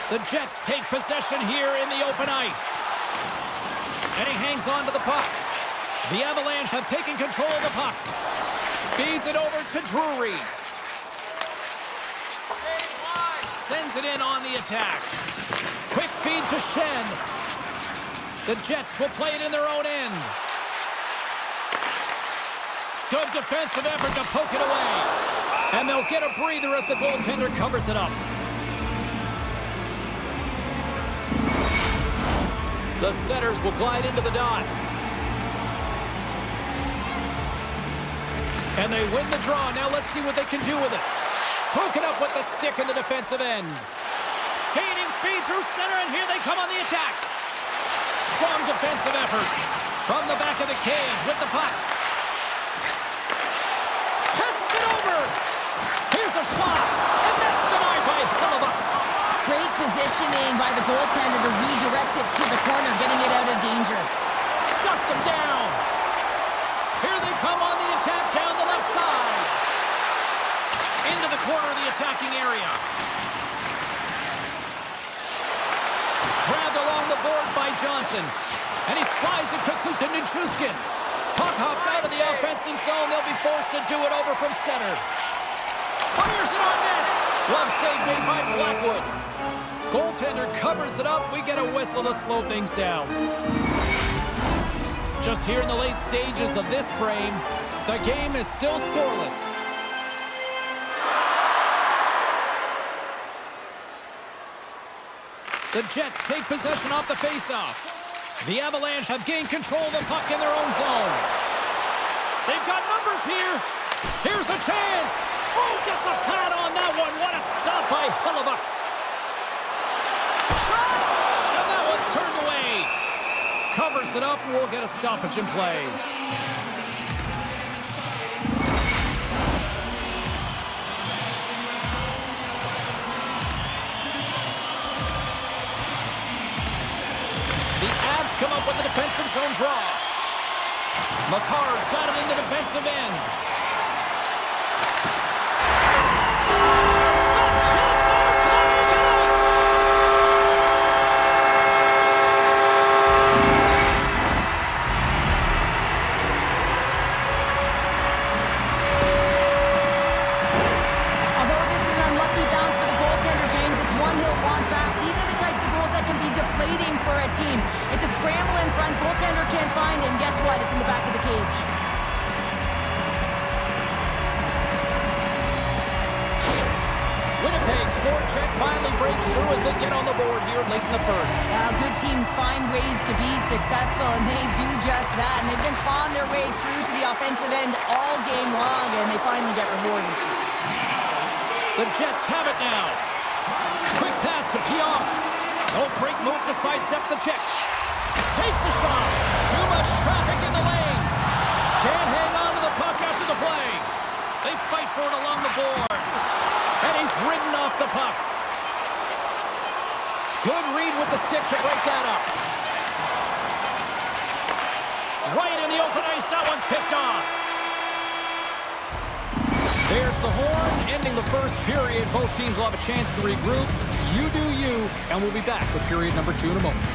The Jets take possession here in the open ice. And he hangs on to the puck. The Avalanche have taken control of the puck. Feeds it over to Drury. Sends it in on the attack. Quick feed to Shen. The Jets will play it in their own end. Good defensive effort to poke it away. And they'll get a breather as the goaltender covers it up. The Setters will glide into the dot. And they win the draw. Now let's see what they can do with it. Broken up with the stick in the defensive end. Gaining speed through center, and here they come on the attack. Strong defensive effort from the back of the cage with the puck. Passes it over. Here's a shot, and that's denied by Hellebuyck. Great positioning by the goaltender to redirect it to the corner, getting it out of danger. Shuts him down. Here they come on the attack down the left side. Into the corner of the attacking area. Grabbed along the board by Johnson. And he slides it quickly to Nichushkin. Puck hops out of the offensive zone. They'll be forced to do it over from center. Fires it on net. Glove save made by Blackwood. Goaltender covers it up. We get a whistle to slow things down. Just here in the late stages of this frame, the game is still scoreless. The Jets take possession off the faceoff. The Avalanche have gained control of the puck in their own zone. They've got numbers here. Here's a chance. Oh, gets a pad on that one. What a stop by Hellebuyck. Shot! And that one's turned away. Covers it up, and we'll get a stoppage in play. The Avs come up with a defensive zone draw. Makar's got him in the defensive end. Scores! The Jets are playing tonight! Although this is an unlucky bounce for the goaltender, James, it's one he'll want back. These are the types of goals that can be deflating for a team. It's a scramble in front. Goaltender can't find it, and guess what? It's in the back of the cage. Winnipeg's forecheck finally breaks through as they get on the board here late in the first. Good teams find ways to be successful, and they do just that. And they've been clawing their way through to the offensive end all game long, and they finally get rewarded. The Jets have it now. Quick pass to Pionk. No break move to sidestep the check. Takes a shot. Too much traffic in the lane. Can't hang on to the puck after the play. They fight for it along the boards. And he's ridden off the puck. Good read with the stick to break that up. Right in the open ice. That one's picked off. There's the horn, ending the first period. Both teams will have a chance to regroup. You do you, and we'll be back with period number 2 in a moment.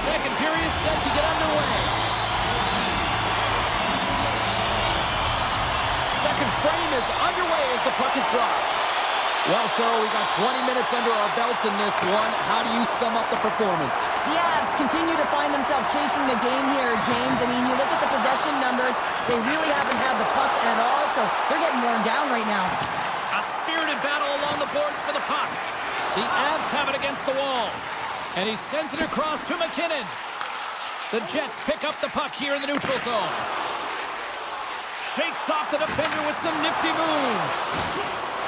Second period set to get underway. Second frame is underway as the puck is dropped. Well, Cheryl, we got 20 minutes under our belts in this one. How do you sum up the performance? The Avs continue to find themselves chasing the game here, James. I mean, you look at the possession numbers, they really haven't had the puck at all, so they're getting worn down right now. A spirited battle along the boards for the puck. The Avs have it against the wall. And he sends it across to McKinnon. The Jets pick up the puck here in the neutral zone. Shakes off the defender with some nifty moves.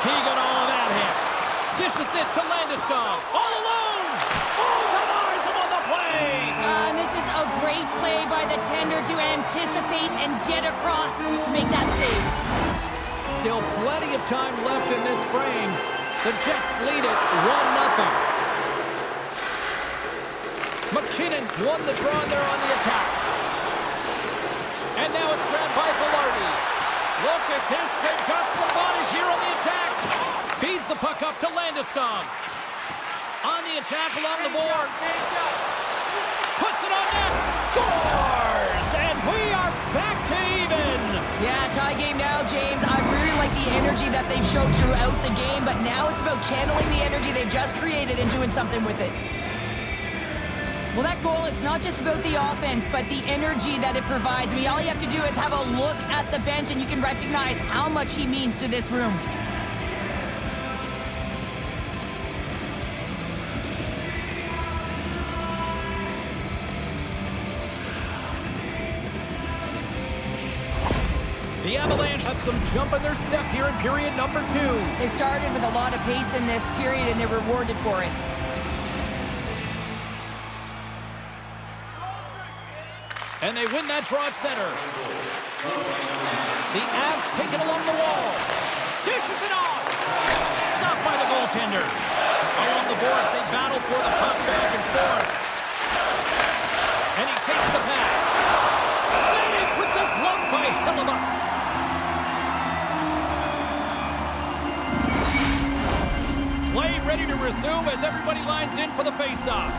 He got all of that hit. Dishes it to Landeskog. All alone. Oh, denies him on the play. And this is a great play by the tender to anticipate and get across to make that save. Still plenty of time left in this frame. The Jets lead it 1-0. McKinnon's won the draw there on the attack. And now it's grabbed by Velarde. Look at this. They've got some bodies here on the attack. Feeds the puck up to Landeskog. On the attack along the boards. Puts it on net. Scores! And we are back to even. Yeah, tie game now, James. I really like the energy that they've showed throughout the game, but now it's about channeling the energy they've just created and doing something with it. Well, that goal is not just about the offense, but the energy that it provides. I mean, all you have to do is have a look at the bench, and you can recognize how much he means to this room. The Avalanche have some jump in their step here in period number 2. They started with a lot of pace in this period, and they're rewarded for it. And they win that draw at center. The Avs take it along the wall. Dishes it off. Stopped by the goaltender. Along the boards, they battle for the puck back and forth. And he takes the pass. Saved with the glove by Hellebuyck. Play ready to resume as everybody lines in for the faceoff.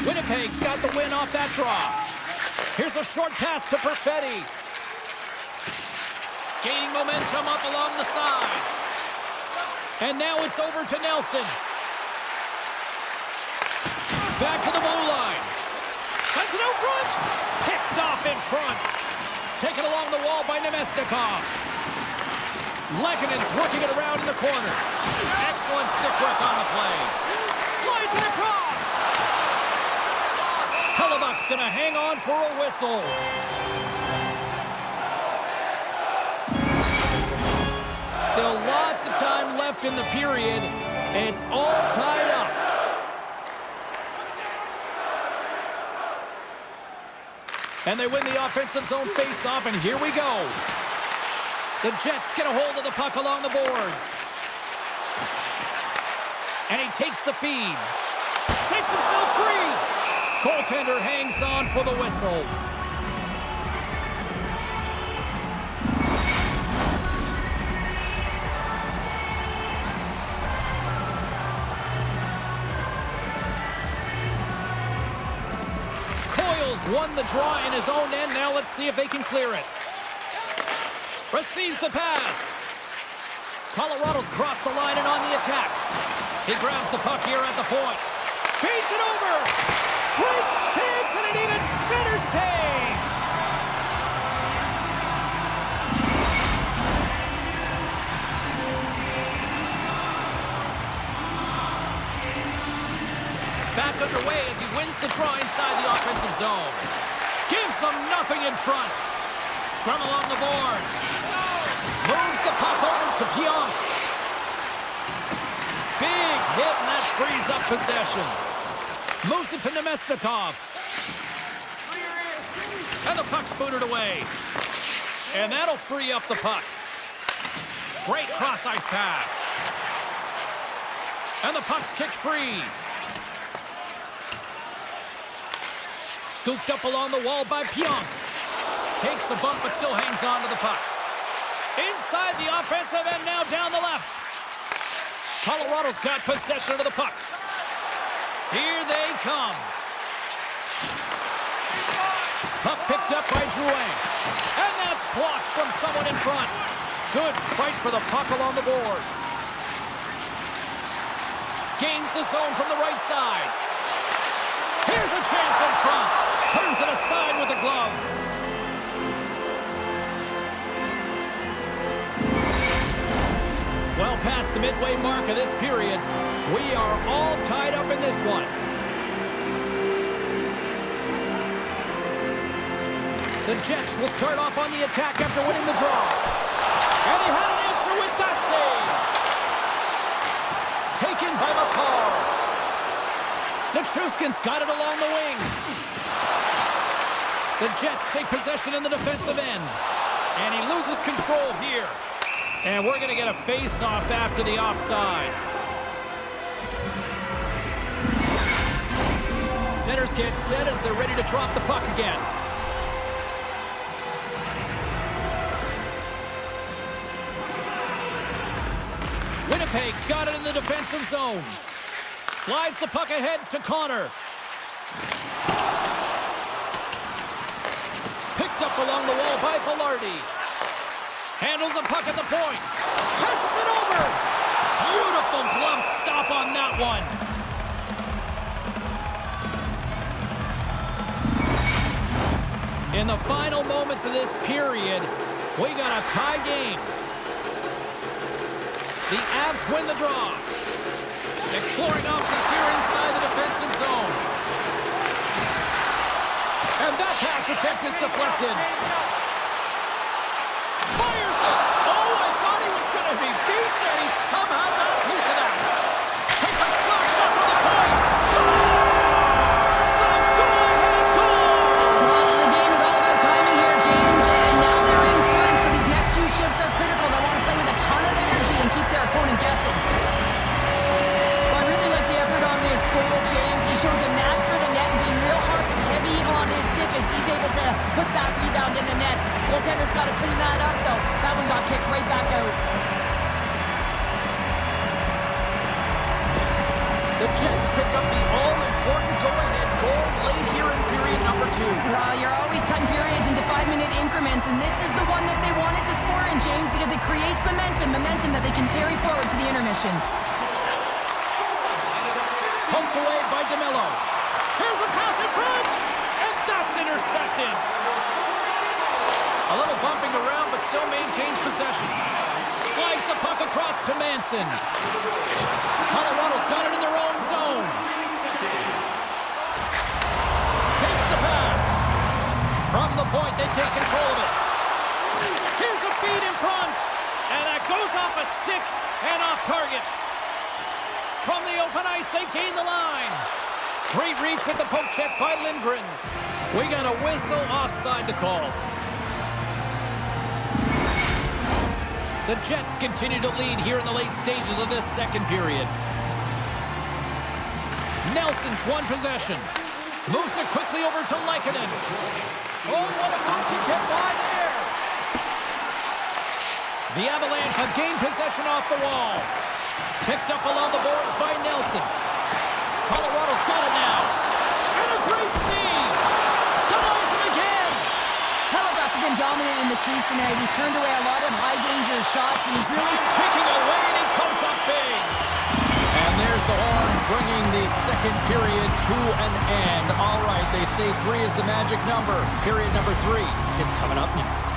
Winnipeg's got the win off that draw. Here's a short pass to Perfetti. Gaining momentum up along the side. And now it's over to Nelson. Back to the blue line. Sends it out front. Picked off in front. Taken along the wall by Nemestikov. Lekkonen's working it around in the corner. Excellent stick work on the play. Slides it across. Hellebuyck's going to hang on for a whistle. Still lots of time left in the period. It's all tied up. And they win the offensive zone face-off, and here we go. The Jets get a hold of the puck along the boards. And he takes the feed. Shakes himself free. Goaltender hangs on for the whistle. Coyle's won the draw in his own end. Now let's see if they can clear it. Receives the pass. Colorado's crossed the line and on the attack. He grabs the puck here at the point. Feeds it over. Great chance and an even better save. Back underway as he wins the draw inside the offensive zone. Gives them nothing in front. Scrum along the boards. Moves the puck over to Pionk. Big hit, and that frees up possession. Moves it to Nemestikov. And the puck's booted away. And that'll free up the puck. Great cross-ice pass. And the puck's kicked free. Scooped up along the wall by Pionk. Takes a bump but still hangs on to the puck. Inside the offensive end now down the left. Colorado's got possession of the puck. Here they come. Puck picked up by Drouin. And that's blocked from someone in front. Good fight for the puck along the boards. Gains the zone from the right side. Here's a chance in front. Turns it aside with the glove. Well past the midway mark of this period, we are all tied up in this one. The Jets will start off on the attack after winning the draw. And he had an answer with that save. Taken by McCarr. Nichushkin's got it along the wing. The Jets take possession in the defensive end. And he loses control here. And we're going to get a face-off after the offside. Centers get set as they're ready to drop the puck again. Winnipeg's got it in the defensive zone. Slides the puck ahead to Connor. Picked up along the wall by Velarde. Handles the puck at the point. Passes it over. Beautiful glove stop on that one. In the final moments of this period, we got a tie game. The Avs win the draw. Exploring options here inside the defensive zone. And that pass attempt is deflected. Fires it! Oh, I thought he was going to be beaten, and he somehow got a piece of that. Takes a slap shot from the point. Scores! The go-ahead goal! Well, the game is all about timing here, James, and now they're in front, so these next two shifts are critical. They want to play with a ton of energy and keep their opponent guessing. Well, I really like the effort on this goal, James. He shows a knack for the net and being real hard and heavy on his stick as he's able to put that rebound in the net. Goaltender's got to clean that up, though. That one got kicked right back out. The Jets pick up the all-important go-ahead goal late here in period number 2. Well, you're always cutting periods into 5-minute increments, and this is the one that they wanted to score in, James, because it creates momentum that they can carry forward to the intermission. Pumped away by DeMello. Here's a pass in front, and that's intercepted. A little bumping around, but still maintains possession. Slides the puck across to Manson. Colorado's got it in their own zone. Takes the pass. From the point, they take control of it. Here's a feed in front. And that goes off a stick and off target. From the open ice, they gain the line. Great reach with the poke check by Lindgren. We got a whistle offside to call. The Jets continue to lead here in the late stages of this second period. Nelson's won possession. Moves it quickly over to Lehkonen. Oh, what a move to get by there. The Avalanche have gained possession off the wall. Picked up along the boards by Nelson. Colorado's got it now. And a great save. Denies him again. Hellebuyck's been dominant in the crease tonight. He's turned away a lot of high-danger shots, and he's really Taking away, and he comes up big. And there's the horn, bringing the second period to an end. All right, they say 3 is the magic number. Period number 3 is coming up next.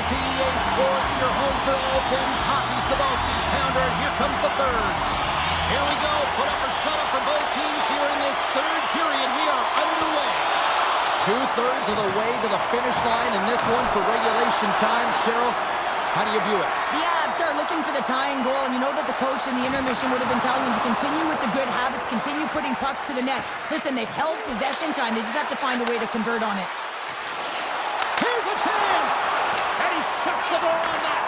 to EA Sports, your home for all things hockey. Sabalski, pounder, and here comes the third. Here we go. Put up or shut up for both teams here in this third period. We are underway. 2/3 of the way to the finish line in this one for regulation time. Cheryl, how do you view it? The Avs are looking for the tying goal, and you know that the coach in the intermission would have been telling them to continue with the good habits, continue putting pucks to the net. Listen, they've held possession time. They just have to find a way to convert on it. Here's a chance! And he shuts the door on that.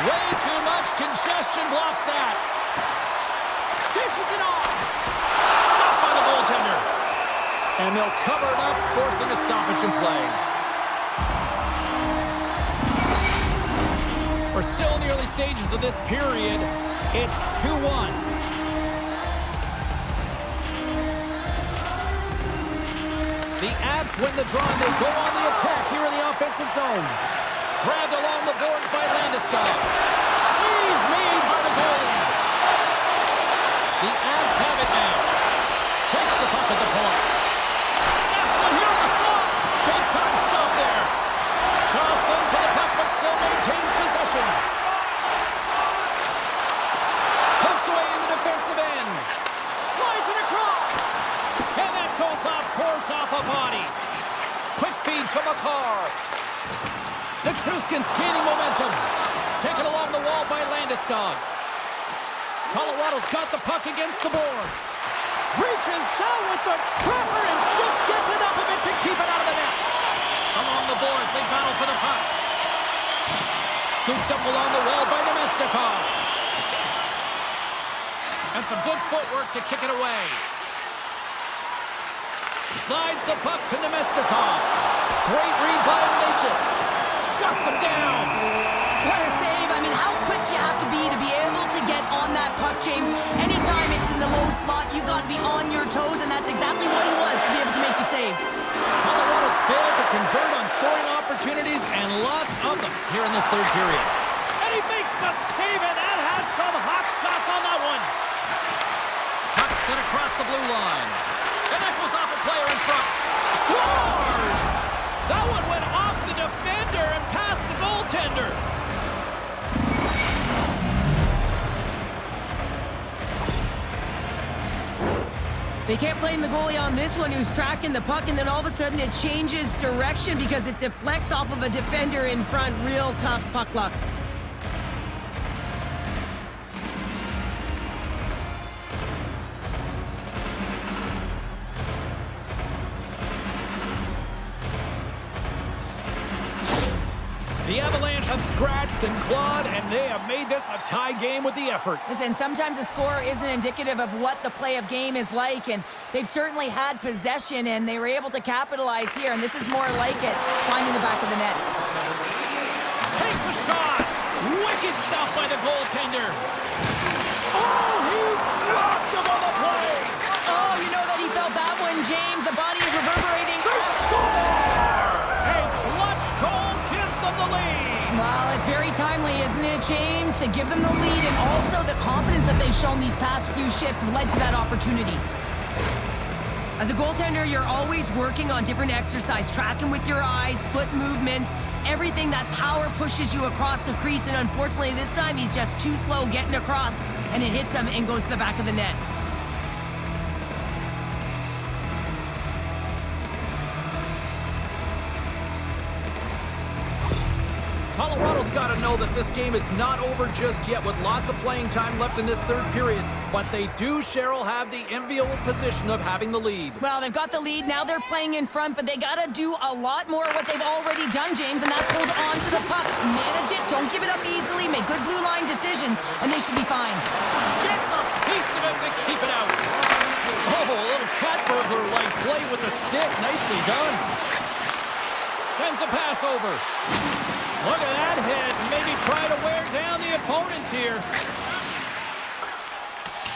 Way too much congestion blocks that. Dishes it off. Stopped by the goaltender. And they'll cover it up, forcing a stoppage in play. We're still in the early stages of this period. It's 2-1. The Avs win the draw, and they go on the attack here in the offensive zone. Grabbed along the boards by Landeskog. Save made by the goalie. The Avs have it now. Takes the puck at the point. Snaps one here in the slot. Big time stop there. Jostling to the puck, but still maintains possession. Poked away in the defensive end. Slides it across. And that goes off course off a body. Quick feed from Makar. The Truskins gaining momentum. Taken along the wall by Landeskog. Colorado's got the puck against the boards. Reaches out with the trapper and just gets enough of it to keep it out of the net. Along the boards, they battle for the puck. Scooped up along the wall by Nemesnikov. And some good footwork to kick it away. Slides the puck to Nemesnikov. Great read by Natchez. Shuts him down. What a save. I mean, how quick do you have to be able to get on that puck, James? Anytime it's in the low slot, you got to be on your toes, and that's exactly what he was to be able to make the save. Colorado's failed to convert on scoring opportunities, and lots of them here in this third period. And he makes the save, and that had some hot sauce on that one. Puck sent across the blue line. And that goes off a player in front. Scores! That one went off the defender and past the goaltender. They can't blame the goalie on this one, who's tracking the puck, and then all of a sudden it changes direction because it deflects off of a defender in front. Real tough puck luck. The Avalanche have scratched and clawed, and they have made this a tie game with the effort. Listen, sometimes the score isn't indicative of what the play of game is like, and they've certainly had possession, and they were able to capitalize here, and this is more like it, finding the back of the net. Takes a shot. Wicked stop by the goaltender. Oh, he rocked him on the play. Oh, you know that he felt that one, James. The body is reverberating. They score! A clutch goal gives them the lead. Well, it's very timely, isn't it, James? To give them the lead, and also the confidence that they've shown these past few shifts have led to that opportunity. As a goaltender, you're always working on different exercise, tracking with your eyes, foot movements, everything that power pushes you across the crease, and unfortunately this time he's just too slow getting across, and it hits him and goes to the back of the net. Colorado's got to know that this game is not over just yet with lots of playing time left in this third period. But they do, Cheryl, have the enviable position of having the lead. Well, they've got the lead. Now they're playing in front, but they got to do a lot more of what they've already done, James, and that's hold on to the puck. Manage it. Don't give it up easily. Make good blue line decisions, and they should be fine. Gets a piece of it to keep it out. Oh, a little cat burglar-like play with the stick. Nicely done. Sends a pass over. Look at that hit. Maybe try to wear down the opponents here.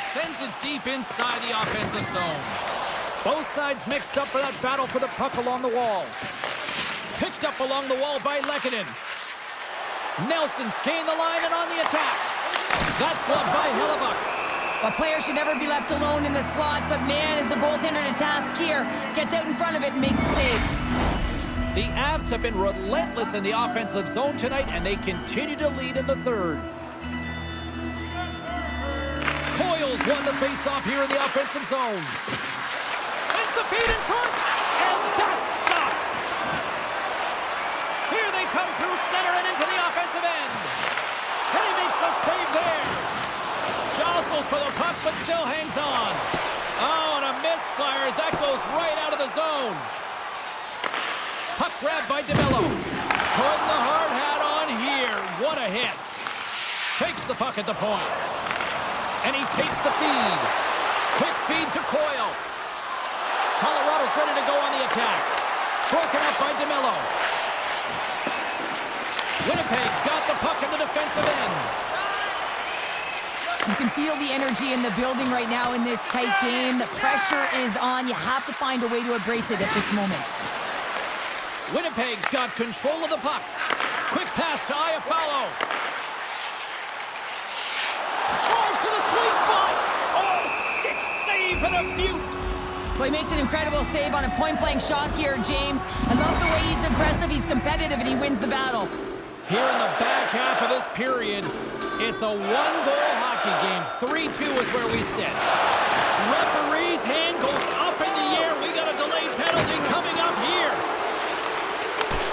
Sends it deep inside the offensive zone. Both sides mixed up for that battle for the puck along the wall. Picked up along the wall by Lehkonen. Nelson gained the line and on the attack. That's blocked by Hellebuck. A player should never be left alone in the slot, but man, is the goaltender to task here. Gets out in front of it and makes the save. The Avs have been relentless in the offensive zone tonight, and they continue to lead in the third. Coyle's won the face-off here in the offensive zone. Sends the feed in front, and that's stopped. Here they come through center and into the offensive end. And he makes a save there. Jostles for the puck, but still hangs on. Oh, and a misfire as that goes right out of the zone. Puck grabbed by DeMello. Putting the hard hat on here. What a hit. Takes the puck at the point. And he takes the feed. Quick feed to Coyle. Colorado's ready to go on the attack. Broken up by DeMello. Winnipeg's got the puck in the defensive end. You can feel the energy in the building right now in this tight game. The pressure is on. You have to find a way to embrace it at this moment. Winnipeg's got control of the puck. Quick pass to Iafallo. Drives to the sweet spot. Oh, stick save and a beaut. Well, he makes an incredible save on a point-blank shot here, James. I love the way he's aggressive, he's competitive, and he wins the battle. Here in the back half of this period, it's a one-goal hockey game. 3-2 is where we sit. Referee's hand goes up in the air. We got a delayed penalty coming up here.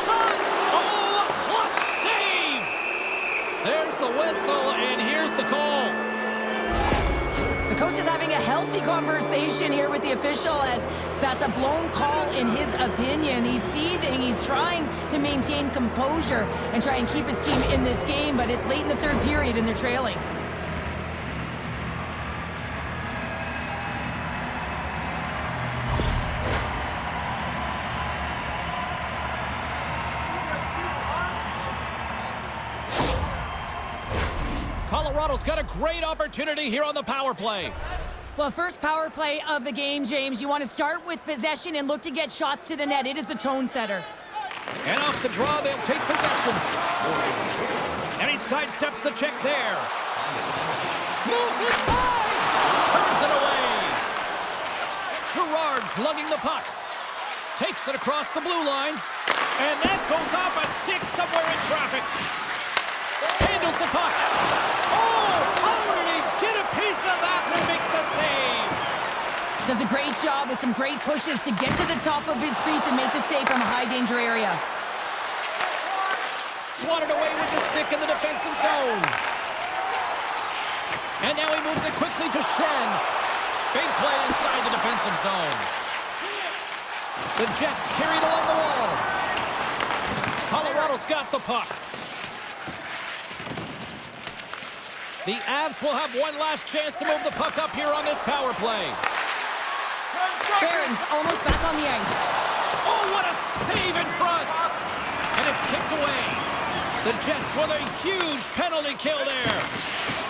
Shot! Oh, a clutch save! There's the whistle, and here's the call. The coach is having a healthy conversation here with the official as that's a blown call in his opinion. He's seething. He's trying to maintain composure and try and keep his team in this game, but it's late in the third period and they're trailing. Colorado's got a great opportunity here on the power play. Well, first power play of the game, James. You want to start with possession and look to get shots to the net. It is the tone setter. And off the draw, they'll take possession. And he sidesteps the check there. Moves inside! Turns it away! Gerard's lugging the puck. Takes it across the blue line. And that goes off a stick somewhere in traffic. Handles the puck. Oh, how did he get a piece of that to make the save? Does a great job with some great pushes to get to the top of his crease and make the save from a high-danger area. Swatted away with the stick in the defensive zone. And now he moves it quickly to Shen. Big play inside the defensive zone. The Jets carried along the wall. Colorado's got the puck. The Avs will have one last chance to move the puck up here on this power play. Barron's almost back on the ice. Oh, what a save in front! And it's kicked away. The Jets with a huge penalty kill there.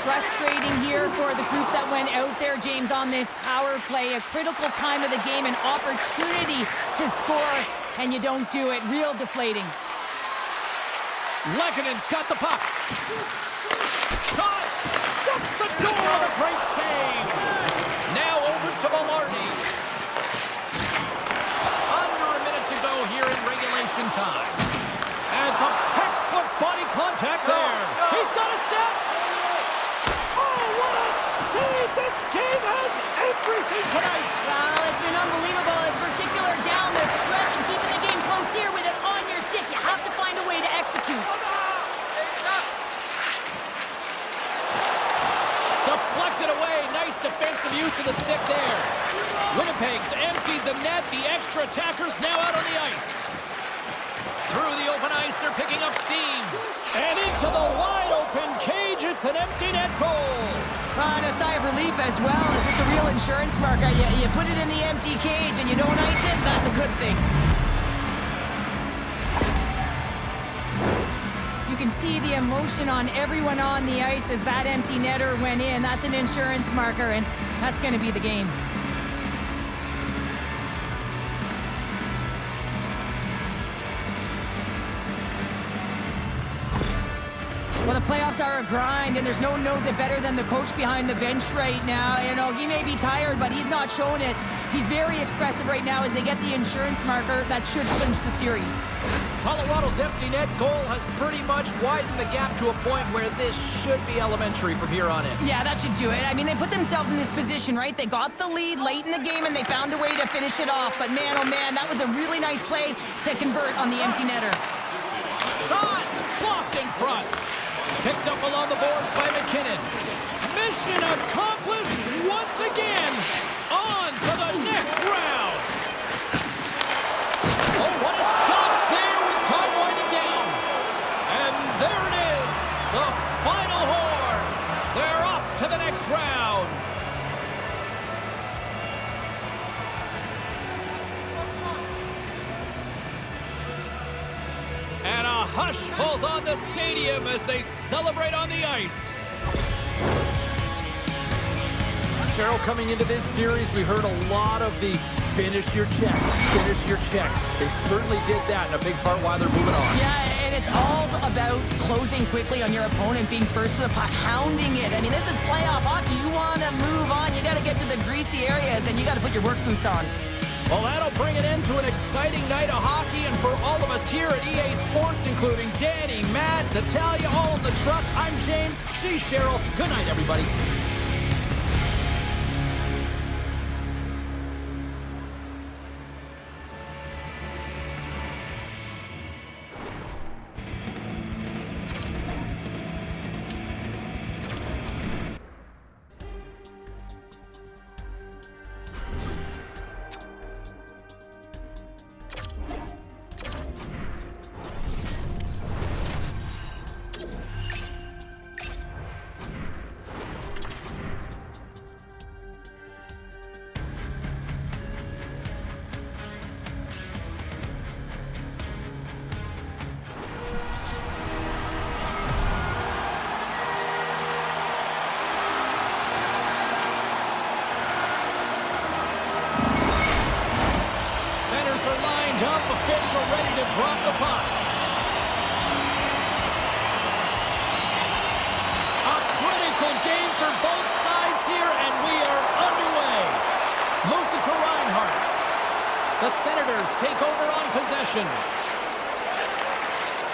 Frustrating here for the group that went out there, James, on this power play. A critical time of the game, an opportunity to score, and you don't do it. Real deflating. Lekkonen's got the puck. Shot! Shuts the door with a great save. Now over to Velarde. Under a minute to go here in regulation time. And some textbook body contact there. He's got a step. Oh, what a save! This game has everything tonight. Well, it's been unbelievable, in particular down the stretch and keeping the game close here with it on your stick. You have to find a way to execute. Deflected away. Nice defensive use of the stick there. Winnipeg's emptied the net. The extra attackers now out on the ice. Through the open ice, they're picking up steam. And into the wide-open cage. It's an empty net goal. And a sigh of relief as well, as it's a real insurance marker. You put it in the empty cage and you don't ice it, that's a good thing. You can see the emotion on everyone on the ice as that empty netter went in. That's an insurance marker, and that's going to be the game. Well, the playoffs are a grind, and there's no one knows it better than the coach behind the bench right now. You know, he may be tired, but he's not showing it He's very expressive right now as they get the insurance marker that should clinch the series. Colorado's empty net goal has pretty much widened the gap to a point where this should be elementary from here on in. Yeah, that should do it. I mean, they put themselves in this position, right? They got the lead late in the game, and they found a way to finish it off. But man, oh man, that was a really nice play to convert on the empty netter. Shot! Blocked in front. Picked up along the boards by McKinnon. Mission accomplished once again. On to the next round. Oh, what a stop there with time winding down. And there it is, the final horn. They're off to the next round. And a hush falls on the stadium as they celebrate on the ice. Cheryl, coming into this series, we heard a lot of the finish your checks, finish your checks. They certainly did that, in a big part why they're moving on. Yeah, and it's all about closing quickly on your opponent, being first to the puck, hounding it. I mean, this is playoff hockey. You want to move on. You got to get to the greasy areas, and you got to put your work boots on. Well, that'll bring an end to an exciting night of hockey, and for all of us here at EA Sports, including Danny, Matt, Natalia, all in the truck, I'm James, she's Cheryl. Good night, everybody. Official ready to drop the puck. A critical game for both sides here, and we are underway. Moves it to Reinhart. The Senators take over on possession.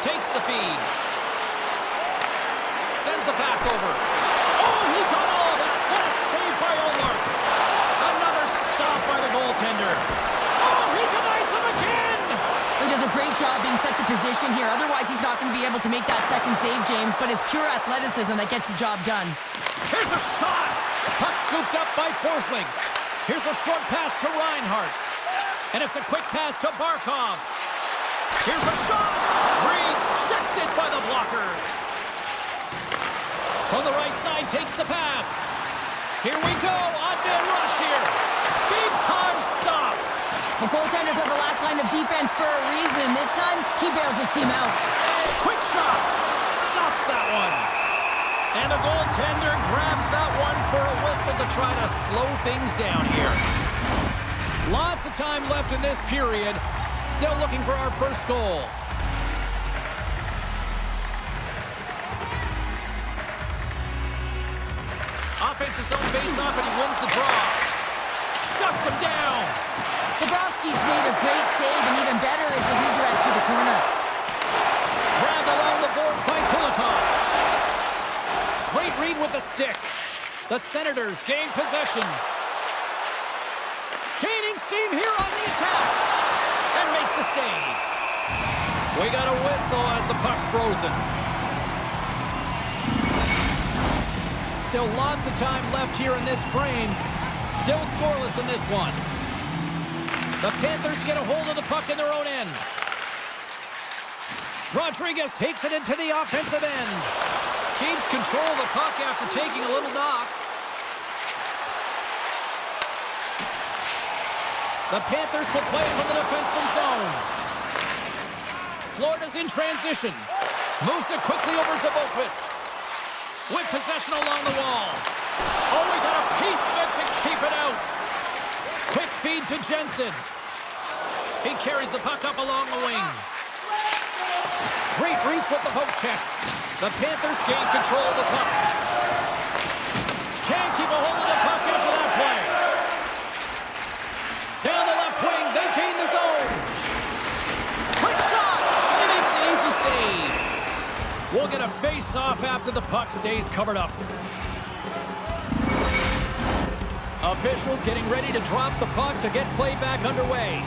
Takes the feed. Sends the pass over. Oh, he got all of that. What a save by Olmark. Another stop by the goaltender. Oh, he denies him again. He does a great job being such a position here. Otherwise, he's not going to be able to make that second save, James. But it's pure athleticism that gets the job done. Here's a shot. Puck scooped up by Forsling. Here's a short pass to Reinhart. And it's a quick pass to Barkov. Here's a shot. Rejected by the blocker. On the right side, takes the pass. Here we go. On-mill rush here. Big time stop. The goaltenders are the last line of defense for a reason. This time, he bails his team out. Quick shot. Stops that one. And the goaltender grabs that one for a whistle to try to slow things down here. Lots of time left in this period. Still looking for our first goal. Offensive zone face-off, and he wins the draw. Shuts him down. Bobrovsky's made a great save, and even better is the redirect to the corner. Grabbed along the board by Kulikov. Great read with the stick. The Senators gain possession. Gaining steam here on the attack. And makes the save. We got a whistle as the puck's frozen. Still lots of time left here in this frame. Still scoreless in this one. The Panthers get a hold of the puck in their own end. Rodriguez takes it into the offensive end. Keeps control of the puck after taking a little knock. The Panthers will play from the defensive zone. Florida's in transition. Moves it quickly over to Boquist. With possession along the wall. Oh, we got a piece of it to keep it out. Quick feed to Jensen. He carries the puck up along the wing. Great reach with the poke check. The Panthers gain control of the puck. Can't keep a hold of the puck after that play. get a face-off after the puck stays covered up. Officials getting ready to drop the puck to get play back underway.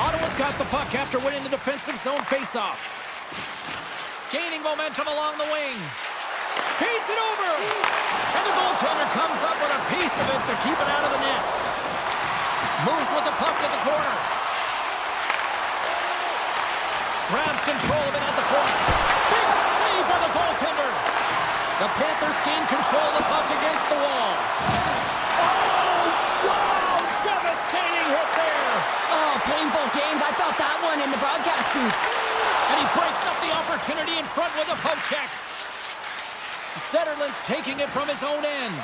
Ottawa's got the puck after winning the defensive zone face-off. Gaining momentum along the wing. Feeds it over! And the goaltender comes up with a piece of it to keep it out of the net. Moves with the puck to the corner. Grabs control of it at the point. Big save by the goaltender. The Panthers gain control of the puck against the wall. Oh, wow! Devastating hit there. Oh, painful, James. I felt that one in the broadcast booth. And he breaks up the opportunity in front with a poke check. Zetterlund's taking it from his own end.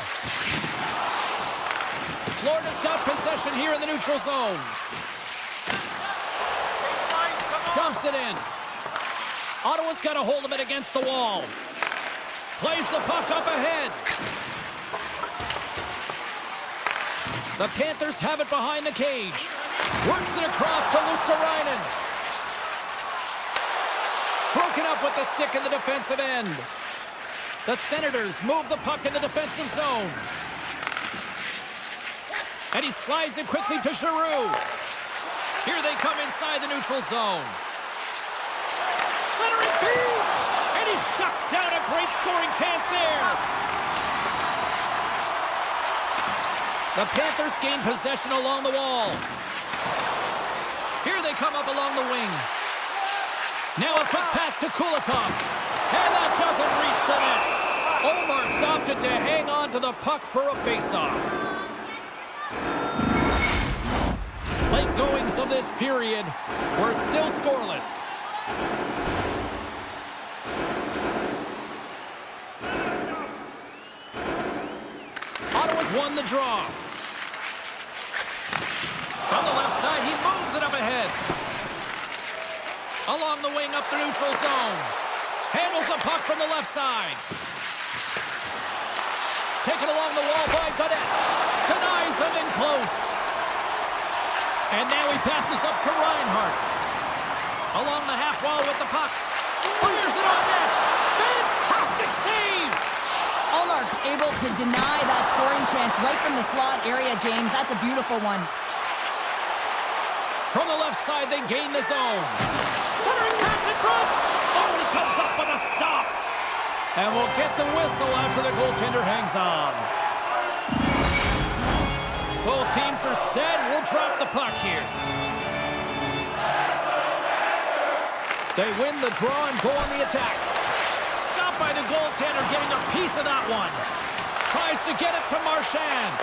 Florida's got possession here in the neutral zone. Dumps it in. Ottawa's got a hold of it against the wall. Plays the puck up ahead. The Panthers have it behind the cage. Works it across to Luosterainen. Broken up with the stick in the defensive end. The Senators move the puck in the defensive zone. And he slides it quickly to Giroux. Here they come inside the neutral zone. Centering feed! And he shuts down a great scoring chance there. The Panthers gain possession along the wall. Here they come up along the wing. Now a quick pass to Kulikov. And that doesn't reach the net. Olmark's opted to hang on to the puck for a face-off. Late goings of this period were still scoreless. Ottawa's won the draw. From the left side, he moves it up ahead. Along the wing up the neutral zone. Handles the puck from the left side. Taken along the wall by Godet. Denies him in close. And now he passes up to Reinhart. Along the half wall with the puck. Fires it on net. Fantastic save. Olmark's able to deny that scoring chance right from the slot area, James. That's a beautiful one. From the left side, they gain the zone. Centering pass in front. Oh, he comes up with a stop. And we'll get the whistle after the goaltender hangs on. Both teams are set. We'll drop the puck here. They win the draw and go on the attack. Stopped by the goaltender, getting a piece of that one. Tries to get it to Marchand.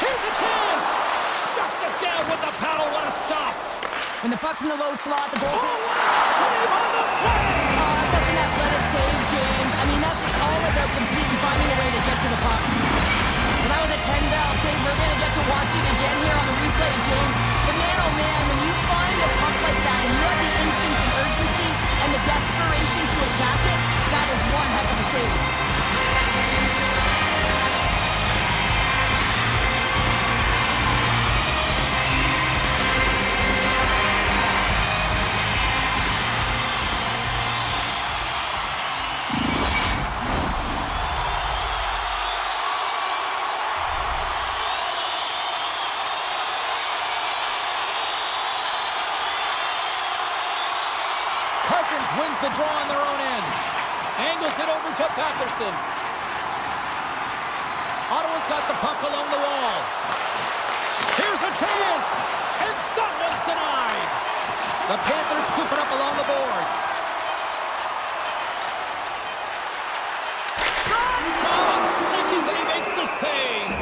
Here's a chance. Shuts it down with the paddle. What a stop. When the puck's in the low slot, the goaltender... Oh, what a save on the play! Oh, such an athletic save, James. I mean, that's just all about competing, finding a way to get to the puck. Well, that was a 10-val save. We're going to get to watch it again here on the replay, James. But man, oh man, when you find the puck like that and you have the instinct and urgency and the desperation to attack it, that is one heck of a save. Wins the draw on their own end. Angles it over to Patterson. Ottawa's got the puck along the wall. Here's a chance. And that one's denied. The Panthers scoop it up along the boards. Shot! 9 seconds and he makes the save.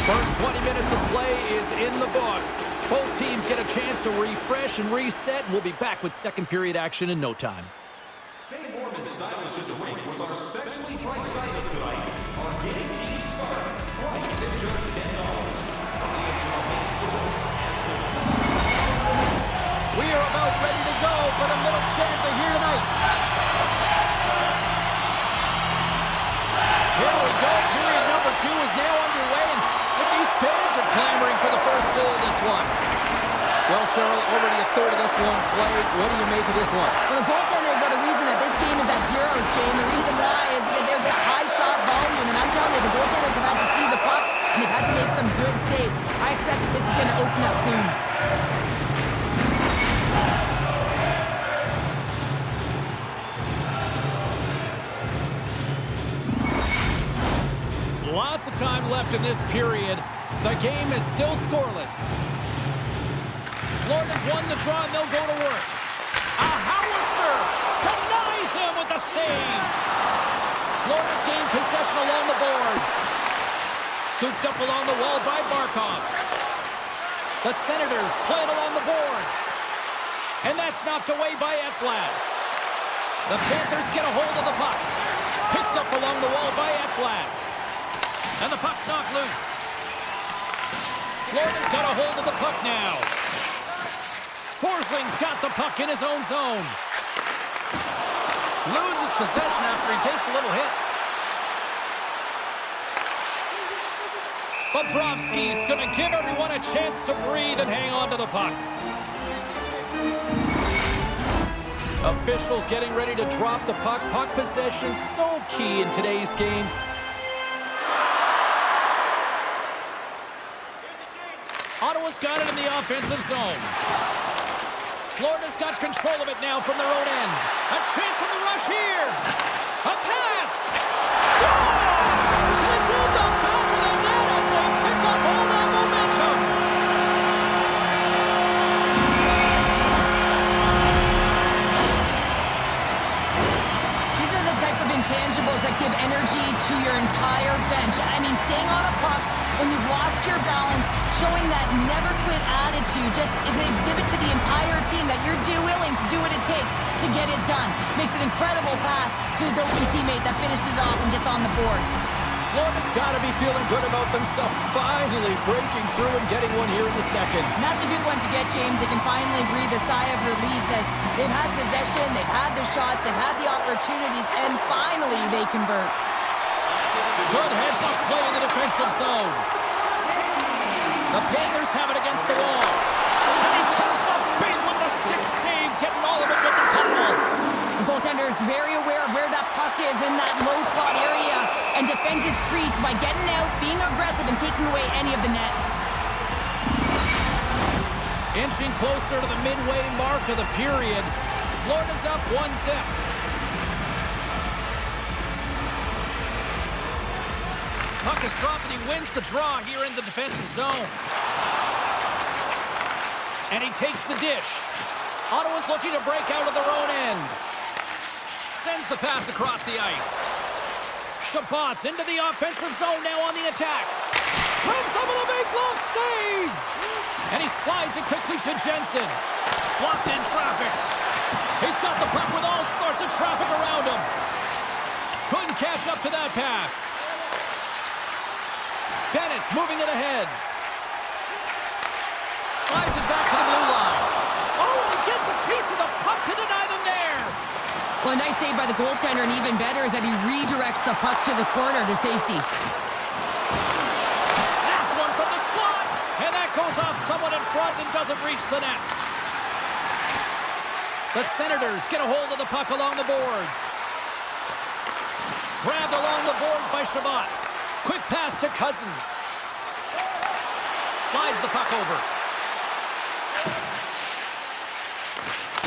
First 20 minutes of play is in the books. Both teams get a chance to refresh and reset. We'll be back with second period action in no time. Stay warm and stylish at the rink with our specially priced item tonight. Our game team scarf, priced at just $10. Only at your main store. goal this one. Well, Cheryl, already a third of this one played. What do you make of this one? Well, the goaltenders are the reason that this game is at zeros, Jay, and the reason why is because they've got high shot volume, and I'm telling you, the goaltenders have had to see the puck, and they've had to make some good saves. I expect that this is going to open up soon. Lots of time left in this period. The game is still scoreless. Florida's won the draw, and they'll go to work. A howitzer denies him with the save. Florida's gained possession along the boards. Scooped up along the wall by Barkov. The Senators play it along the boards. And that's knocked away by Ekblad. The Panthers get a hold of the puck. Picked up along the wall by Ekblad. And the puck's knocked loose. Florida's got a hold of the puck now. Forsling's got the puck in his own zone. Loses possession after he takes a little hit. Bobrovsky's going to give everyone a chance to breathe and hang on to the puck. Officials getting ready to drop the puck. Puck possession so key in today's game. Ottawa's got it in the offensive zone. Florida's got control of it now from their own end. A chance on the rush here. A pass. Scores! It's in the back of the net as they pick up all that momentum. These are the type of intangibles that give energy to your entire bench. I mean, staying on a puck when you've lost your balance, showing that never quit attitude just is an exhibit to the entire team that you're willing to do what it takes to get it done. Makes an incredible pass to his open teammate that finishes off and gets on the board. Florida's got to be feeling good about themselves, finally breaking through and getting one here in the second. And that's a good one to get, James. They can finally breathe a sigh of relief as they've had possession, they've had the shots, they've had the opportunities, and finally they convert. Good heads-up play in the defensive zone. The Panthers have it against the wall. And he comes up big with the stick save, getting all of it with the tunnel. The goaltender is very aware of where that puck is in that low slot area and defends his crease by getting out, being aggressive, and taking away any of the net. Inching closer to the midway mark of the period. Florida's up 1-0. Puck is dropped and he wins the draw here in the defensive zone. And he takes the dish. Ottawa's looking to break out of their own end. Sends the pass across the ice. Shabbat's into the offensive zone now on the attack. Comes up with a big glove save. And he slides it quickly to Jensen. Blocked in traffic. He's got the puck with all sorts of traffic around him. Couldn't catch up to that pass. Bennett's moving it ahead. Slides it back to the blue line. Oh, and he gets a piece of the puck to deny them there. Well, a nice save by the goaltender, and even better is that he redirects the puck to the corner to safety. Snaps one from the slot, and that goes off someone in front and doesn't reach the net. The Senators get a hold of the puck along the boards. Grabbed along the boards by Shabbat. Quick pass to Cousins. Slides the puck over.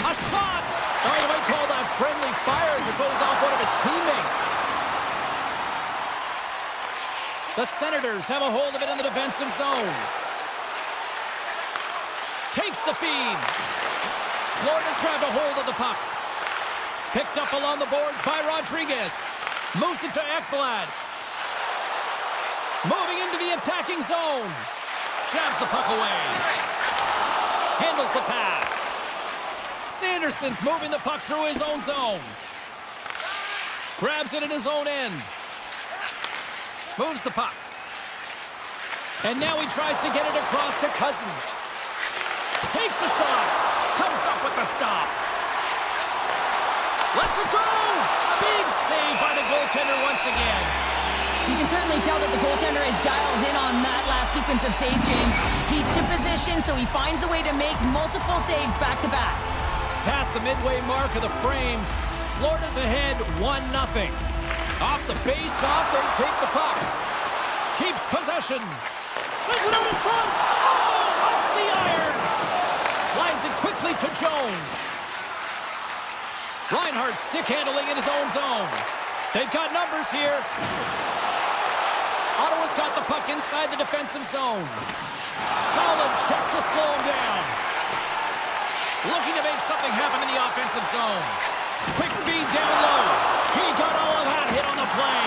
A shot! Oh, you might call that friendly fire as it goes off one of his teammates. The Senators have a hold of it in the defensive zone. Takes the feed. Florida's grabbed a hold of the puck. Picked up along the boards by Rodriguez. Moves it to Ekblad. Moving into the attacking zone. Jabs the puck away. Handles the pass. Sanderson's moving the puck through his own zone. Grabs it in his own end. Moves the puck. And now he tries to get it across to Cousins. Takes the shot. Comes up with the stop. Lets it go. Big save by the goaltender once again. You can certainly tell that the goaltender is dialed in on that last sequence of saves, James. He's to position, so he finds a way to make multiple saves back-to-back. Past the midway mark of the frame, Florida's ahead 1-0. Off the face-off, they take the puck. Keeps possession. Sends it out in front. Oh, off the iron. Slides it quickly to Jones. Reinhardt stick handling in his own zone. They've got numbers here. Ottawa's got the puck inside the defensive zone. Solid check to slow him down. Looking to make something happen in the offensive zone. Quick feed down low. He got all of that hit on the play.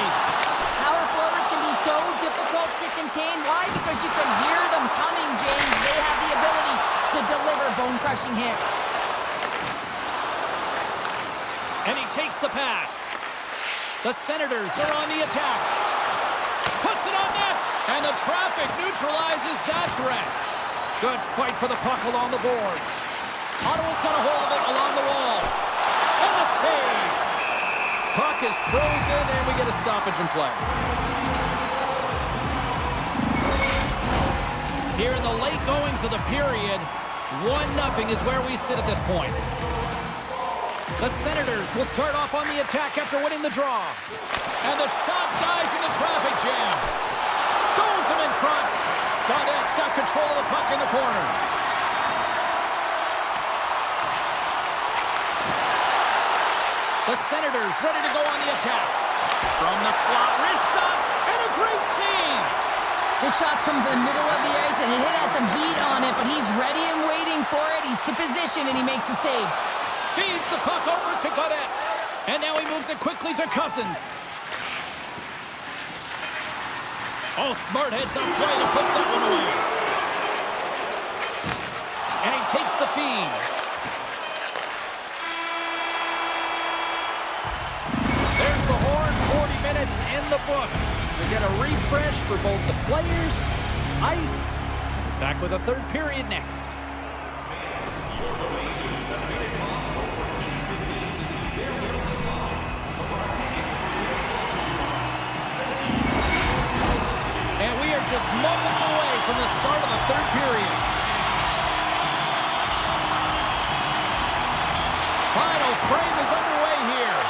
Power forwards can be so difficult to contain. Why? Because you can hear them coming, James. They have the ability to deliver bone-crushing hits. And he takes the pass. The Senators are on the attack. Puts it on net. And the traffic neutralizes that threat. Good fight for the puck along the boards. Ottawa's got a hold of it along the wall. And the save. Puck is frozen, and we get a stoppage in play. Here in the late goings of the period, 1-0 is where we sit at this point. The Senators will start off on the attack after winning the draw. And the shot dies in the traffic jam. Stones him in front. Gaudette's got control of the puck in the corner. The Senators ready to go on the attack. From the slot, wrist shot, and a great save. This shot's coming from the middle of the ice, and it has some heat on it, but he's ready and waiting for it. He's to position, and he makes the save. Feeds the puck over to Gaudette. And now he moves it quickly to Cousins. Oh, smart heads up play to put that one away. And he takes the feed. There's the horn, 40 minutes in the books. We get a refresh for both the players, ice. Back with a third period next. And we are just moments away from the start of the third period. Final frame is underway here.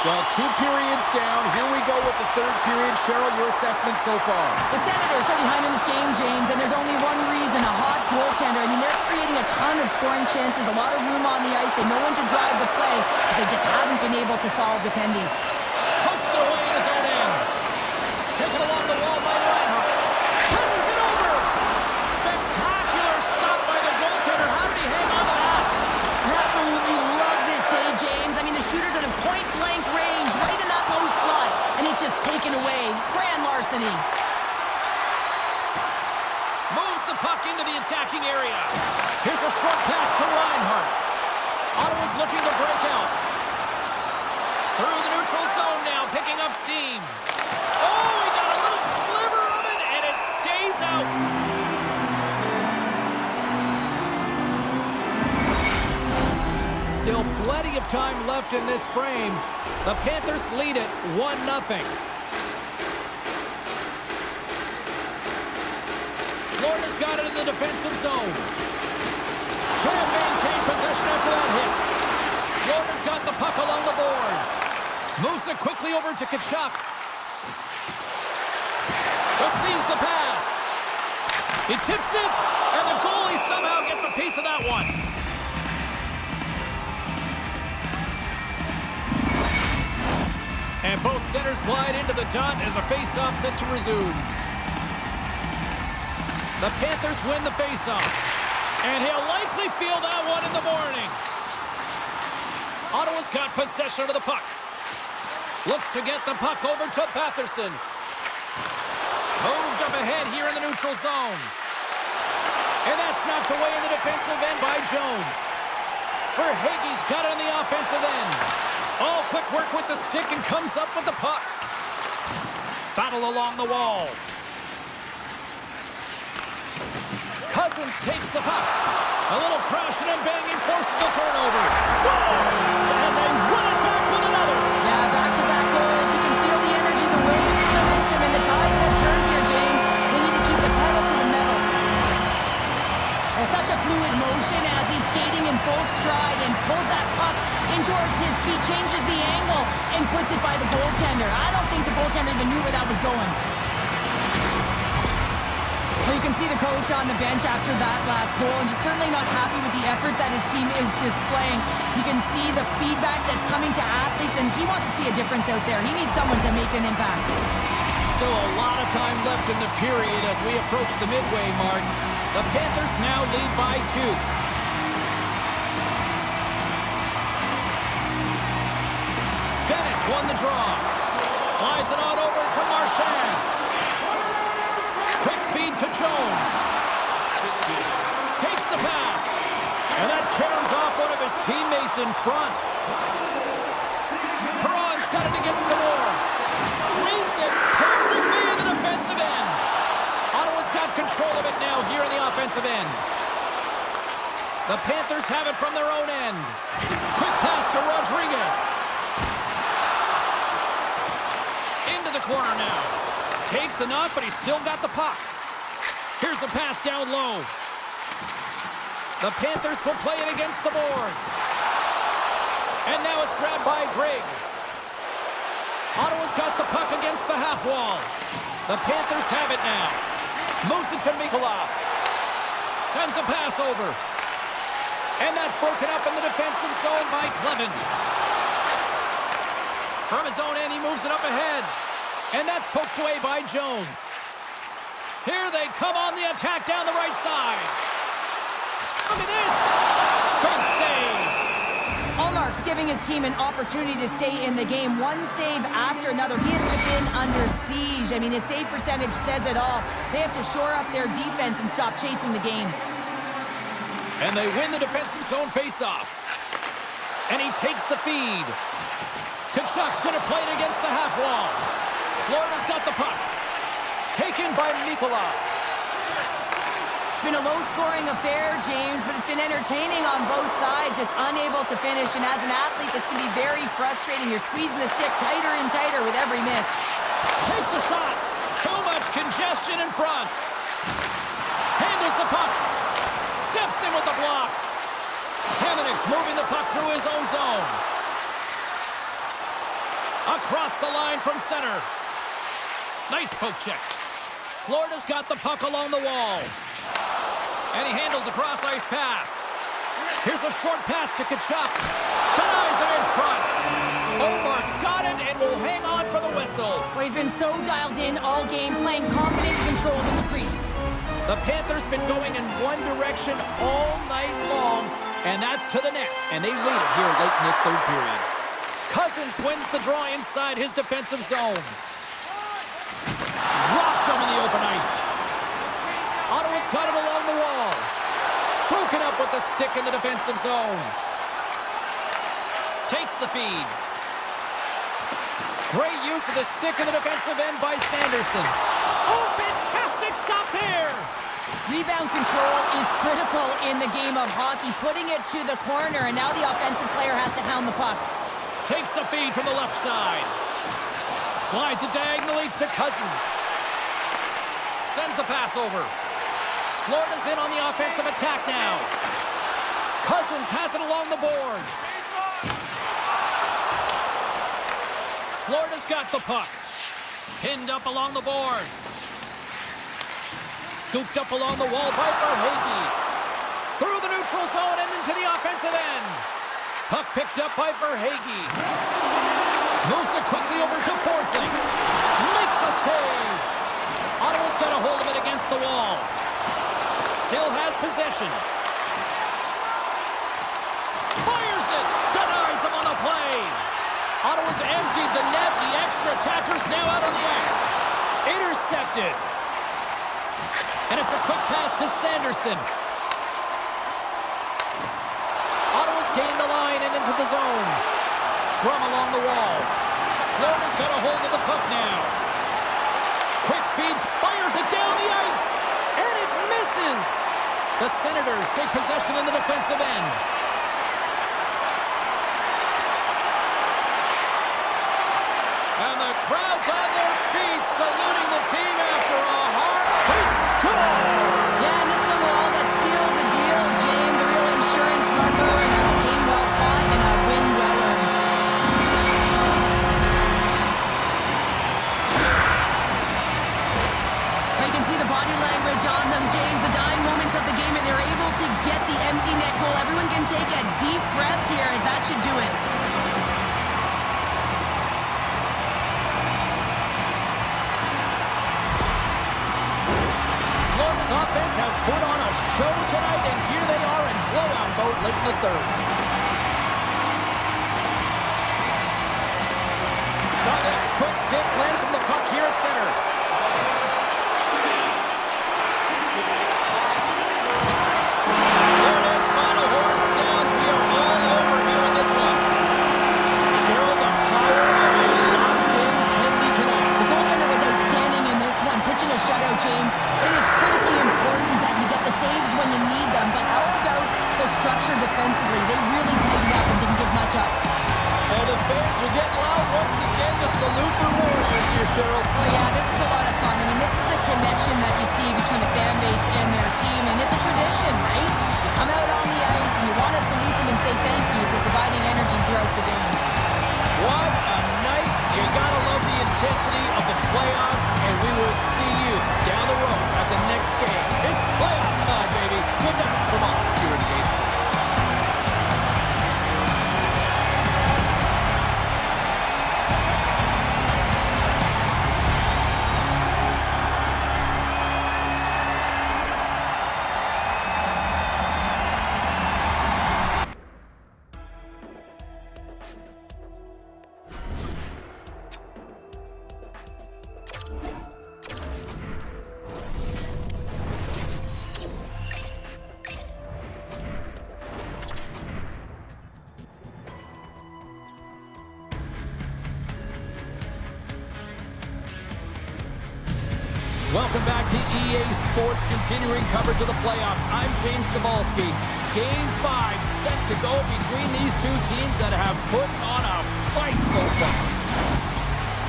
Well, 2 periods down. Here we go with the third period. Cheryl, your assessment so far? The Senators are behind in this game, James, and there's only one reason, a hot goaltender. I mean, they're creating a ton of scoring chances, a lot of room on the ice. They know when to drive the play, but they just haven't been able to solve the tendy. Pokes it away in his own end. Taken along the wall by Reinhardt. Passes it over. Spectacular stop by the goaltender. How did he hang on to that? I absolutely love this save, James. I mean, the shooter's at a point-blank range, right in that low slot, and it's just taken away. Grand larceny. Moves the puck into the attacking area. Here's a short pass to Reinhardt. Ottawa's looking to break out. Through the neutral zone now, picking up steam. Oh, he got a little sliver of it, and it stays out. Still plenty of time left in this frame. The Panthers lead it 1-0. Florida's got it in the defensive zone. Can't maintain possession after that hit. Florida's got the puck along the boards. Moves it quickly over to Tkachuk. Receives the pass. He tips it, and the goalie somehow gets a piece of that one. And both centers glide into the dot as a face-off set to resume. The Panthers win the face-off. And he'll likely feel that one in the morning. Ottawa's got possession of the puck. Looks to get the puck over to Batherson. Moved up ahead here in the neutral zone. And that's knocked away in the defensive end by Jones. Verhaeghe's got it on the offensive end. Oh, quick work with the stick and comes up with the puck. Battle along the wall. Cousins takes the puck. A little crashing and banging forces the turnover. Scores! And they run it back with another. Yeah, back-to-back goals. You can feel the energy, the wave, the momentum towards his feet, changes the angle, and puts it by the goaltender. I don't think the goaltender even knew where that was going. Well, you can see the coach on the bench after that last goal, and just certainly not happy with the effort that his team is displaying. You can see the feedback that's coming to athletes, and he wants to see a difference out there. He needs someone to make an impact. Still a lot of time left in the period as we approach the midway mark. The Panthers now lead by 2. Bennett's won the draw. Slides it on over to Marchand. Quick feed to Jones. Takes the pass. And that caroms off one of his teammates in front. Perron's got it against the boards. Reads it perfectly in the defensive end. Ottawa's got control of it now here in the offensive end. The Panthers have it from their own end. Quick pass to Rodriguez. Into the corner now. Takes a knock, but he's still got the puck. Here's a pass down low. The Panthers will play it against the boards. And now it's grabbed by Grigg. Ottawa's got the puck against the half wall. The Panthers have it now. Moves it to Mikula. Sends a pass over. And that's broken up in the defensive zone by Clevin. From his own end, he moves it up ahead. And that's poked away by Jones. Here they come on the attack down the right side. Look at this. Big save. Allmark's giving his team an opportunity to stay in the game. One save after another. He has been under siege. I mean, his save percentage says it all. They have to shore up their defense and stop chasing the game. And they win the defensive zone faceoff. And he takes the feed. Kachuk's going to play it against the half wall. Florida's got the puck. Taken by Mikula. It's been a low-scoring affair, James, but it's been entertaining on both sides, just unable to finish. And as an athlete, this can be very frustrating. You're squeezing the stick tighter and tighter with every miss. Takes a shot. Too much congestion in front. Handles the puck. Steps in with the block. Hamannik's moving the puck through his own zone. Across the line from center. Nice poke check. Florida's got the puck along the wall. And he handles a cross-ice pass. Here's a short pass to Kachuk. Denies him in front. Allmark's got it and will hang on for the whistle. Well, he's been so dialed in all game, playing confident, controlled in the crease. The Panthers been going in one direction all night long, and that's to the net. And they lead it here late in this third period. Cousins wins the draw inside his defensive zone. Rocked him in the open ice. Ottawa's got it along the wall. Broken up with the stick in the defensive zone. Takes the feed. Great use of the stick in the defensive end by Sanderson. Oh, fantastic stop there! Rebound control is critical in the game of hockey, putting it to the corner, and now the offensive player has to hound the puck. Takes the feed from the left side. Slides it diagonally to Cousins. Sends the pass over. Florida's in on the offensive attack now. Cousins has it along the boards. Florida's got the puck. Pinned up along the boards. Scooped up along the wall by Verhaeghe. Through the neutral zone and into the offensive end. Puck picked up by Verhaeghe. Moves it quickly over to Forsling. Makes a save. Ottawa's got a hold of it against the wall. Still has possession. Fires it. Denies him on the play. Ottawa's emptied the net. The extra attackers now out on the ice. Intercepted. And it's a quick pass to Sanderson. Ottawa's gained the line and into the zone. Scrum along the wall. Florida's got a hold of the puck now. Quick feed, fires it down the ice. And it misses. The Senators take possession in the defensive end. And the crowd's on their feet, saluting the team after a hard. They score! Yeah, and this one will all but seal the deal, James. A real insurance marker and a game well fought and a win well can take a deep breath here, as that should do it. Florida's offense has put on a show tonight, and here they are in blowout mode late in the third. Got this quick stick, lands from the puck here at center. There it is, final horn sounds. We are all over here in this one. Cheryl, the power of a locked-in Tendy tonight. The goaltender was outstanding in this one, pitching a shutout, James. It is critically important that you get the saves when you need them, but how about the structure defensively? They really tightened up and didn't give much up. And the fans are getting loud once again to salute the Warriors here, Cheryl. Oh yeah, this is a lot of fun. I mean, this is the connection that you see between the fan base and their team, and it's a tradition, right? You come out on the ice and you want to salute them and say thank you for providing energy throughout the game. What a night. You gotta love the intensity of the playoffs, and we will see you down the road at the next game. It's playoff time, baby. Good night from all of us here at EA Sports. Welcome back to EA Sports, continuing coverage of the playoffs. I'm James Cybulski. Game 5 set to go between these two teams that have put on a fight so far.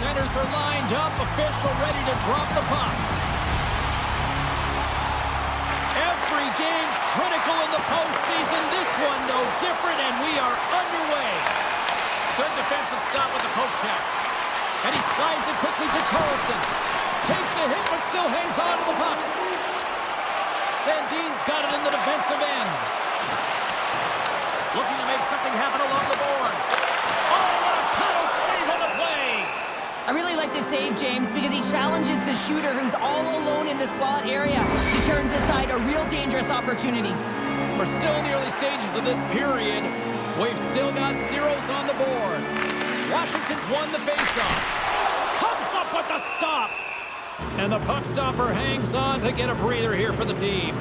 Centers are lined up, official ready to drop the puck. Every game critical in the postseason. This one no different, and we are underway. Good defensive stop with the poke check. And he slides it quickly to Carlson. Takes a hit, but still hangs on to the puck. Sandin's got it in the defensive end. Looking to make something happen along the boards. Oh, what a paddle save on the play! I really like the save, James, because he challenges the shooter who's all alone in the slot area. He turns aside a real dangerous opportunity. We're still in the early stages of this period. We've still got zeros on the board. Washington's won the faceoff. Comes up with the stop. And the puck stopper hangs on to get a breather here for the team.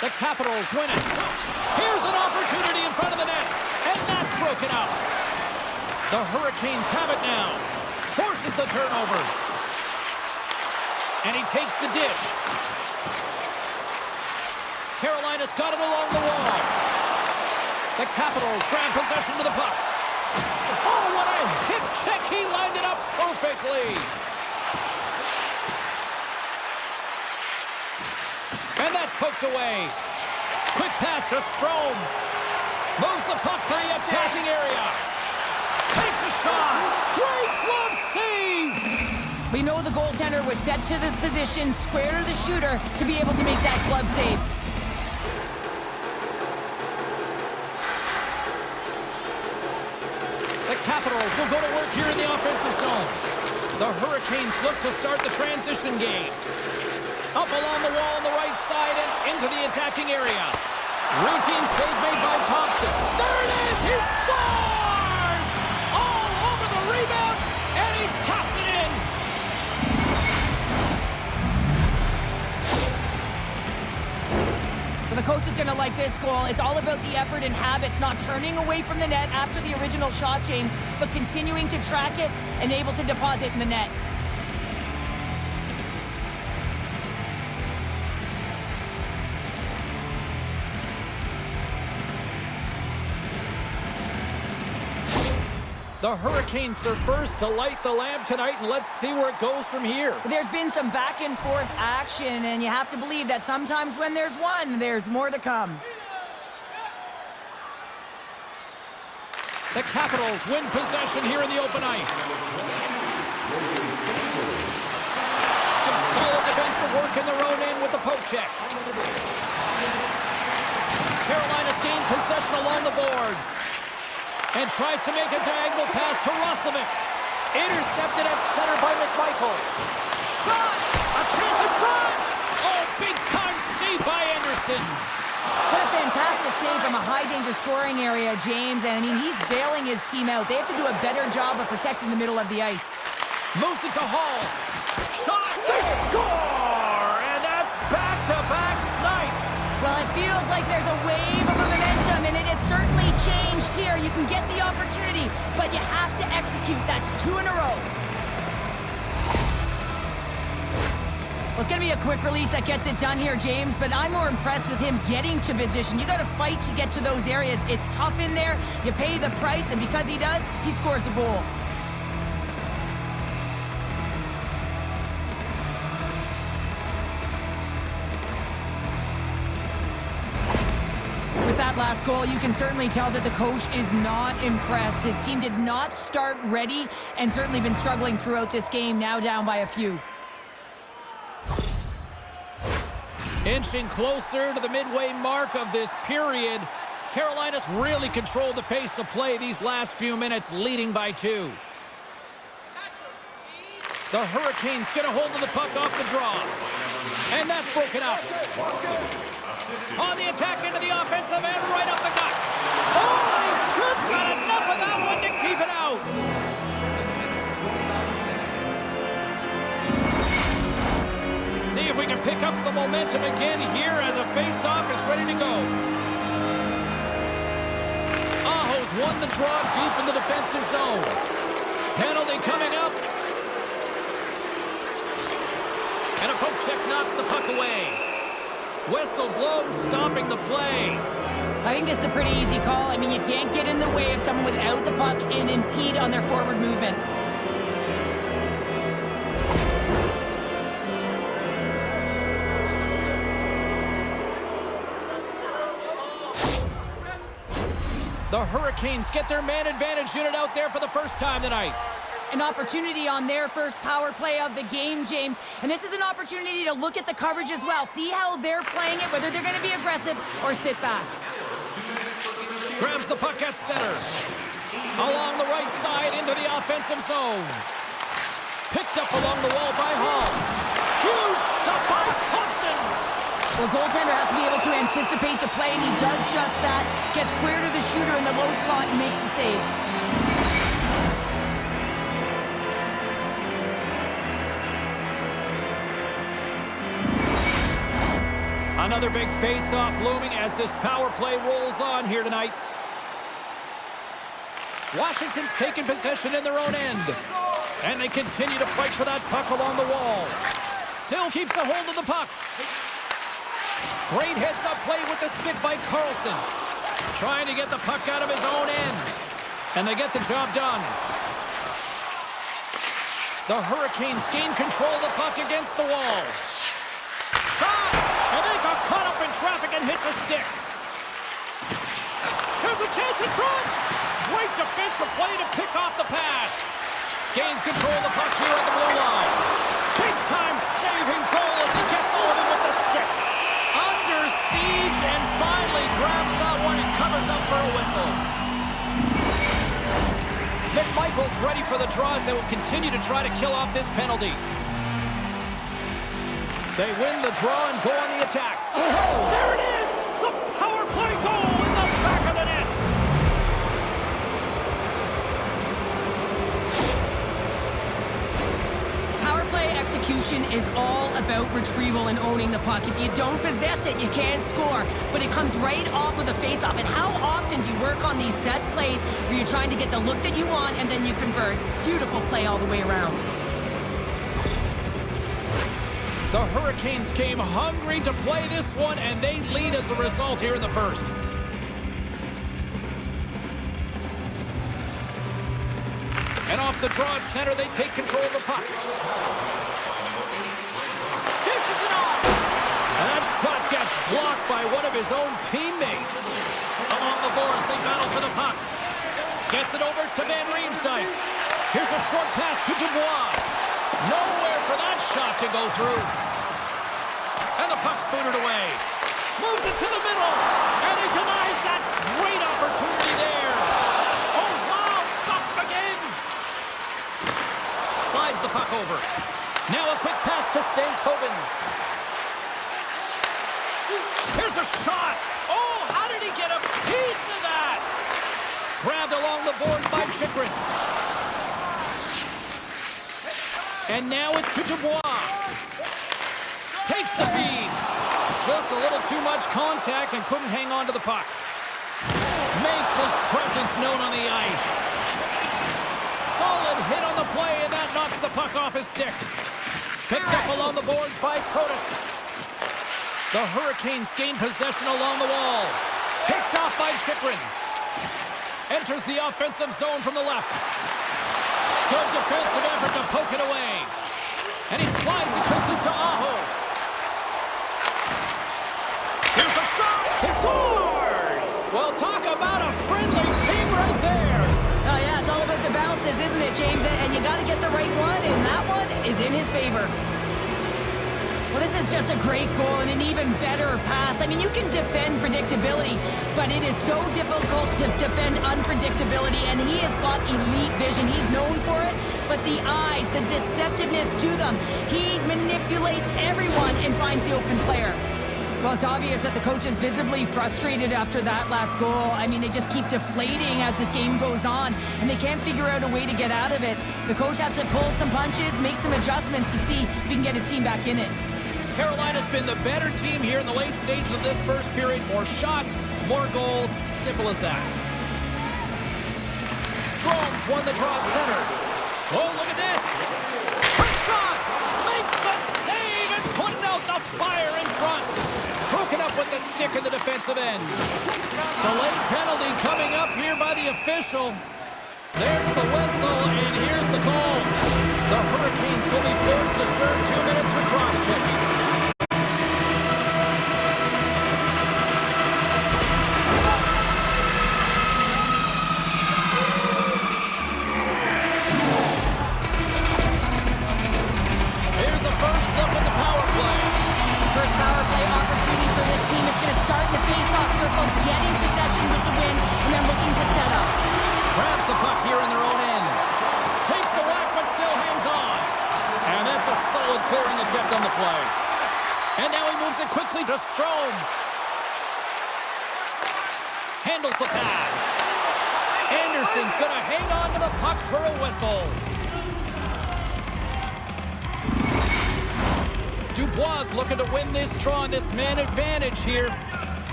The Capitals win it. Here's an opportunity in front of the net. And that's broken out. The Hurricanes have it now. Forces the turnover. And he takes the dish. Carolina's got it along the wall. The Capitals grab possession of the puck. Oh, what a hip check. He lined it up perfectly. And that's poked away. Quick pass to Strome. Moves the puck to the attacking area. Takes a shot. Great glove save. We know the goaltender was set to this position, square to the shooter, to be able to make that glove save. The Capitals will go to work here in the offensive zone. The Hurricanes look to start the transition game. Up along the wall on the right side and into the attacking area. Routine save made by Thompson. There it is! He scores! All over the rebound, and he taps it in. The coach is going to like this goal. It's all about the effort and habits, not turning away from the net after the original shot, James, but continuing to track it and able to deposit in the net. The Hurricanes are first to light the lamp tonight, and let's see where it goes from here. There's been some back and forth action, and you have to believe that sometimes when there's one, there's more to come. The Capitals win possession here in the open ice. Some solid defensive work in their own end with the poke check. Carolina's gained possession along the boards. And tries to make a diagonal pass to Roslovic. Intercepted at center by McMichael. Shot! A chance in front! Oh, big-time save by Anderson. What a fantastic save from a high-danger scoring area, James. And, I mean, he's bailing his team out. They have to do a better job of protecting the middle of the ice. Moves it to Hall. Shot! They score! And that's back-to-back snipes. Well, it feels like there's a wave of momentum, and it has certainly changed here. You can get the opportunity, but you have to execute. That's 2 in a row. Well, it's going to be a quick release that gets it done here, James, but I'm more impressed with him getting to position. You got to fight to get to those areas. It's tough in there. You pay the price, and because he does, he scores a goal. With that last goal, you can certainly tell that the coach is not impressed. His team did not start ready and certainly been struggling throughout this game, now down by a few. Inching closer to the midway mark of this period. Carolina's really controlled the pace of play these last few minutes, leading by 2. The Hurricanes get a hold of the puck off the draw. And that's broken up. On the attack into the offensive end, right up the gut. Oh, he just got enough of that one to keep it out. See if we can pick up some momentum again here as the face-off is ready to go. Aho's won the draw deep in the defensive zone. Penalty coming up. And a poke check knocks the puck away. Whistle blown, stopping the play. I think this is a pretty easy call. I mean, you can't get in the way of someone without the puck and impede on their forward movement. The Hurricanes get their man advantage unit out there for the first time tonight. An opportunity on their first power play of the game, James. And this is an opportunity to look at the coverage as well. See how they're playing it, whether they're going to be aggressive or sit back. Grabs the puck at center. Along the right side into the offensive zone. Picked up along the wall by Hall. Huge stop by Thompson. Well, goaltender has to be able to anticipate the play, and he does just that. Gets square to the shooter in the low slot and makes the save. Another big face-off looming as this power play rolls on here tonight. Washington's taking possession in their own end. And they continue to fight for that puck along the wall. Still keeps a hold of the puck. Great heads-up play with the stick by Carlson. Trying to get the puck out of his own end. And they get the job done. The Hurricanes gain control of the puck against the wall. Shot! And they got caught up in traffic and hits a stick. Here's a chance in front. Great defensive play to pick off the pass. Gains control of the puck here at the blue line. Big-time saving goal as he gets all of it with the stick. Under siege and finally grabs that one and covers up for a whistle. McMichael's ready for the draws. They will continue to try to kill off this penalty. They win the draw and go on the attack. Oh, there it is! The power play goal in the back of the net. Power play execution is all about retrieval and owning the puck. If you don't possess it, you can't score. But it comes right off with a face-off. And how often do you work on these set plays where you're trying to get the look that you want and then you convert? Beautiful play all the way around. The Hurricanes came hungry to play this one, and they lead as a result here in the first. And off the draw at center, they take control of the puck. Dishes it off! And that shot gets blocked by one of his own teammates. Along the boards, they battle for the puck. Gets it over to Van Riemsdyk. Here's a short pass to Dubois. Nowhere for that shot to go through. And the puck's booted away. Moves it to the middle. And he denies that great opportunity there. Oh, wow. Stops him again. Slides the puck over. Now a quick pass to Stankoven. Here's a shot. Oh, how did he get a piece of that? Grabbed along the boards by Chychrun. And now it's to Dubois. Takes the feed. Just a little too much contact and couldn't hang on to the puck. Makes his presence known on the ice. Solid hit on the play, and that knocks the puck off his stick. Picked up along the boards by Protas. The Hurricanes gain possession along the wall. Picked off by Chychrun. Enters the offensive zone from the left. Good defensive effort to poke it away. And he slides it quickly to Aho. Here's a shot. He scores! Well, talk about a friendly team right there. Oh, yeah, it's all about the bounces, isn't it, James? And you got to get the right one, and that one is in his favor. Well, this is just a great goal and an even better pass. I mean, you can defend predictability, but it is so difficult to defend unpredictability, and he has got elite vision. He's known for it, but the eyes, the deceptiveness to them, he manipulates everyone and finds the open player. Well, it's obvious that the coach is visibly frustrated after that last goal. I mean, they just keep deflating as this game goes on, and they can't figure out a way to get out of it. The coach has to pull some punches, make some adjustments to see if he can get his team back in it. Carolina's been the better team here in the late stages of this first period. More shots, more goals. Simple as that. Strome's won the draw at center. Oh, look at this. Quick shot. Makes the save and putting out the fire in front. Broken up with the stick in the defensive end. Delayed penalty coming up here by the official. There's the whistle, and here's the goal. The Hurricanes will be forced to serve 2 minutes for cross-checking. Here's the first look at the power play. First power play opportunity for this team. It's going to start in the face-off circle, getting possession with the win, and then looking to set up. Grabs the puck here in their own end. Takes a whack, but still hangs on. And that's a solid clearing attempt on the play. And now he moves it quickly to Strome. Handles the pass. Anderson's going to hang on to the puck for a whistle. Dubois looking to win this draw on this man advantage here.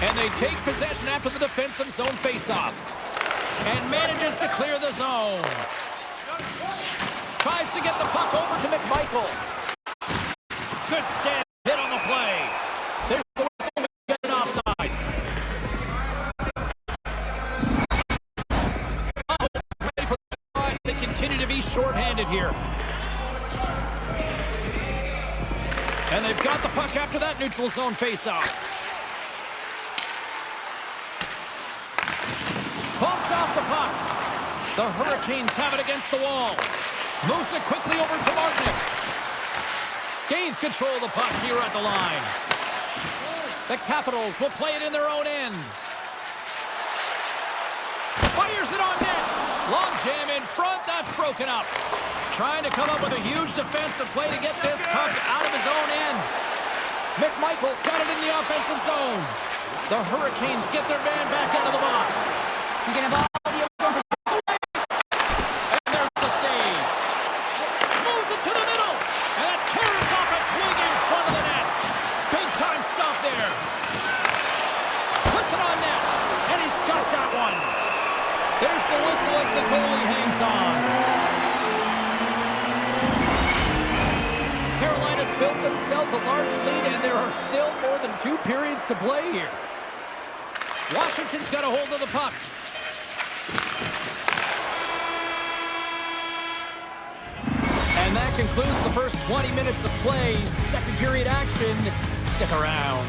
And they take possession after the defensive zone faceoff. And manages to clear the zone. Tries to get the puck over to McMichael. Good stand hit on the play. There's the whistle, get an offside. Oh, ready for the tries. They continue to be shorthanded here. And they've got the puck after that neutral zone faceoff. Bumped off the puck. The Hurricanes have it against the wall. Moves it quickly over to Martinick. Gains control of the puck here at the line. The Capitals will play it in their own end. Fires it on net. Long jam in front. That's broken up. Trying to come up with a huge defensive play to get this puck out of his own end. McMichael's got it in the offensive zone. The Hurricanes get their man back out of the box. You can have all the open possession. And there's the save. Moves it to the middle. And it carries off a twig in front of the net. Big time stop there. Puts it on net. And he's got that one. There's the whistle as the goalie hangs on. Carolina's built themselves a large lead, and there are still more than 2 periods to play here. Washington's got a hold of the puck. And that concludes the first 20 minutes of play. Second period action. Stick around.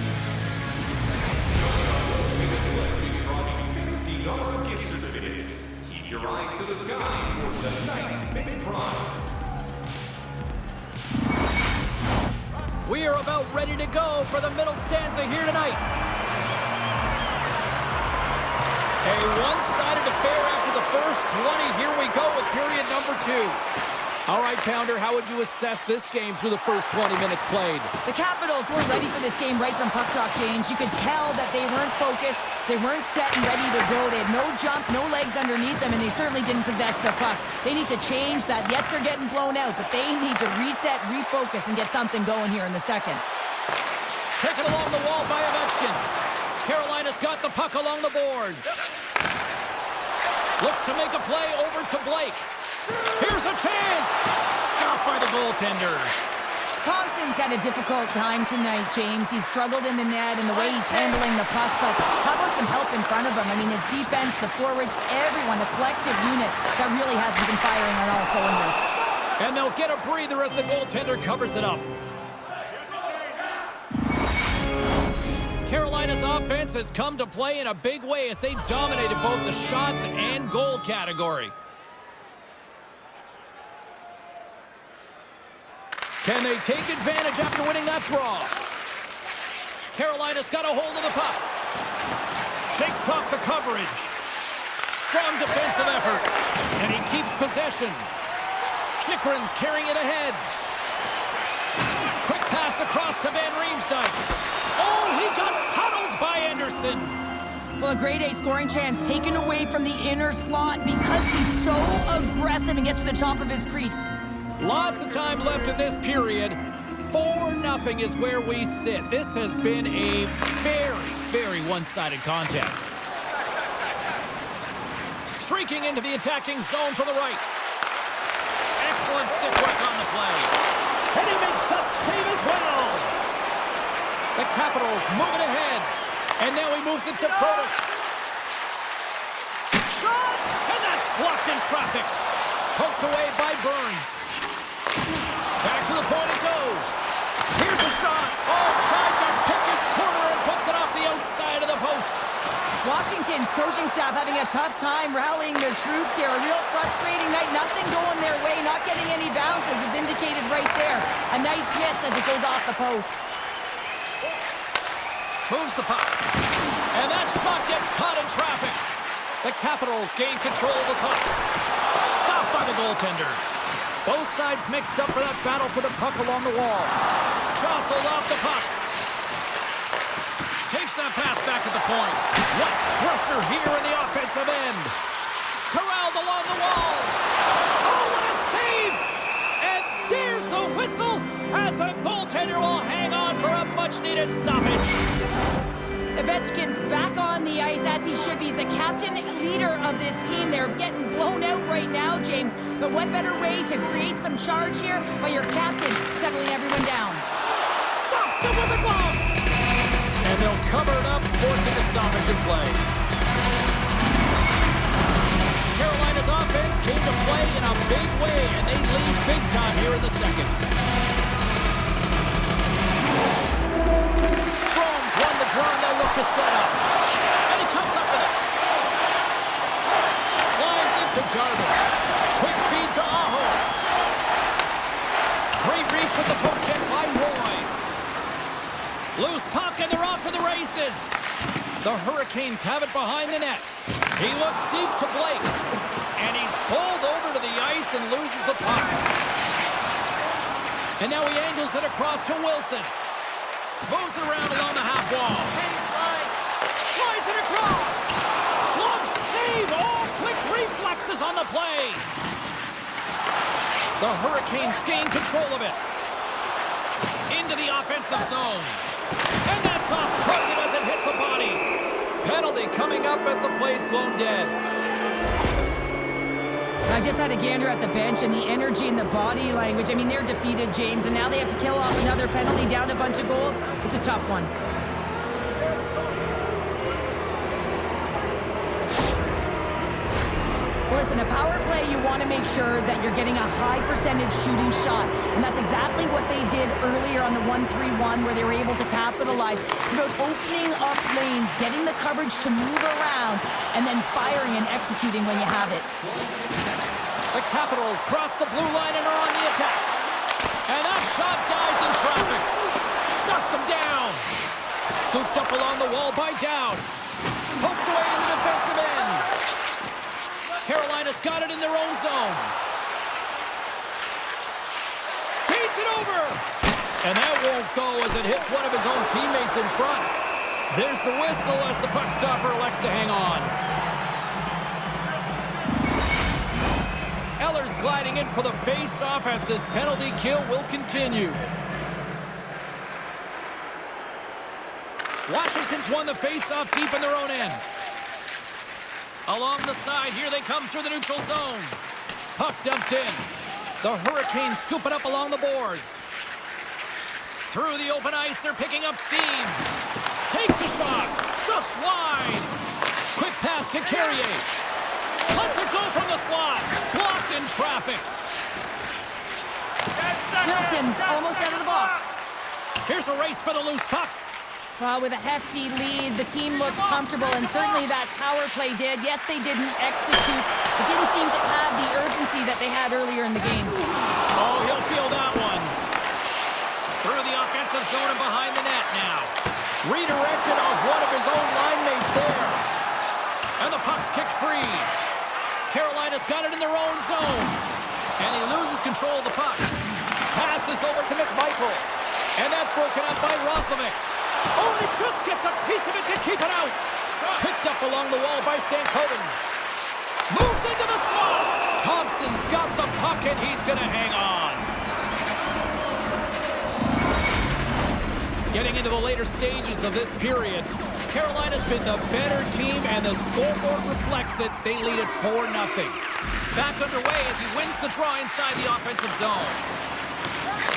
$50 gift certificates. Keep your eyes to the sky for tonight's big prize. We are about ready to go for the middle stanza here tonight. A one-sided affair after the first 20. Here we go with period number 2. All right, Pounder, how would you assess this game through the first 20 minutes played? The Capitals were ready for this game right from puck drop, James. You could tell that they weren't focused, they weren't set and ready to go. They had no jump, no legs underneath them, and they certainly didn't possess the puck. They need to change that. Yes, they're getting blown out, but they need to reset, refocus, and get something going here in the second. Taken along the wall by Ovechkin. Carolina's got the puck along the boards. Looks to make a play over to Blake. Here's a chance! Stopped by the goaltender. Thompson's had a difficult time tonight, James. He's struggled in the net and the way he's handling the puck, but how about some help in front of him? I mean, his defense, the forwards, everyone, a collective unit that really hasn't been firing on all cylinders. And they'll get a breather as the goaltender covers it up. Carolina's offense has come to play in a big way as they dominated both the shots and goal category. Can they take advantage after winning that draw? Carolina's got a hold of the puck. Shakes off the coverage. Strong defensive effort. And he keeps possession. Chychrun's carrying it ahead. Quick pass across to Van Riemsdyk. Oh, he got huddled by Anderson. Well, a grade A scoring chance taken away from the inner slot because he's so aggressive and gets to the top of his crease. Lots of time left in this period. 4-0 is where we sit. This has been a very, very one-sided contest. Streaking into the attacking zone from the right. Excellent stick work on the play. And he makes that save as well. The Capitals moving ahead. And now he moves it to Protas. Shot! And that's blocked in traffic. Poked away by Burns. Back to the point it goes. Here's a shot. Oh, tried to pick his corner and puts it off the outside of the post. Washington's coaching staff having a tough time rallying their troops here. A real frustrating night. Nothing going their way. Not getting any bounces. It's indicated right there. A nice miss as it goes off the post. Moves the puck. And that shot gets caught in traffic. The Capitals gain control of the puck. Stopped by the goaltender. Both sides mixed up for that battle for the puck along the wall. Jostled off the puck. Takes that pass back at the point. What pressure here in the offensive end. Corralled along the wall. Oh, what a save! And there's the whistle as the goaltender will hang on for a much-needed stoppage. Ovechkin's back on the ice as he should be. He's the captain leader of this team. They're getting blown out right now, James. But what better way to create some charge here by your captain settling everyone down? Stops him with a glove. And they'll cover it up, forcing a stoppage in play. Carolina's offense came to play in a big way, and they lead big time here in the second. Strom's won the draw, and they'll look to set up. And he comes up with it. Slides into Jarvis. Quick feed to Aho. Great reach with the poke check by Roy. Loose puck, and they're off to the races. The Hurricanes have it behind the net. He looks deep to Blake. And he's pulled over to the ice and loses the puck. And now he angles it across to Wilson. Moves around along the half wall. Slides it across. Glove save. Oh, quick reflexes on the play. The Hurricanes gain control of it. Into the offensive zone. And that's off target as it hits a body. Penalty coming up as the play's blown dead. I just had a gander at the bench and the energy and the body language. I mean, they're defeated, James, and now they have to kill off another penalty, down a bunch of goals. It's a tough one. Listen, a power play, you want to make sure that you're getting a high percentage shooting shot. And that's exactly what they did earlier on the 1-3-1, where they were able to capitalize. It's about opening up lanes, getting the coverage to move around, and then firing and executing when you have it. The Capitals cross the blue line and are on the attack. And that shot dies in traffic. Shuts them down. Scooped up along the wall by Dowd. Poked away in the defensive end. Carolina's got it in their own zone. Feeds it over. And that won't go as it hits one of his own teammates in front. There's the whistle as the puck stopper elects to hang on. Eller's gliding in for the face-off as this penalty kill will continue. Washington's won the face-off deep in their own end. Along the side, here they come through the neutral zone. Puck dumped in. The Hurricanes scoop it up along the boards. Through the open ice, they're picking up steam. Takes a shot, just wide. Quick pass to Carrier. Lets it go from the slot. Blocked in traffic. Wilson's almost out of the box. Here's a race for the loose puck. Well, with a hefty lead, the team looks comfortable, and certainly that power play did. Yes, they didn't execute. It didn't seem to have the urgency that they had earlier in the game. Oh, he'll feel that one. Through the offensive zone and behind the net now. Redirected off one of his own line mates there. And the puck's kicked free. Carolina's got it in their own zone. And he loses control of the puck. Passes over to McMichael. And that's broken up by Roslovic. Oh, and he just gets a piece of it to keep it out. Picked up along the wall by Stankoven. Moves into the slot. Thompson's got the puck, and he's going to hang on. Getting into the later stages of this period, Carolina's been the better team, and the scoreboard reflects it. They lead it 4-0. Back underway as he wins the draw inside the offensive zone.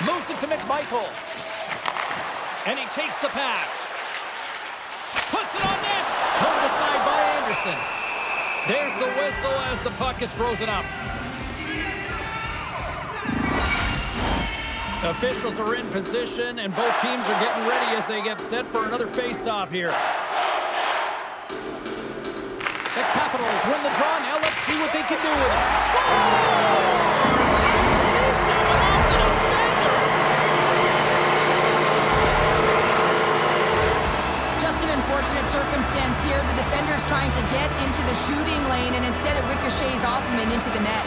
Moves it to McMichael. And he takes the pass. Puts it on net. Turned aside by Anderson. There's the whistle as the puck is frozen up. Officials are in position, and both teams are getting ready as they get set for another face-off here. The Capitals win the draw. Now let's see what they can do with it. Scores! That went off the defender! Just an unfortunate circumstance here. The defender's trying to get into the shooting lane, and instead it ricochets off him and into the net.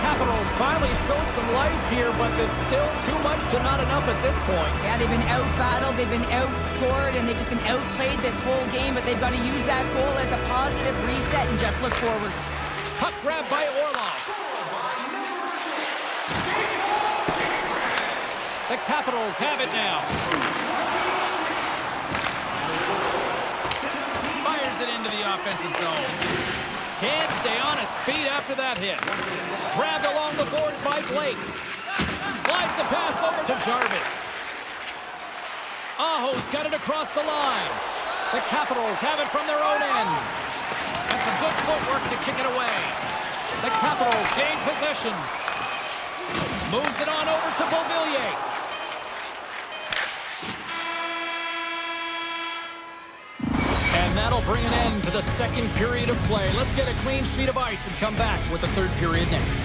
Capitals finally show some life here, but it's still too much to not enough at this point. Yeah, they've been out-battled, they've been outscored, and they've just been outplayed this whole game, but they've got to use that goal as a positive reset and just look forward. Puck grab by Orlov. The Capitals have it now. Fires it into the offensive zone. Can't stay on his feet after that hit. Grabbed along the boards by Blake. Slides the pass over to Jarvis. Aho's got it across the line. The Capitals have it from their own end. And some good footwork to kick it away. The Capitals gain possession. Moves it on over to Beauvillier. And that'll bring an end to the second period of play. Let's get a clean sheet of ice and come back with the third period next.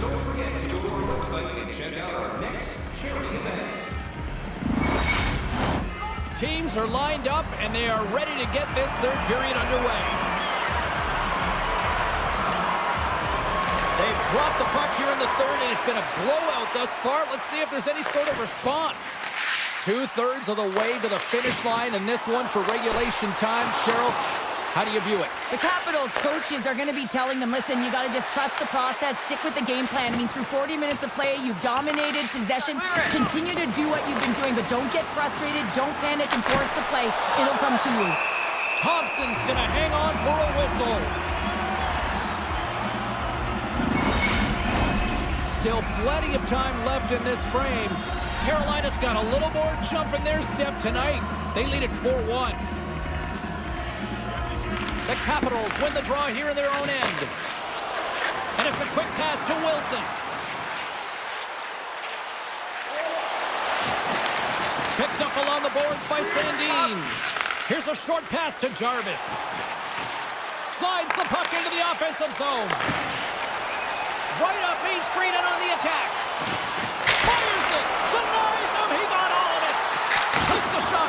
Don't forget to go to our website and check out our next charity event. Teams are lined up, and they are ready to get this third period underway. They've dropped the puck here in the third, and it's been a blowout thus far. Let's see if there's any sort of response. 2/3 of the way to the finish line, and this one for regulation time. Cheryl, how do you view it? The Capitals coaches are going to be telling them, listen, you got to just trust the process, stick with the game plan. I mean, through 40 minutes of play, you've dominated possession. Continue to do what you've been doing, but don't get frustrated. Don't panic and force the play. It'll come to you. Thompson's going to hang on for a whistle. Still plenty of time left in this frame. Carolina's got a little more jump in their step tonight. They lead it 4-1. The Capitals win the draw here in their own end. And it's a quick pass to Wilson. Picked up along the boards by Sandin. Here's a short pass to Jarvis. Slides the puck into the offensive zone. Right up Main Street and on the attack. Fires it. Denies him. He got all of it. Takes a shot.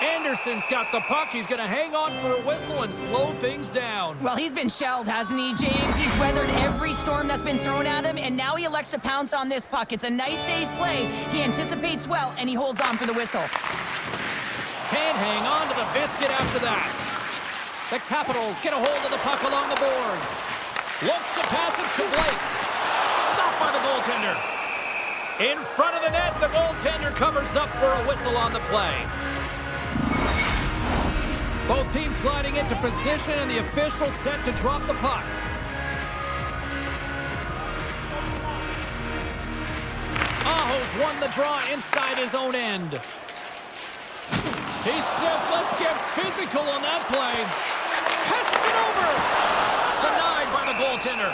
Anderson's got the puck. He's going to hang on for a whistle and slow things down. Well, he's been shelled, hasn't he, James? He's weathered every storm that's been thrown at him, and now he elects to pounce on this puck. It's a nice, safe play. He anticipates well, and he holds on for the whistle. Can't hang on to the biscuit after that. The Capitals get a hold of the puck along the boards. Looks to pass it to Blake. Stopped by the goaltender. In front of the net, the goaltender covers up for a whistle on the play. Both teams gliding into position, and the official set to drop the puck. Aho's won the draw inside his own end. He says, let's get physical on that play. Passes it over. Denied by the goaltender.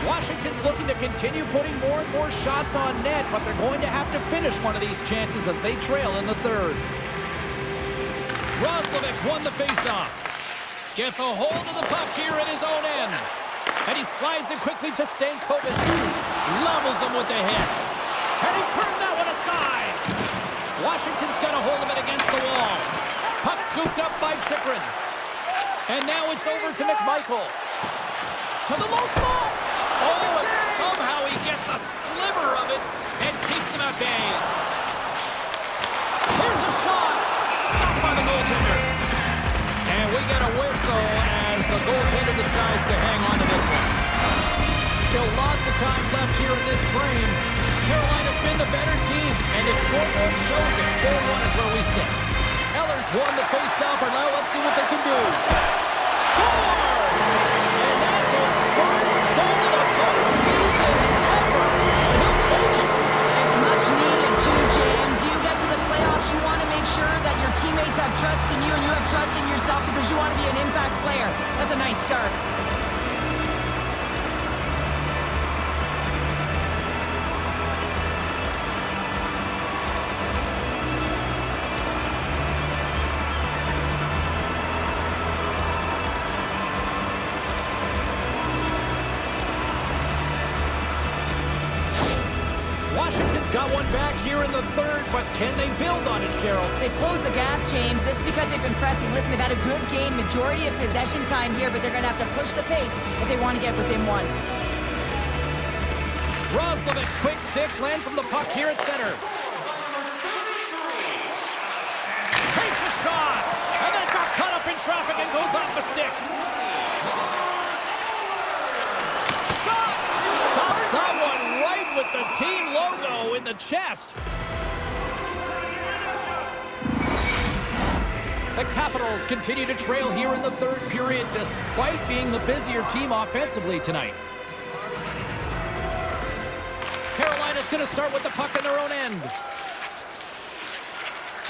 Washington's looking to continue putting more and more shots on net, but they're going to have to finish one of these chances as they trail in the third. Roslovic won the faceoff. Gets a hold of the puck here at his own end. And he slides it quickly to Stankovic. Levels him with the hit. And he turned that one aside. Washington's got a hold of it against the wall. Puck scooped up by Chychrun. And now it's over to McMichael. To the low slot. Oh, and somehow he gets a sliver of it and keeps him at bay. Here's a shot. Stopped by the goaltender. And we get a whistle as the goaltender decides to hang on to this one. Still lots of time left here in this frame. Carolina's been the better team, and the scoreboard shows it. 4-1 is where we sit. Eller's won the faceoff, and now let's see what they can do. Score! And that's his first goal of the postseason ever. He'll take it. It's much needed too, James. You get to the playoffs, you want to make sure that your teammates have trust in you and you have trust in yourself because you want to be an impact player. That's a nice start. Washington's got one back here in the third, but can they build on it, Cheryl? They've closed the gap, James. This is because they've been pressing. Listen, they've had a good game, majority of possession time here, but they're going to have to push the pace if they want to get within one. Roslovic's quick stick lands from the puck here at center. Takes a shot, and then got cut up in traffic and goes off the stick. Stops that one right with the team logo in the chest. The Capitals continue to trail here in the third period despite being the busier team offensively tonight. Carolina's going to start with the puck in their own end.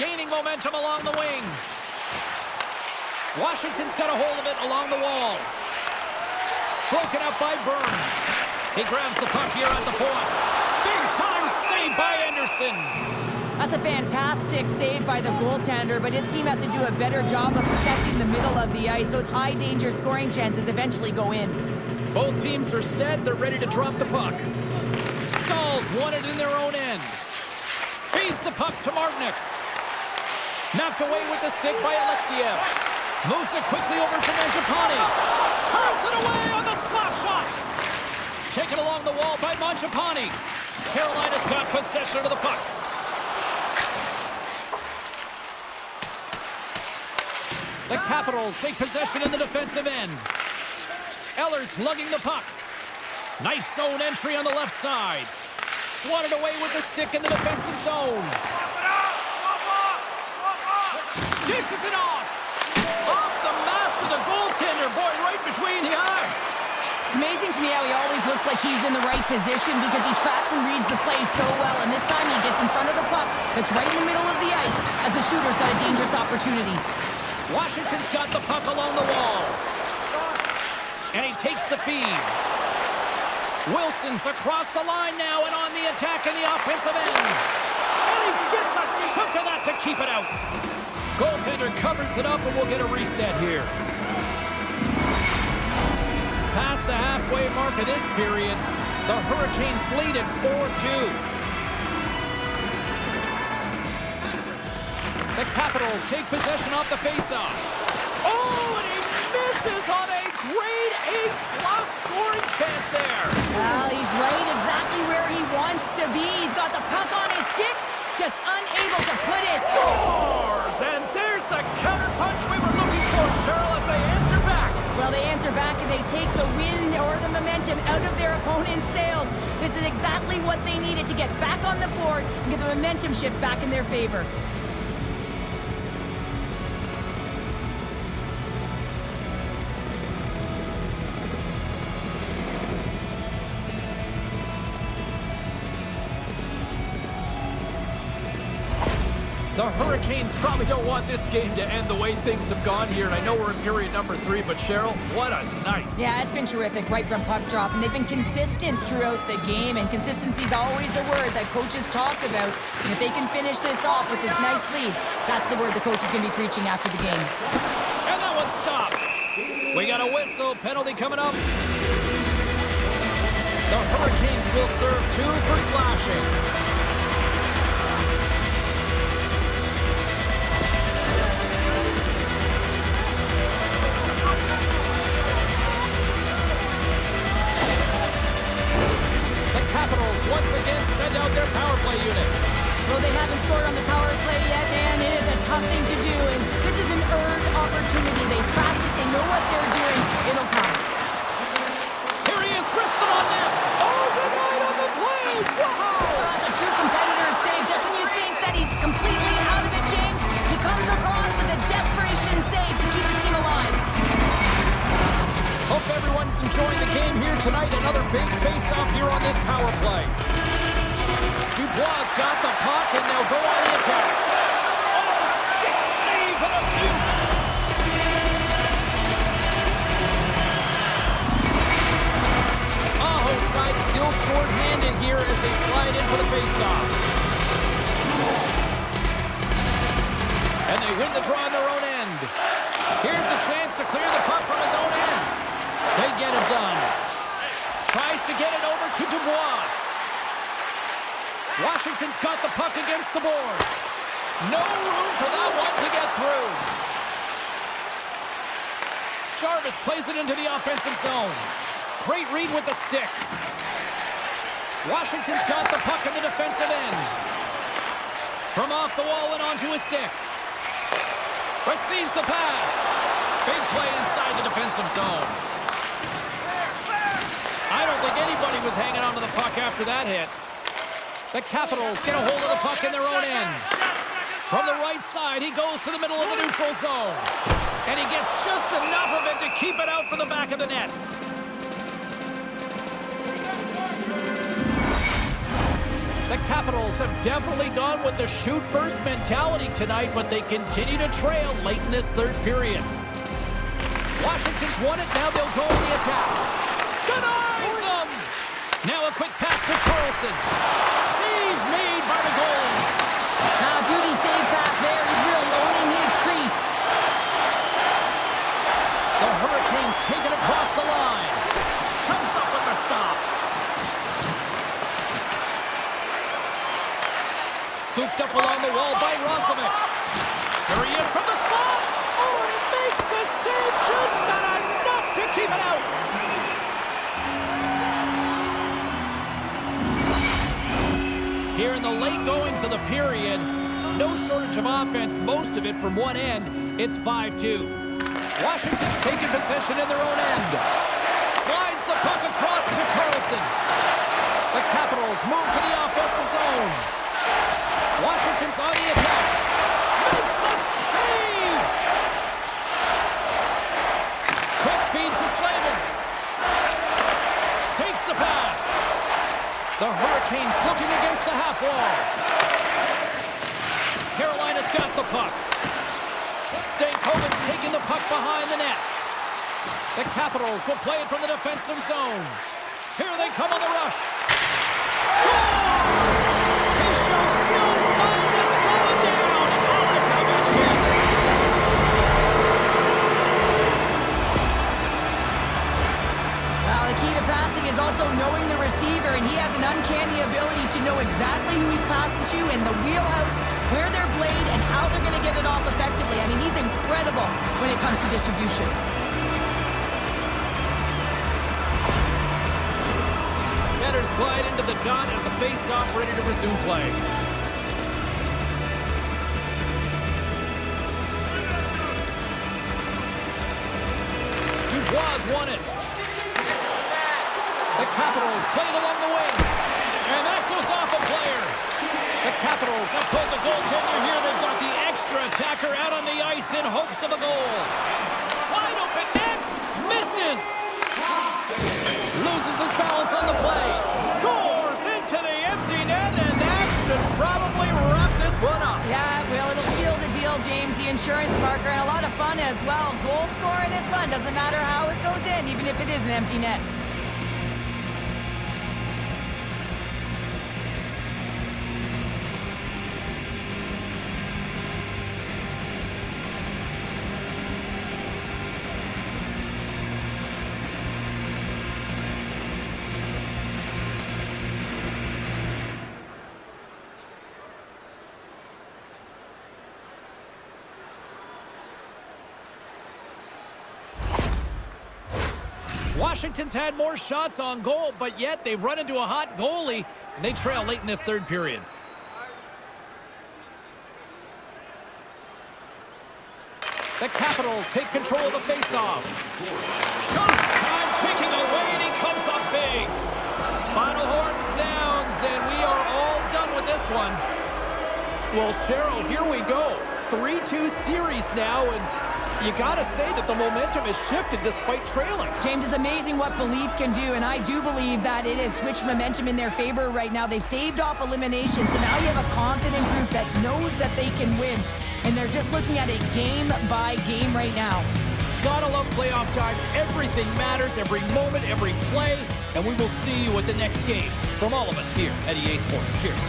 Gaining momentum along the wing. Washington's got a hold of it along the wall. Broken up by Burns. He grabs the puck here at the point. Big time save by Anderson. That's a fantastic save by the goaltender, but his team has to do a better job of protecting the middle of the ice. Those high-danger scoring chances eventually go in. Both teams are set. They're ready to drop the puck. Stalls won it in their own end. Feeds the puck to Martinick. Knocked away with the stick by Alexiev. Moves it quickly over to Mangiapane. Turns it away on the slap shot. Taken along the wall by Mangiapane. Carolina's got possession of the puck. The Capitals take possession in the defensive end. Eller's lugging the puck. Nice zone entry on the left side. swatted away with the stick in the defensive zone. Dishes it off. Off the mask of the goaltender. Boy, right between the eyes. It's amazing to me how he always looks like he's in the right position because he tracks and reads the play so well. And this time he gets in front of the puck that's right in the middle of the ice as the shooter's got a dangerous opportunity. Washington's got the puck along the wall. And he takes the feed. Wilson's across the line now and on the attack in the offensive end. And he gets a chunk of that to keep it out. Goaltender covers it up and we'll get a reset here. Past the halfway mark of this period, the Hurricanes lead at 4-2. The Capitals take possession off the faceoff. Oh, and he misses on a grade A+ scoring chance there. Well, he's right exactly where he wants to be. He's got the puck on his stick, just unable to put his... Scores! And there's the counterpunch we were looking for, Cheryl, as they answer back. Well, they answer back and they take the wind or the momentum out of their opponent's sails. This is exactly what they needed to get back on the board and get the momentum shift back in their favor. The Hurricanes probably don't want this game to end the way things have gone here, and I know we're in period number 3, but Cheryl, what a night. Yeah, it's been terrific right from puck drop, and they've been consistent throughout the game, and consistency is always a word that coaches talk about. And if they can finish this off with this nice lead, that's the word the coach is going to be preaching after the game. And that was stopped. We got a whistle, penalty coming up. The Hurricanes will serve 2 for slashing. Capitals once again send out their power play unit. Well, they haven't scored on the power play yet, man. It is a tough thing to do, and this is an earned opportunity. They practice, they know what they're doing. It'll come. Here he is, wristed on net. Oh, denied on the play. Wow! Well, that's a true competitor's save. Just when you think that he's completely out of it, James, he comes across with a desperation save to keep his team alive. Hope everyone's enjoying the game here tonight. Another big face-off here on this power play. Dubois got the puck, and they'll go on the attack. Oh, stick save and a beaut. Aho's side still short-handed here as they slide in for the face-off. And they win the draw on their own end. Here's a chance to clear the puck from his own end. They get it done. Tries to get it over to Dubois. Washington's got the puck against the boards. No room for that one to get through. Jarvis plays it into the offensive zone. Great read with the stick. Washington's got the puck in the defensive end. From off the wall and onto his stick. Receives the pass. Big play inside the defensive zone. I don't think anybody was hanging onto the puck after that hit. The Capitals get a hold of the puck in their own end. From the right side, he goes to the middle of the neutral zone. And he gets just enough of it to keep it out for the back of the net. The Capitals have definitely gone with the shoot-first mentality tonight, but they continue to trail late in this third period. Washington's won it, now they'll go on the attack. Denies him! Now a quick pass to Carlson. Save made by the goalie. Beauty save back there. He's really owning his crease. The Hurricanes take it across the line. Comes up with the stop. Scooped up along the wall by Roslovic. Here he is from the slot. Oh, and he makes the save. Just not enough to keep it out. Here in the late goings of the period, no shortage of offense, most of it from one end. It's 5-2. Washington's taking possession in their own end. Slides the puck across to Carlson. The Capitals move to the offensive zone. Washington's on the attack. Makes the save! Quick feed to Slavin. Takes the pass. The Hurricanes looking against the half wall. Carolina's got the puck. Stankoven's taking the puck behind the net. The Capitals will play it from the defensive zone. Here they come on the rush. Scores! He shows no signs of slowing down. Alex Ovechkin. Well, the key to passing is also knowing the receiver, and he has an uncanny ability to know exactly who he's passing to in the wheelhouse, where they're blade, and how they're going to get it off effectively. I mean, he's incredible when it comes to distribution. Centers glide into the dot as the face-off ready to resume play. Dubois won it. The Capitals played along the wing. And that goes off a player. The Capitals have put the goaltender here. They've got the extra attacker out on the ice in hopes of a goal. Wide open net. Misses. Loses his balance on the play. Scores into the empty net, and that should probably wrap this one up. Yeah, well, it'll seal the deal, James, the insurance marker, and a lot of fun as well. Goal scoring is fun. Doesn't matter how it goes in, even if it is an empty net. Washington's had more shots on goal, but yet they've run into a hot goalie, and they trail late in this third period. The Capitals take control of the faceoff. Shot time ticking away, and he comes up big. Final horn sounds, and we are all done with this one. Well, Cheryl, here we go. 3-2 series now, and you gotta say that the momentum has shifted despite trailing. James, it's amazing what belief can do, and I do believe that it has switched momentum in their favor right now. They've staved off elimination, so now you have a confident group that knows that they can win, and they're just looking at it game by game right now. Gotta love playoff time. Everything matters, every moment, every play, and we will see you at the next game. From all of us here at EA Sports. Cheers.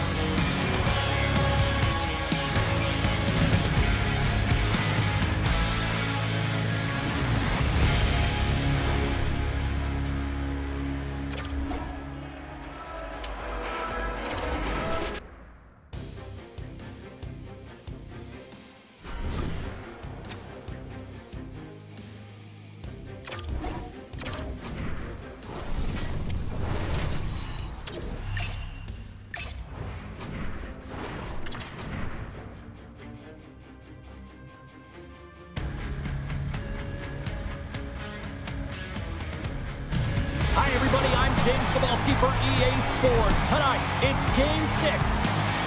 Hi, everybody. I'm James Cebulski for EA Sports. Tonight, it's Game 6.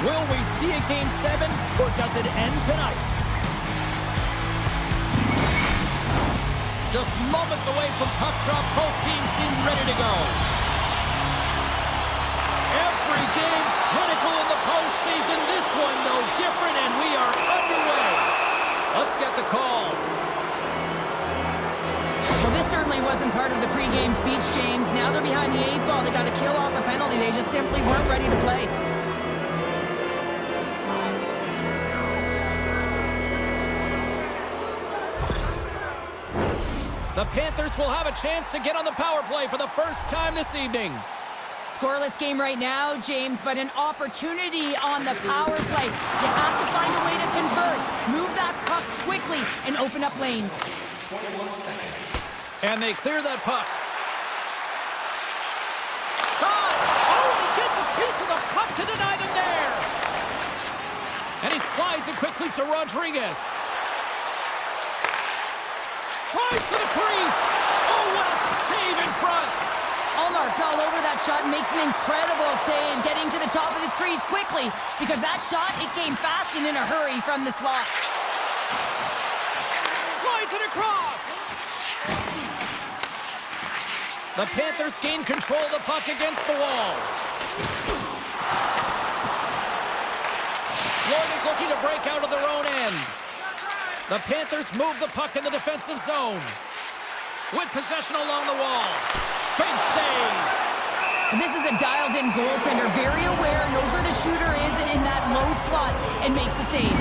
Will we see a Game 7, or does it end tonight? Just moments away from puck drop, both teams seem ready to go. Every game critical in the postseason. This one no different, and we are underway. Let's get the call. Well, this certainly wasn't part of the pregame speech, James. Now they're behind the 8 ball. They got to kill off a penalty. They just simply weren't ready to play. The Panthers will have a chance to get on the power play for the first time this evening. Scoreless game right now, James, but an opportunity on the power play. You have to find a way to convert, move that puck quickly, and open up lanes. 21 seconds. And they clear that puck. Shot! Oh, and he gets a piece of the puck to deny them there. And he slides it quickly to Rodriguez. Tries to the crease. Oh, what a save in front. Almost Marks all over that shot and makes an incredible save, getting to the top of his crease quickly, because that shot, it came fast and in a hurry from the slot. Slides it across. The Panthers gain control of the puck against the wall. Florida's looking to break out of their own end. The Panthers move the puck in the defensive zone. With possession along the wall. Big save. This is a dialed-in goaltender, very aware, knows where the shooter is in that low slot, and makes the save.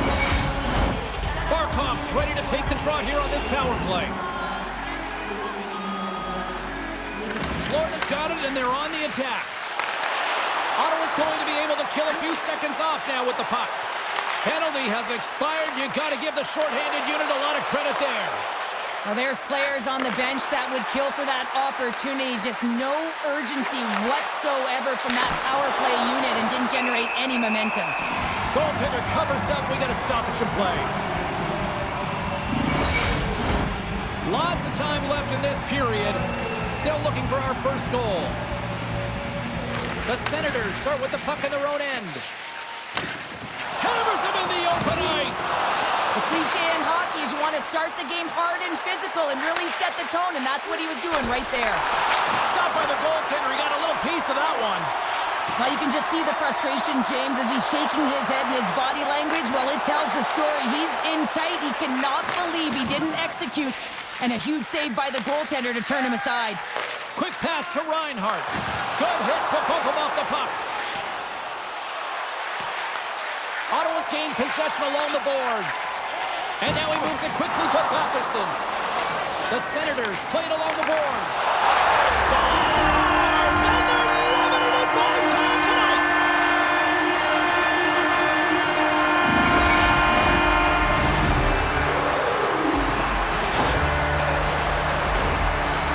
Barkov's ready to take the draw here on this power play. Florida's got it, and they're on the attack. Ottawa's going to be able to kill a few seconds off now with the puck. Penalty has expired. You got to give the shorthanded unit a lot of credit there. Well, there's players on the bench that would kill for that opportunity. Just no urgency whatsoever from that power play unit and didn't generate any momentum. Goaltender covers up. We got a stoppage in play. Lots of time left in this period. Still looking for our first goal. The Senators start with the puck in their own end. Hammers him in the open ice. The cliche in hockey is you want to start the game hard and physical and really set the tone, and that's what he was doing right there. Stopped by the goaltender. He got a little piece of that one. Well, you can just see the frustration, James, as he's shaking his head and his body language. Well, it tells the story. He's in tight. He cannot believe he didn't execute. And a huge save by the goaltender to turn him aside. Quick pass to Reinhart. Good hit to bump him off the puck. Ottawa's gained possession along the boards. And now he moves it quickly to Patterson. The Senators play it along the boards. Stars! And they're loving it in overtime tonight.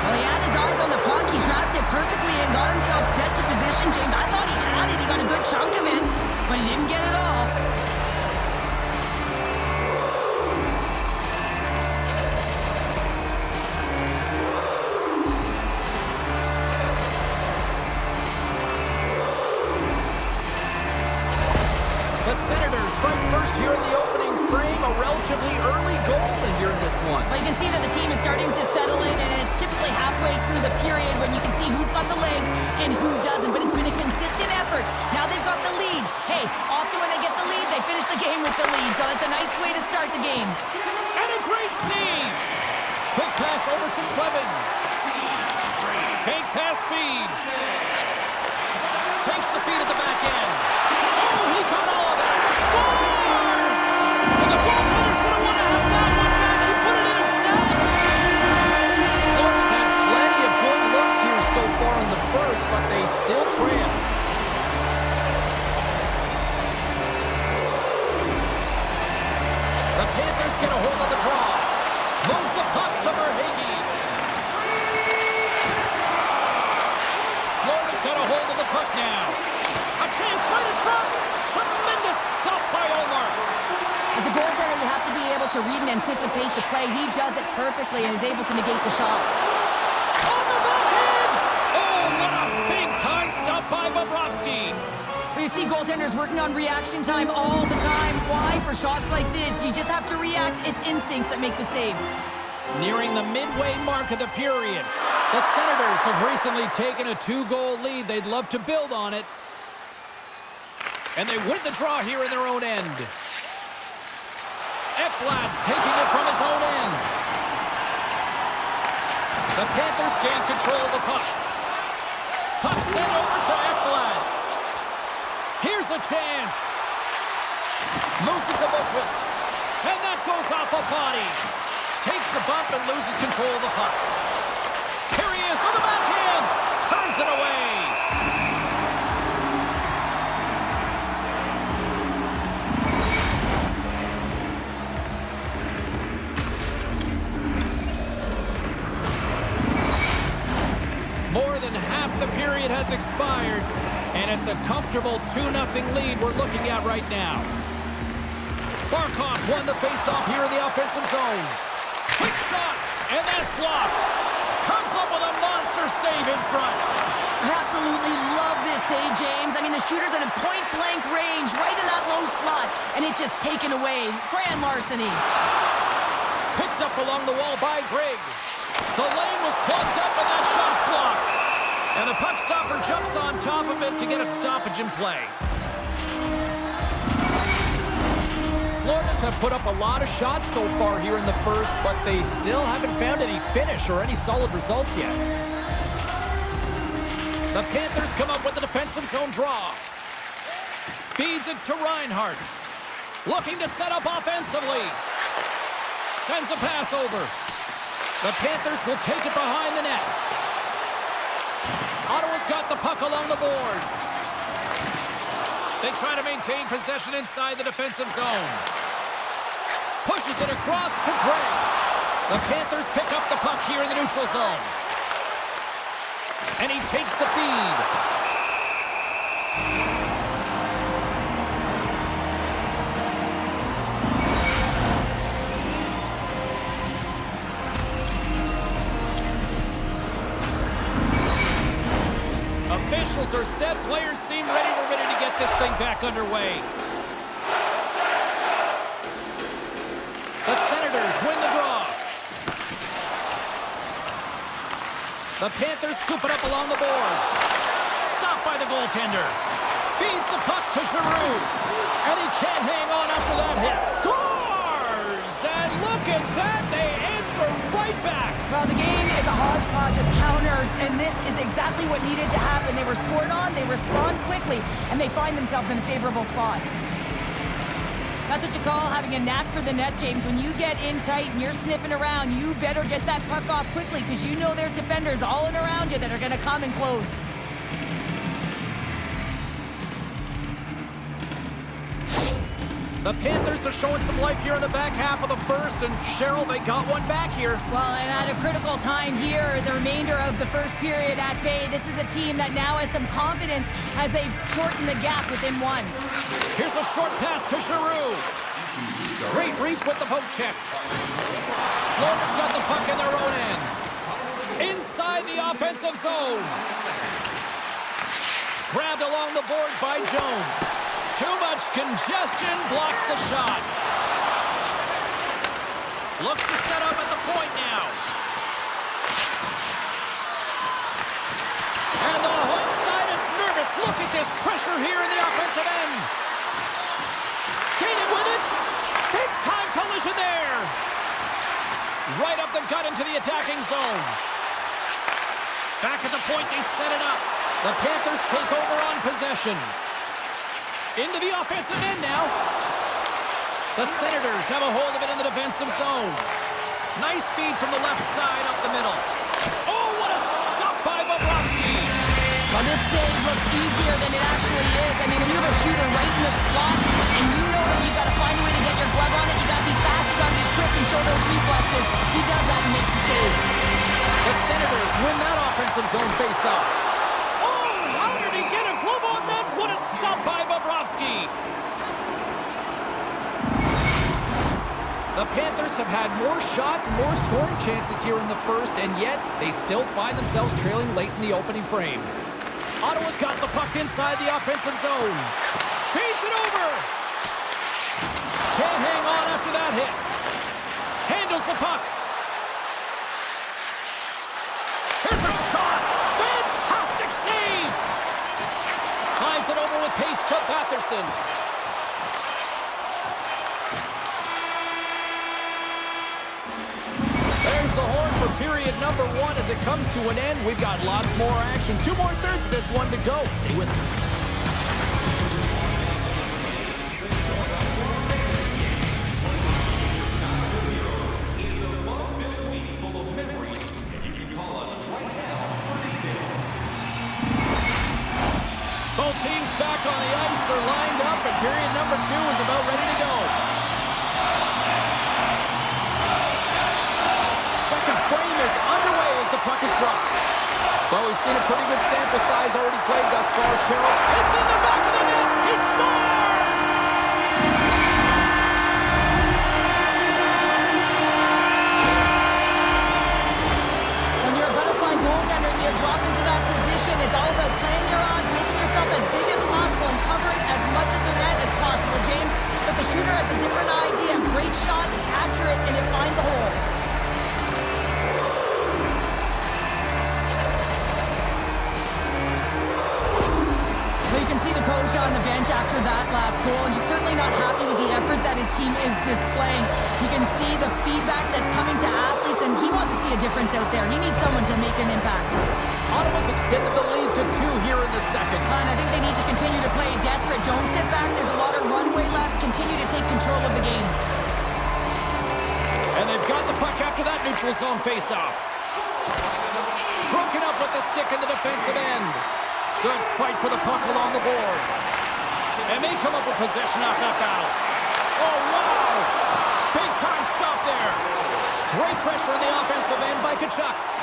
Well, he had his eyes on the puck. He trapped it perfectly and got himself set to position, James. I thought he had it. He got a good chunk of it, but he didn't get it all. The Senators strike first here in the opening frame. A relatively early goal here in this one. Well, you can see that the team is starting to settle in, and it's typically halfway through the period when you can see who's got the legs and who doesn't. But it's been a consistent effort. Now they've got the lead. Hey, often when they get the lead, they finish the game with the lead. So it's a nice way to start the game. And a great save. Quick pass over to Clevin. Big pass feed. Takes the feed at the back end. Oh, he got all of it. Scores! Well, the goaltender's going to want to have that one back. He put it in himself. Florida's had plenty of good looks here so far in the first, but they still trail. The Panthers get a hold of the draw. Moves the puck to Verhaeghe. Florida's got a hold of the puck now. A chance right in front. Tremendous stop by Omar. As a goaltender, you have to be able to read and anticipate the play. He does it perfectly and is able to negate the shot. On the backhand. Oh, what a big-time stop by Bobrovsky. You see goaltenders working on reaction time all the time. Why? For shots like this, you just have to react. It's instincts that make the save. Nearing the midway mark of the period. The Senators have recently taken a 2-goal lead. They'd love to build on it. And they win the draw here in their own end. Ekblad's taking it from his own end. The Panthers gain control of the puck. Puck sent over to Ekblad. Here's a chance. Moves it to Boqvist. And that goes off a body. Takes a bump and loses control of the puck. Here he is on the backhand. Turns it away. More than half the period has expired, and it's a comfortable 2-0 lead we're looking at right now. Barkov won the faceoff here in the offensive zone. Quick shot, and that's blocked. Comes up with a monster save in front. Absolutely love this save, James. I mean, the shooter's in a point-blank range, right in that low slot, and it's just taken away. Grand larceny. Picked up along the wall by Greg. The lane was plugged up and that shot's blocked. And the puck stopper jumps on top of it to get a stoppage in play. Floridas have put up a lot of shots so far here in the first, but they still haven't found any finish or any solid results yet. The Panthers come up with a defensive zone draw. Feeds it to Reinhardt. Looking to set up offensively. Sends a pass over. The Panthers will take it behind the net. Ottawa's got the puck along the boards. They try to maintain possession inside the defensive zone. Pushes it across to Gray. The Panthers pick up the puck here in the neutral zone. And he takes the feed. Officials are set. Players seem ready. We're ready to get this thing back underway. The Senators win the draw. The Panthers scoop it up along the boards. Stopped by the goaltender. Feeds the puck to Giroux. And he can't hang on after that hit. Scores! And look at that. They answer right back. Well, the game is a hodgepodge of counters, and this is exactly what needed to happen. They were scored on, they respond quickly, and they find themselves in a favorable spot. That's what you call having a knack for the net, James. When you get in tight and you're sniffing around, you better get that puck off quickly because you know there's defenders all in around you that are going to come and close. The Panthers are showing some life here in the back half of the first, and Cheryl, they got one back here. Well, and at a critical time here, the remainder of the first period at bay, this is a team that now has some confidence as they've shortened the gap within one. Here's a short pass to Giroux. Great reach with the poke check. Florida's got the puck in their own end. Inside the offensive zone. Grabbed along the boards by Jones. Too much congestion, blocks the shot. Looks to set up at the point now. And the home side is nervous. Look at this pressure here in the offensive end. Skating with it. Big time collision there. Right up the gut into the attacking zone. Back at the point, they set it up. The Panthers take over on possession. Into the offensive end now. The Senators have a hold of it in the defensive zone. Nice feed from the left side up the middle. Oh, what a stop by Bobrovsky. Well, this save looks easier than it actually is. I mean, when you have a shooter right in the slot, and you know that you've got to find a way to get your glove on it, you got to be fast, you got to be quick and show those reflexes. He does that and makes the save. The Senators win that offensive zone face-off. Oh, how did he get a glove on that? What a stop by Bobrovsky. The Panthers have had more shots and more scoring chances here in the first, and yet they still find themselves trailing late in the opening frame. Ottawa's got the puck inside the offensive zone. Feeds it over. Can't hang on after that hit. Handles the puck. Here's a shot. Fantastic save. Slides it over with pace to Batherson. There's the horn for period number one. As it comes to an end, we've got lots more action. 2 more thirds of this one to go. Stay with us. Both teams back on the ice are lined up, and period number 2 is about ready to go. Second frame is underway as the puck is dropped. Well, we've seen a pretty good sample size already played thus far, Cheryl. It's in the back of the net. He scores! When you're a butterfly goaltender and you drop into that position, it's all about you can see the coach on the bench after that last goal, and he's certainly not happy with the effort that his team is displaying. You can see the feedback that's coming to athletes, and he wants to see a difference out there. He needs someone to make an impact. Ottawa's extended the lead to 2 here in the second. And I think they need to continue to play desperate. Don't sit back. There's a lot of runway left. Continue to take control of the game. And they've got the puck after that neutral zone faceoff. Broken up with the stick in the defensive end. Good fight for the puck along the boards. And they come up with possession off that battle. Oh, wow! Big time stop there. Great pressure on the offensive end by Tkachuk.